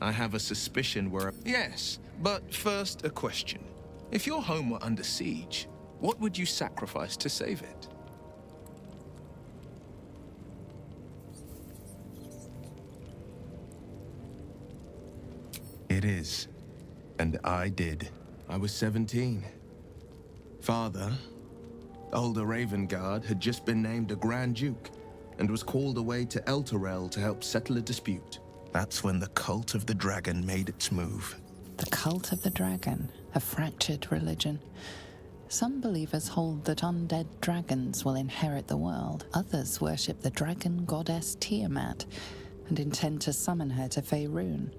I have a suspicion we're... Yes, but first a question. If your home were under siege, what would you sacrifice to save it? It is. And I did. I was 17. Father, older Ravengard, had just been named a Grand Duke and was called away to Elturel to help settle a dispute. That's when the Cult of the Dragon made its move. The Cult of the Dragon, a fractured religion. Some believers hold that undead dragons will inherit the world. Others worship the dragon goddess Tiamat and intend to summon her to Faerun.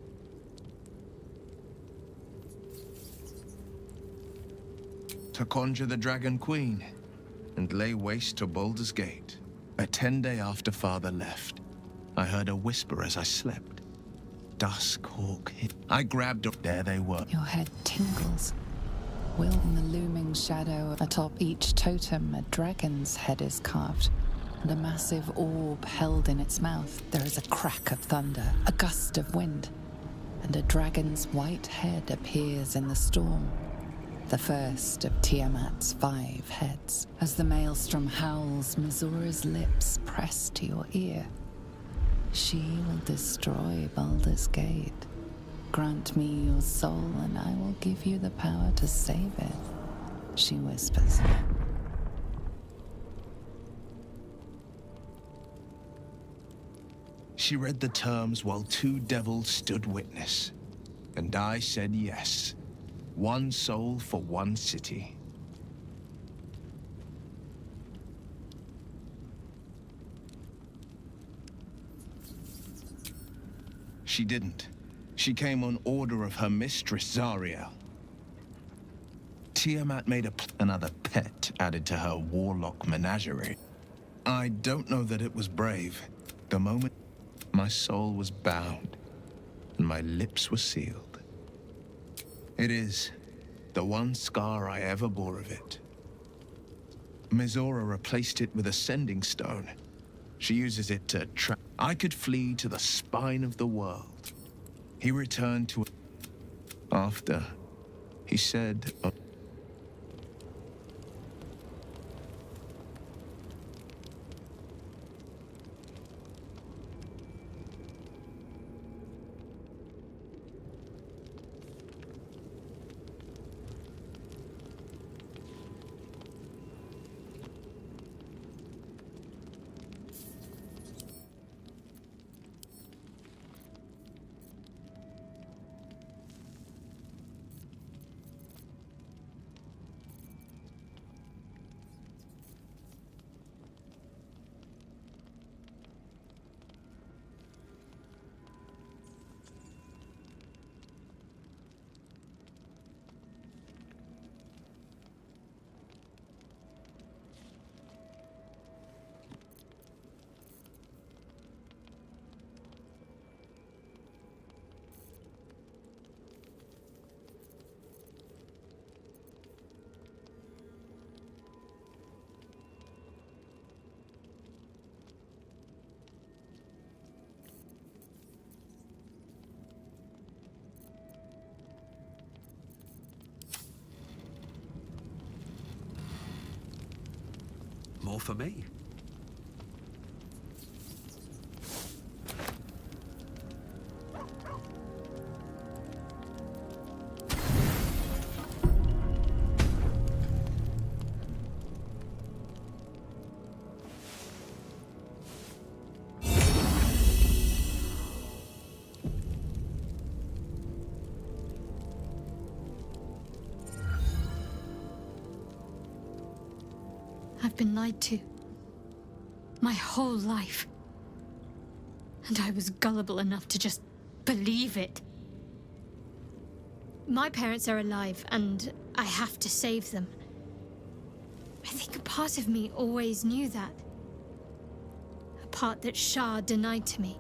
To conjure the Dragon Queen and lay waste to Baldur's Gate. A 10-day after Father left, I heard a whisper as I slept. Dusk hawk hit. I grabbed up. There they were. Your head tingles. In the looming shadow atop each totem, a dragon's head is carved, and a massive orb held in its mouth. There is a crack of thunder, a gust of wind, and a dragon's white head appears in the storm. The first of Tiamat's 5 heads. As the maelstrom howls, Mizura's lips press to your ear. She will destroy Baldur's Gate. Grant me your soul, and I will give you the power to save it, she whispers. She read the terms while 2 devils stood witness, and I said yes. 1 soul for 1 city. She didn't. She came on order of her mistress, Zariel. Tiamat made another pet added to her warlock menagerie. I don't know that it was brave. The moment my soul was bound and my lips were sealed. It is the one scar I ever bore of it. Mizora replaced it with a sending stone, She uses it to trap. I could flee to the spine of the world. He returned to... After, he said... More for me. I've been lied to. My whole life. And I was gullible enough to just believe it. My parents are alive, and I have to save them. I think a part of me always knew that. A part that Shah denied to me.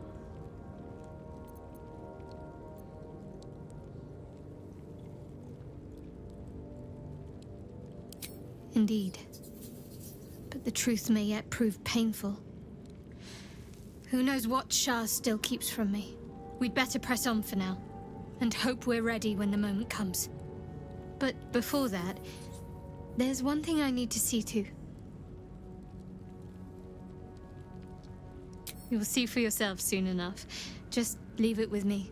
Indeed. But the truth may yet prove painful. Who knows what Shah still keeps from me? We'd better press on for now, and hope we're ready when the moment comes. But before that, there's one thing I need to see to. You'll see for yourself soon enough. Just leave it with me.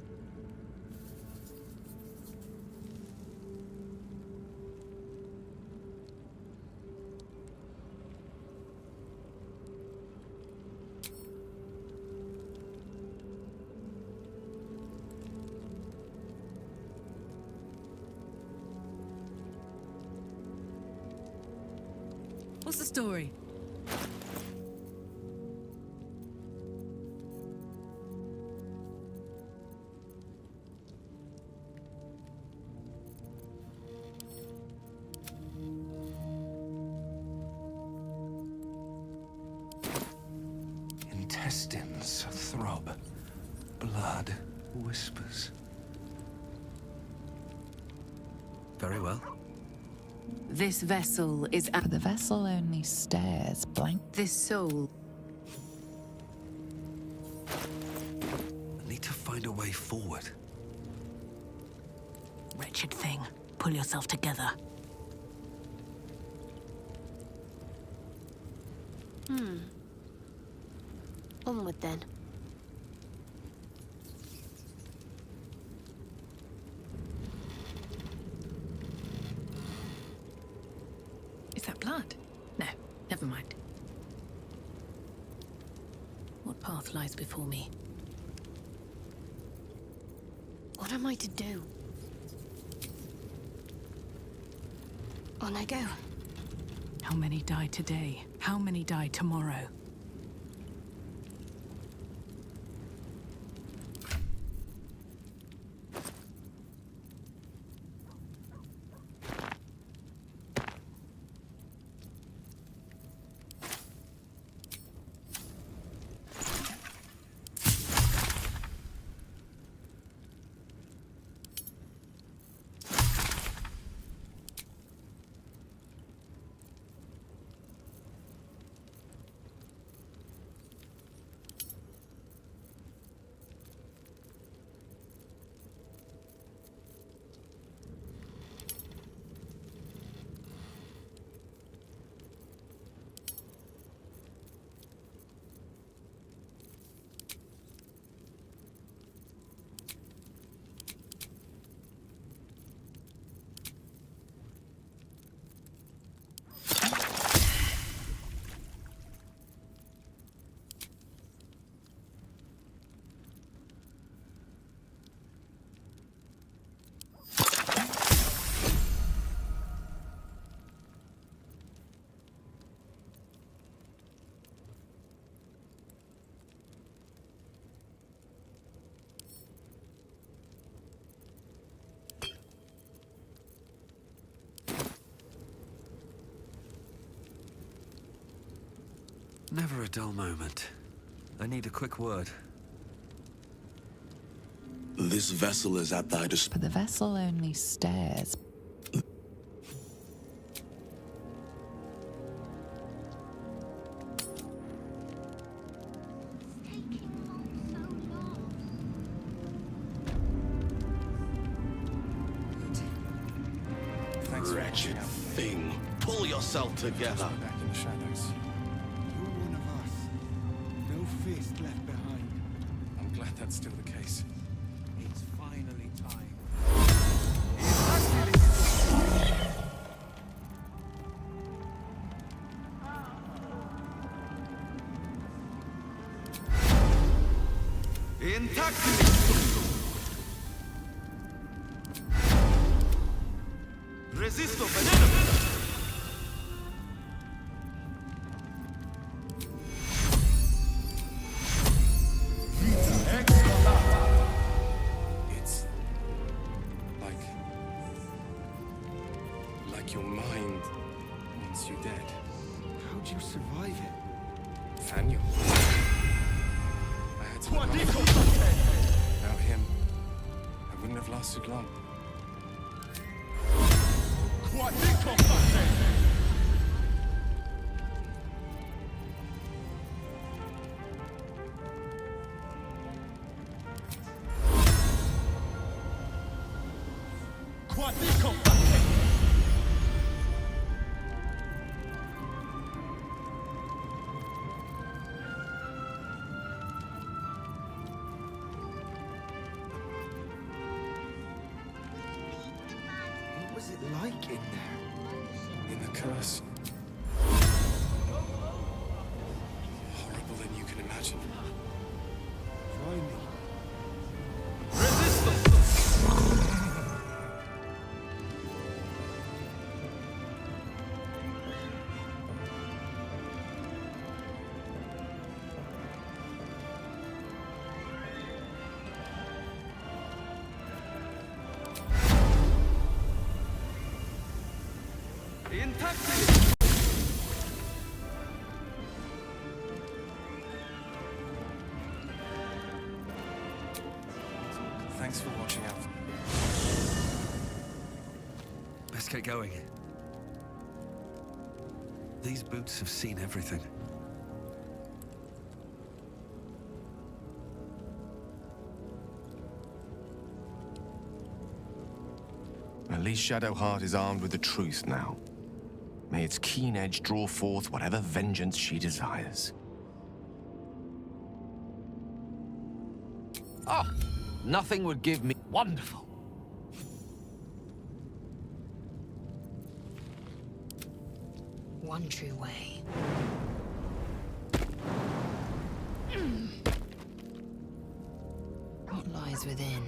What's the story? Intestines throb. Blood whispers. Very well. This vessel is... But the vessel only stares blank. This soul... I need to find a way forward. Wretched thing. Pull yourself together. Onward then. Is that blood? No, never mind. What path lies before me? What am I to do? On I go. How many die today? How many die tomorrow? Never a dull moment. I need a quick word. This vessel is at thy disposal. But the vessel only stares. Wretched thing. Pull yourself together. Back in the shadows. You're one of us. No fist left behind. I'm glad that's still the case. It's finally time. Resisto veneno! It's like your mind wants you dead. How'd you survive it? Faniel. I had to. Without him, I wouldn't have lasted long. What was it like in there? In the curse. Horrible than you can imagine. Try me. Thanks for watching out. Let's get going. These boots have seen everything. At least Shadowheart is armed with the truth now. May its keen edge draw forth whatever vengeance she desires. Oh, nothing would give me... Wonderful. One true way. What lies within?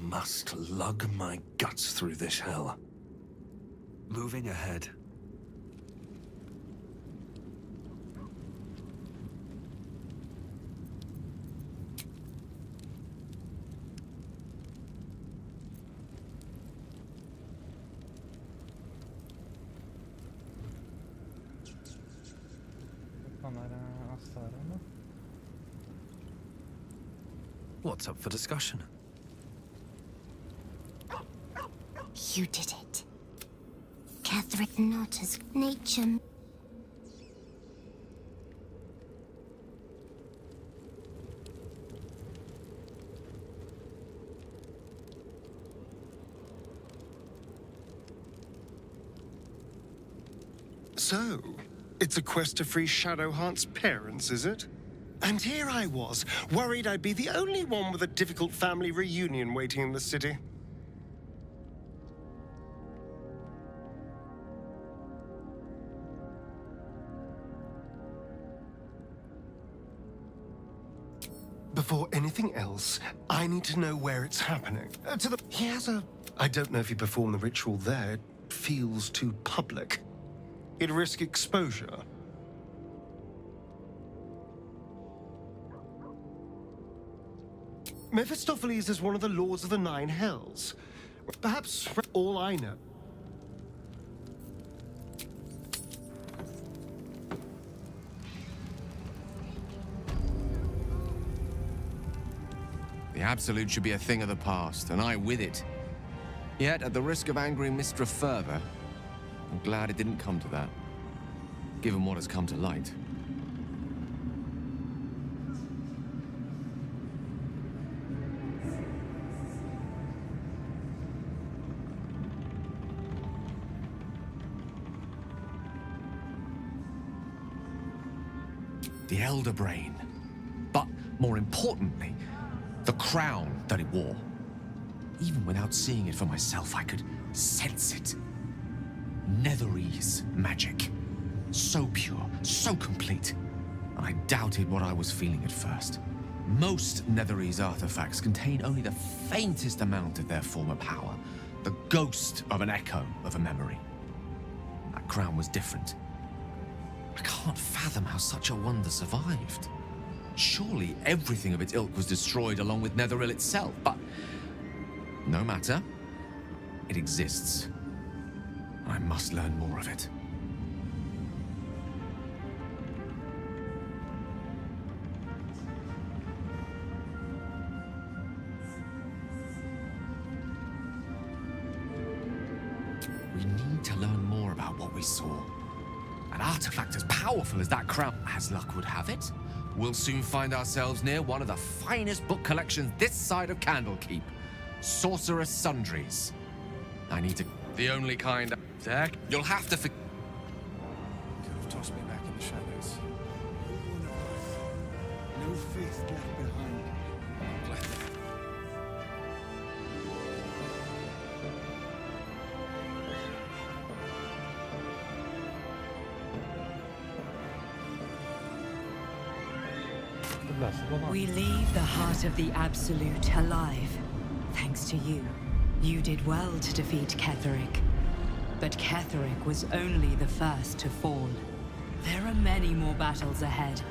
must lug my guts through this hell. Moving ahead. What's up for discussion? You did it. Catherine, not as nature. So, it's a quest to free Shadowheart's parents, is it? And here I was, worried I'd be the only one with a difficult family reunion waiting in the city. Before anything else, I need to know where it's happening. He has a... I don't know if he performed the ritual there. It feels too public. He'd risk exposure. Mephistopheles is one of the Lords of the Nine Hells. Perhaps all I know. The Absolute should be a thing of the past, and I with it. Yet, at the risk of angering Mystra further, I'm glad it didn't come to that, given what has come to light. The Elder Brain. But, more importantly, the crown that it wore. Even without seeing it for myself, I could sense it. Netherese magic. So pure, so complete. I doubted what I was feeling at first. Most Netherese artifacts contain only the faintest amount of their former power. The ghost of an echo of a memory. That crown was different. I can't fathom how such a wonder survived. Surely everything of its ilk was destroyed along with Netheril itself, but no matter. It exists. I must learn more of it. We need to learn more about what we saw. An artifact as powerful as that crown, as luck would have it, we'll soon find ourselves near one of the finest book collections this side of Candlekeep. Sorcerous Sundries. I need to... The only kind... Zach, you'll have to... Could have tossed me back in the shadows. One of us. No fist left behind. We leave the heart of the Absolute alive. Thanks to you. You did well to defeat Ketheric. But Ketheric was only the first to fall. There are many more battles ahead,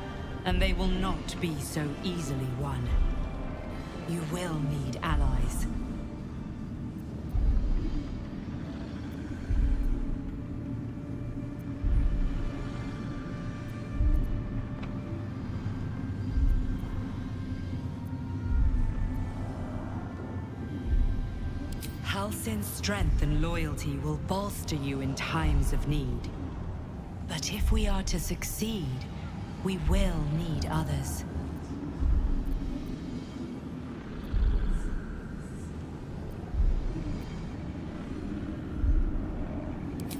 and they will not be so easily won. You will need allies. Halsin's strength and loyalty will bolster you in times of need. But if we are to succeed, we will need others.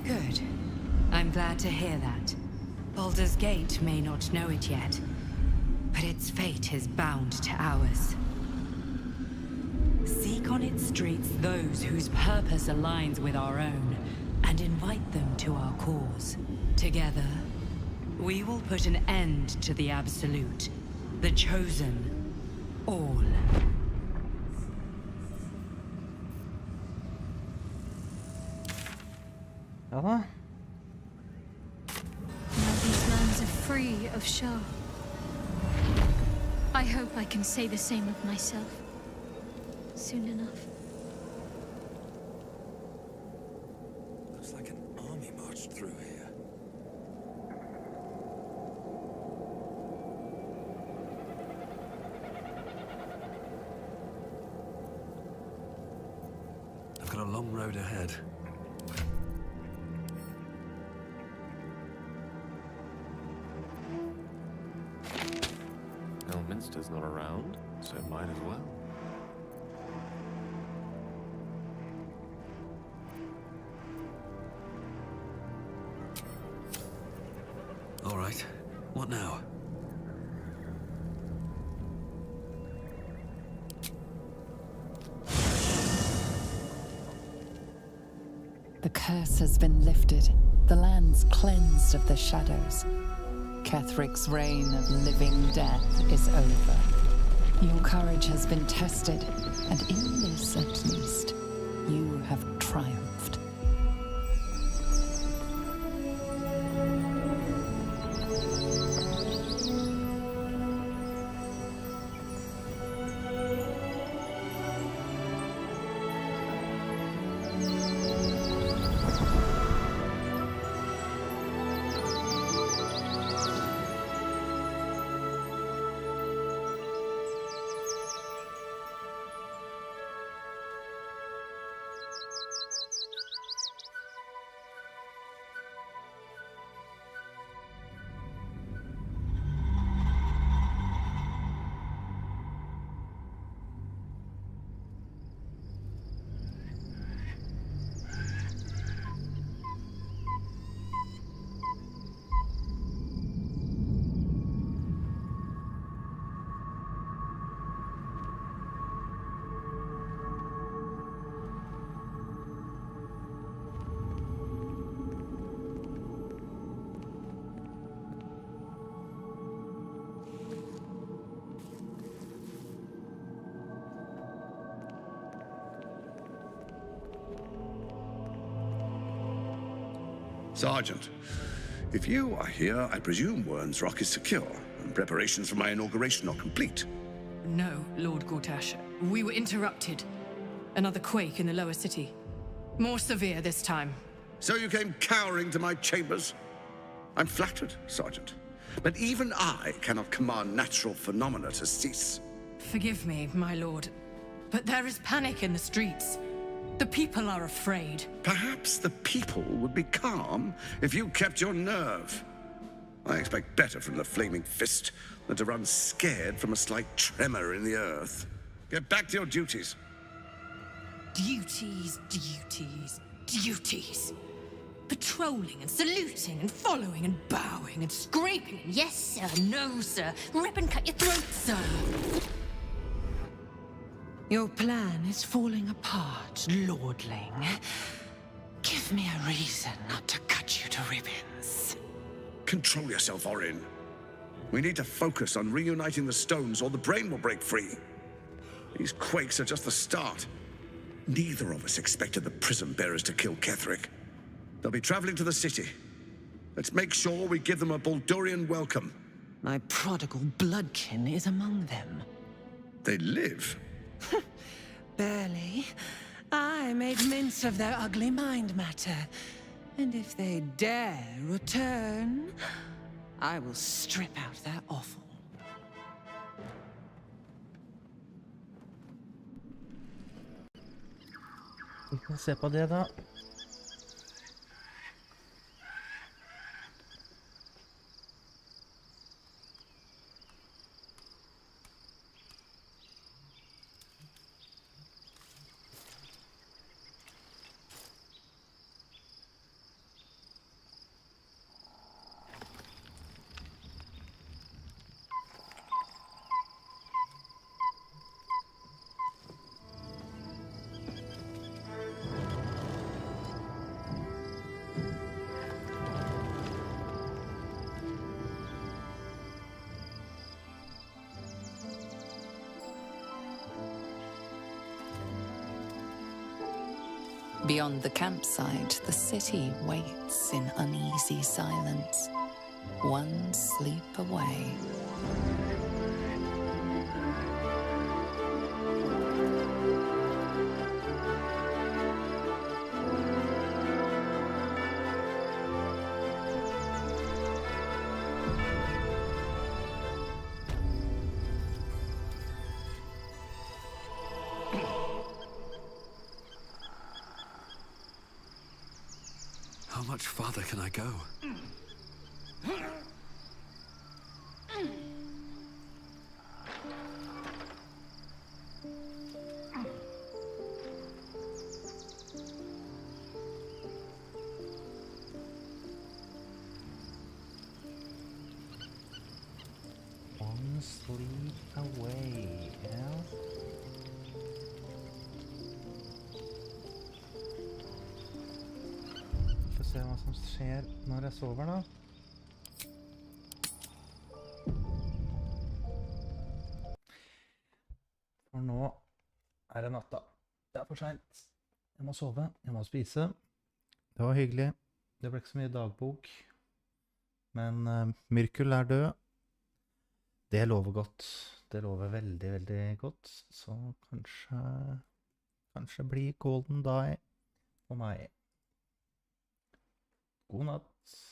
Good. I'm glad to hear that. Baldur's Gate may not know it yet, but its fate is bound to ours. Seek on its streets those whose purpose aligns with our own, and invite them to our cause. Together, we will put an end to the Absolute, the Chosen, all. Aha. Now these lands are free of Shah. I hope I can say the same of myself. Soon enough. Looks like an army marched through here. I've got a long road ahead. Elminster's not around, so might as well. All right. What now? The curse has been lifted. The land's cleansed of the shadows. Kethric's reign of living death is over. Your courage has been tested, and in this at least, you have triumphed. Sergeant, if you are here, I presume Wern's Rock is secure, and preparations for my inauguration are complete. No, Lord Gortash. We were interrupted. Another quake in the lower city. More severe this time. So you came cowering to my chambers? I'm flattered, Sergeant. But even I cannot command natural phenomena to cease. Forgive me, my lord, but there is panic in the streets. The people are afraid. Perhaps the people would be calm if you kept your nerve. I expect better from the Flaming Fist than to run scared from a slight tremor in the earth. Get back to your duties. Duties, duties, duties. Patrolling and saluting and following and bowing and scraping. Yes, sir. No, sir. Rip and cut your throat, sir. Your plan is falling apart, lordling. Give me a reason not to cut you to ribbons. Control yourself, Orin. We need to focus on reuniting the stones or the brain will break free. These quakes are just the start. Neither of us expected the Prism Bearers to kill Ketheric. They'll be traveling to the city. Let's make sure we give them a Baldurian welcome. My prodigal bloodkin is among them. They live. Barely. I made mince of their ugly mind matter. And if they dare return, I will strip out their offal. Vi får se på det da. Beyond the campsite, the city waits in uneasy silence, one sleep away. How much farther can I go? One sleep away, ja. Få se hva som skjer når jeg sover da. For nå det natta. Det for sent. Jeg må sove, jeg må spise. Det var hyggelig. Det ble ikke så mye dagbok. Men Myrkul død. Det lover godt. Det lover veldig, veldig godt. Så kanskje blir Golden Die for meg. God natt.